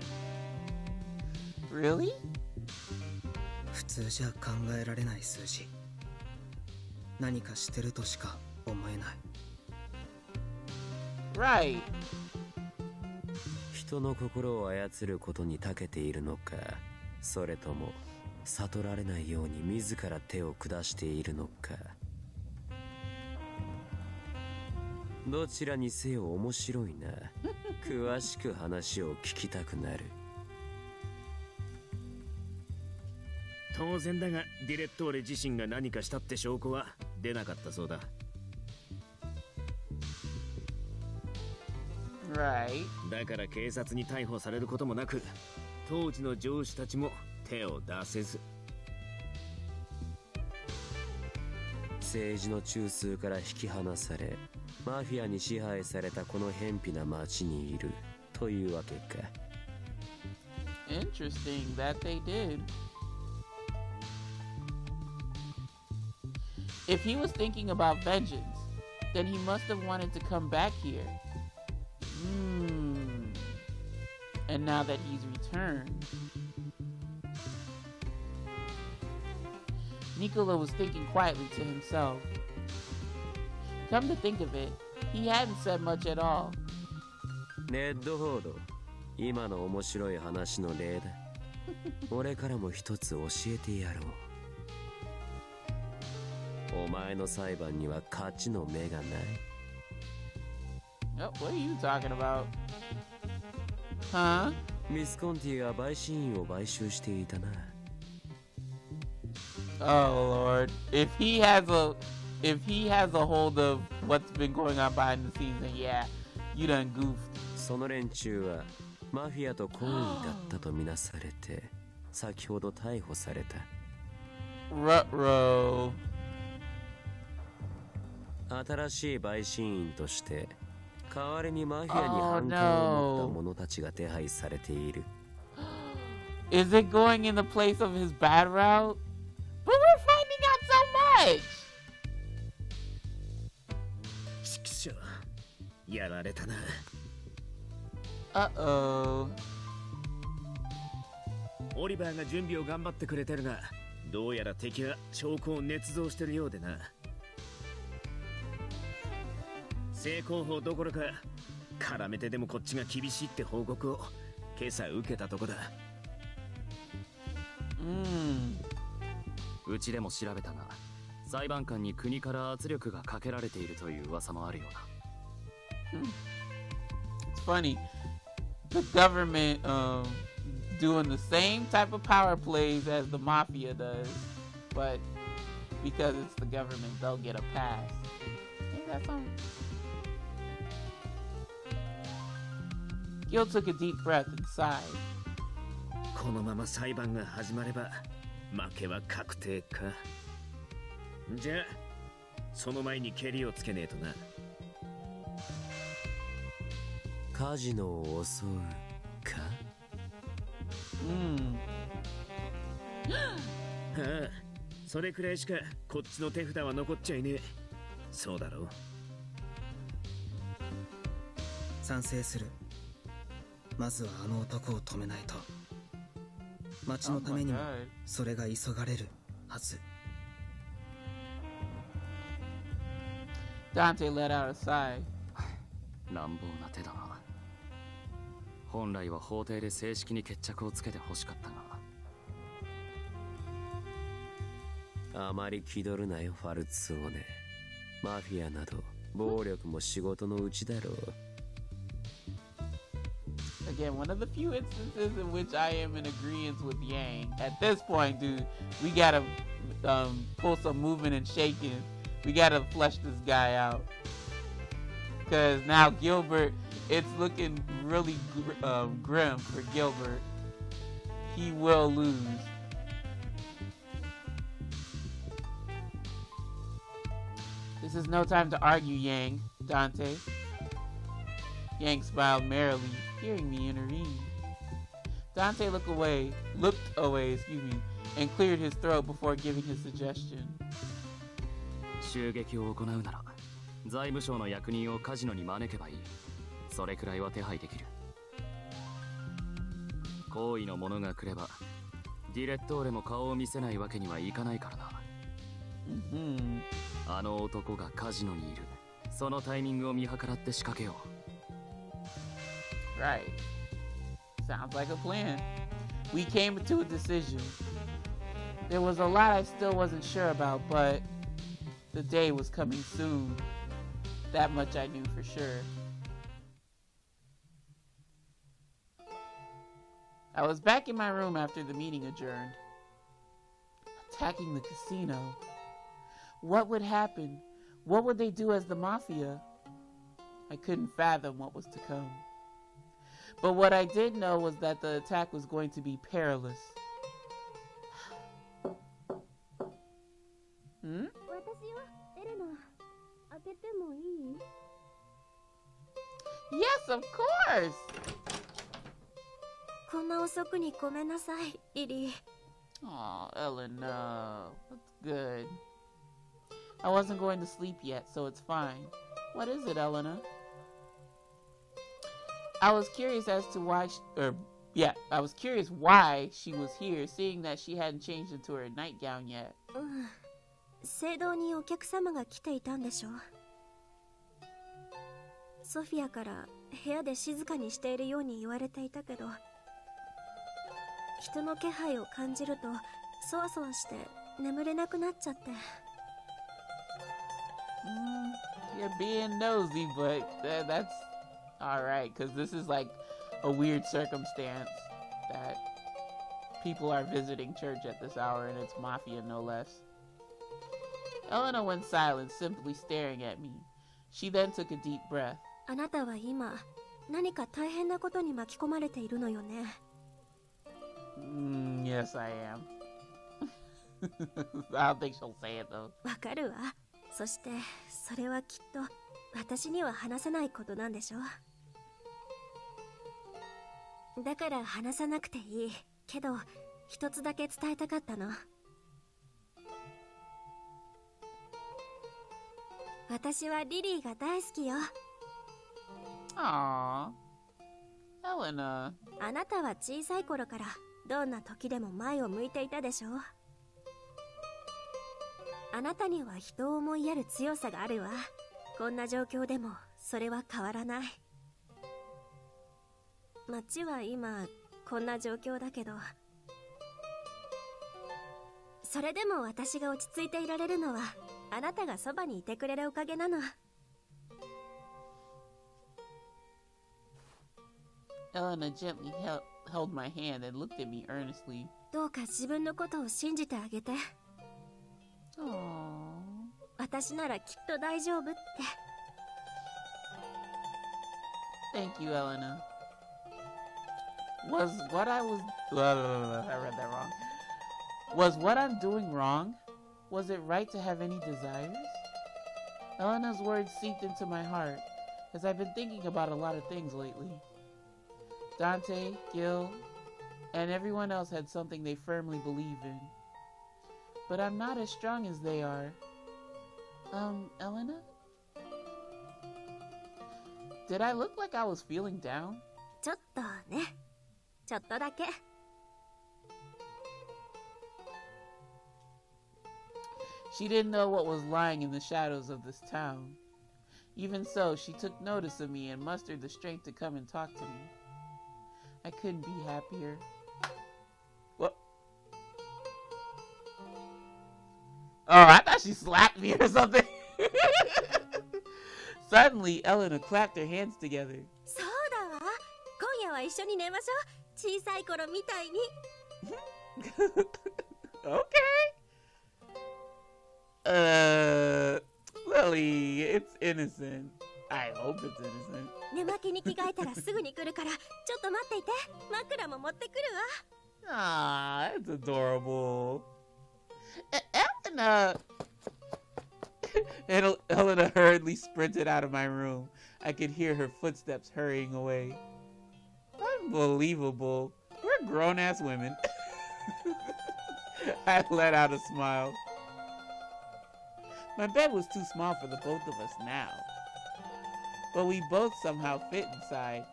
Really? 普通じゃ考えられない数字。何かしてるとしか思えない。Right. 人の心を操ることに長けているのか、それとも悟られないように自ら手を下しているのか。どちらにせよ面白いな。詳しく話を聞きたくなる。当然だが、ディレットーレ自身が何かしたって証拠は出なかったそうだ。Right. だから警察に逮捕されることもなく、当時の上司たちも手を出せず。政治の中枢から引き離され、マフィアに支配されたこの偏僻な町にいるというわけか。Interesting that they did. If he was thinking about vengeance, then he must have wanted to come back here. And now that he's returned, Nicola was thinking quietly to himself. Come to think of it, he hadn't said much at all. ネッドフォード、今の面白い話の例だ。俺からも一つ教えてやろう。お前の裁判には勝ちの目がない。Oh, what are you talking about? Huh? ミスコンティが陪審員を買収していたな。Oh Lord, if he has a hold of what's been going on behind the scenes, then yeah, you done goofed. その連中はマフィアと懇意だったとみなされて、先ほど逮捕された。Ruh-roh. 新しい陪審員として代わりにマフィアに反感を持った者たちが手配されている。Is it going in the place of his bad route? But we're finding out so much! ちくしょう、やられたな。Uh-oh. オリバーが準備を頑張ってくれてるが、どうやら敵は証拠を捏造してるようでな。正攻法どころか絡めてでもこっちが厳しいって報告を今朝受けたとこだ。うちでも調べたが、裁判官に国から圧力がかけられているという噂もあるような。It's funny. The government doing the same type of power plays as the mafia does, but because it's the government, they'll get a pass. Ain't that something? Gil took a deep breath and sighed. このまま裁判が始まれば負けは確定か。じゃあその前にケリをつけねえとな。カジノを襲うか。はあ、それくらいしかこっちの手札は残っちゃいねえ。そうだろう。賛成する。まずはあの男を止めないと。町のためにもそれが急がれるはず。Dante let out a sigh. 乱暴な手だな。本来は法廷で正式に決着をつけて欲しかったが。あまり気取るなよ、ファルツオーネ。マフィアなど暴力も仕事のうちだろう。Again, one of the few instances in which I am in agreement with Yang. At this point, dude, we gotta pull some movement and shaking. We gotta flesh this guy out. Because now Gilbert, it's looking really grim for Gilbert. He will lose. This is no time to argue, Yang, Dante. Yang smiled merrily, hearing me intervene. Dante looked away, and cleared his throat before giving his suggestion. 襲撃を行うなら、財務省の役人をカジノに招けばいい。それくらいは手配できる。好意の者が来れば、ディレットーレも顔を見せないわけにはいかないからな。あの男がカジノにいる。そのタイミングを見計らって仕掛けよう。Right. Sounds like a plan. We came to a decision. There was a lot I still wasn't sure about, but the day was coming soon. That much I knew for sure. I was back in my room after the meeting adjourned. Attacking the casino. What would happen? What would they do as the mafia? I couldn't fathom what was to come. But what I did know was that the attack was going to be perilous. Yes, of course! こんな遅くにごめんなさい、リリー。Oh, Eleanor. That's good. I wasn't going to sleep yet, so it's fine. What is it, Eleanor? I was curious as to why I was curious why she was here, seeing that she hadn't changed into her nightgown yet. 聖堂にお客様が来ていたんでしょ。ソフィアから部屋で静かにしているように言われていたけど、人の気配を感じるとそわそわして眠れなくなっちゃって。You're being nosy, but that's alright, because this is like a weird circumstance that people are visiting church at this hour, and it's mafia no less. Eleanor went silent, simply staring at me. She then took a deep breath. あなたは今何か大変なことに巻き込まれているのよね。Yes, I am. I don't think she'll say it though. わかるわ。そしてそれはきっと私には話せないことなんでしょ。だから話さなくていいけど、一つだけ伝えたかったの。私はリリーが大好きよ。Aww, Elena。あなたは小さい頃からどんな時でも前を向いていたでしょ。あなたには人を思いやる強さがあるわ。こんな状況でもそれは変わらない。街は今こんな状況だけど、それでも私が落ち着いていられるのはあなたがそばにいてくれるおかげなの。Elena gently held my hand and looked at me earnestly. どうか自分のことを信じてあげて。私ならきっと大丈夫って。 Thank you, Elena. Was what I was... I read that wrong. Was what I'm doing wrong? Was it right to have any desires? Elena's words seeped into my heart, as I've been thinking about a lot of things lately. Dante, Gil, and everyone else had something they firmly believe in. But I'm not as strong as they are. Elena? Did I look like I was feeling down? ちょっとね。ちょっとだけ。She didn't know what was lying in the shadows of this town. Even so, she took notice of me and mustered the strength to come and talk to me. I couldn't be happier. What? Oh, I thought she slapped me or something. Suddenly, Elena clapped her hands together. そうだわ。今夜は一緒に寝ましょう。小さい頃みたいに。Okay. Lily, it's innocent. I hope it's innocent. 寝巻きに着替えたらすぐに来るから、ちょっと待っていて。枕も持ってくるわ。Ah, it's adorable. Elena! And Elena hurriedly sprinted out of my room. I could hear her footsteps hurrying away. Unbelievable. We're grown-ass women. I let out a smile. My bed was too small for the both of us now. But we both somehow fit inside.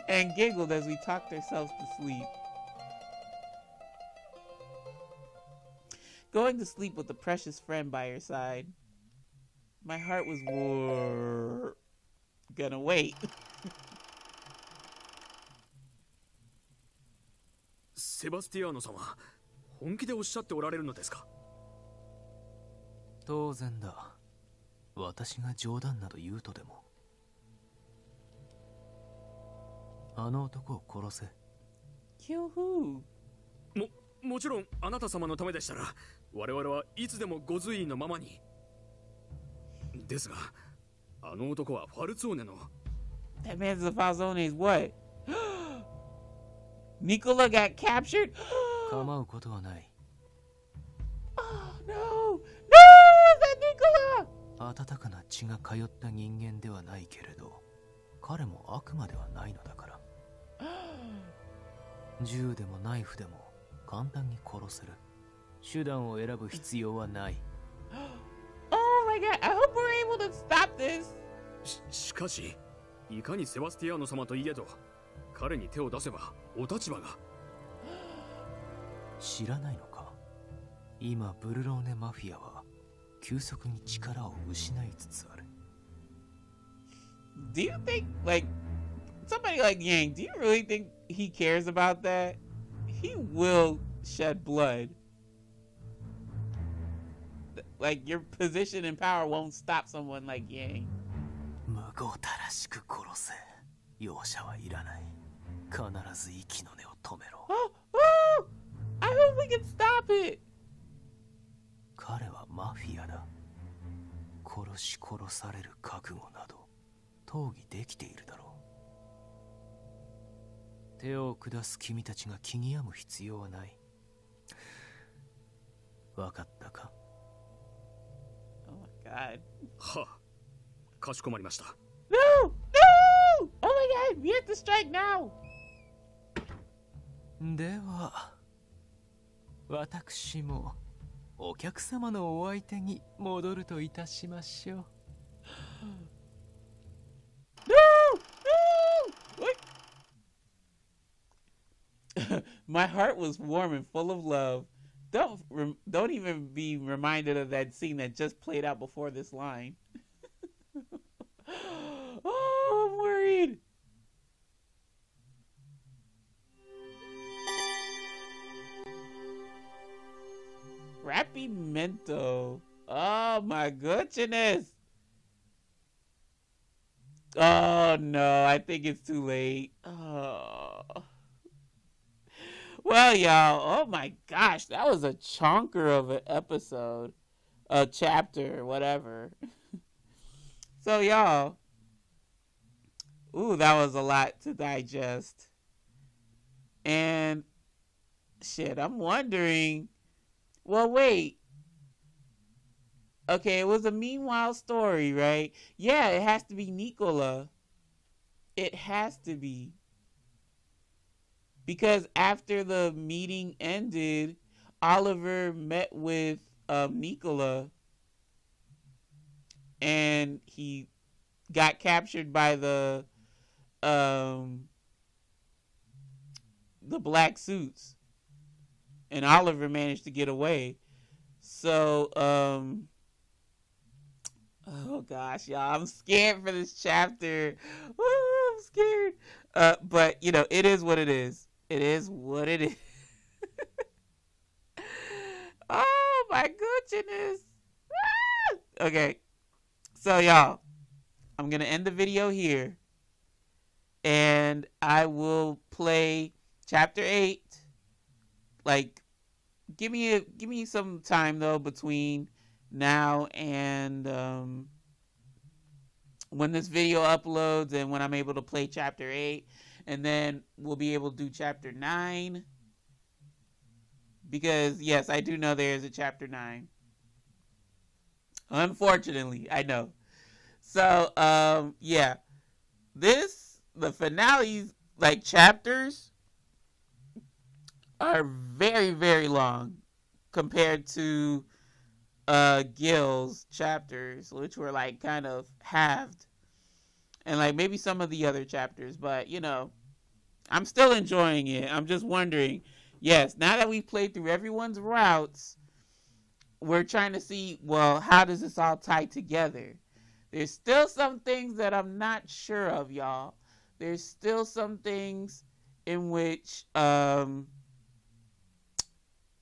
And giggled as we talked ourselves to sleep. Going to sleep with a precious friend by your side. My heart was gonna wait. セバスティアーノ様、本気でおっしゃっておられるのですか？当然だ。私が冗談など言うとでも。あの男を殺せ。Kill who? もちろんあなた様のためでしたら、我々はいつでもご随意のままに。ですが、あの男はファルツォーネの。That man's the Falzone's what? Nicola got captured? 構うことはない。Oh no! No! Is that Nicola? 温かな血が通った人間ではないけれど、彼も悪魔ではないのだから。銃でもナイフでも簡単に殺せる。手段を選ぶ必要はない。Oh my god! I hope we're able to stop this. しかし、いかにセバスティアーノ様といえど、彼に手を出せばお立場が。知らないのか。今ブルローネマフィアは急速に力を失いつつある。Do you think, like, somebody like Yang, do you really think he cares about that? He will shed blood. Like, your position in power won't stop someone like Yang. 無ごたらしく殺せ。容赦はいらない。必ず息の根を止めろ。Oh! I hope we can stop it! 彼はマフィアだ。殺し殺される覚悟など討議できているだろう。手を下す君たちが気に病む必要はない。わかったか? Oh my god. はあ、かしこまりました。No! No! Oh my god, we have to strike now! では、私もお客様のお相手に戻るといたしましょう。My heart was warm and full of love. Don't even be reminded of that scene that just played out before this line. Oh, I'm worried. Rapimento. Oh my goodness. Oh no, I think it's too late. Oh. Well, y'all, oh my gosh, that was a chonker of an episode, a chapter, whatever. So, y'all, ooh, that was a lot to digest. And, shit, I'm wondering, well, wait. Okay, it was a meanwhile story, right? Yeah, it has to be Nicola. It has to be. Because after the meeting ended, Oliver met with Nicola, and he got captured by the black suits, and Oliver managed to get away. So, oh gosh, y'all, I'm scared for this chapter. Ooh, I'm scared. But you know, it is what it is. It is what it is. Oh my goodness. Ah! Okay. So y'all, I'm going to end the video here. And I will play chapter 8. Like, give me some time though between now and when this video uploads and when I'm able to play chapter 8. And then we'll be able to do chapter 9. Because, yes, I do know there is a chapter 9. Unfortunately, I know. So, yeah. The finales, like, chapters are very, very long compared to Gil's chapters, which were, like, kind of halved. And, like, maybe some of the other chapters. But, you know, I'm still enjoying it. I'm just wondering, yes, now that we've played through everyone's routes, we're trying to see, well, how does this all tie together? There's still some things that I'm not sure of, y'all. There's still some things in which,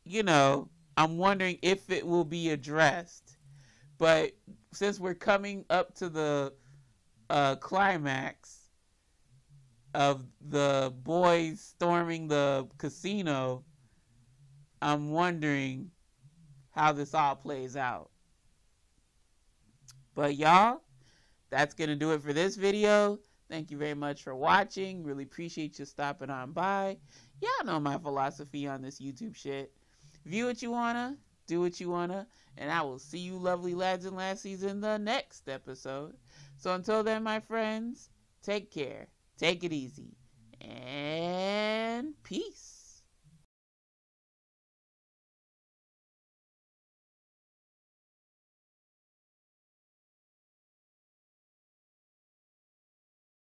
you know, I'm wondering if it will be addressed. But since we're coming up to the climax of the boys storming the casino, I'm wondering how this all plays out. But y'all, that's going to do it for this video. Thank you very much for watching. Really appreciate you stopping on by. Y'all know my philosophy on this YouTube shit. View what you wanna, do what you wanna, and I will see you lovely lads and lassies in the next episode. So until then, my friends, take care, take it easy, and peace.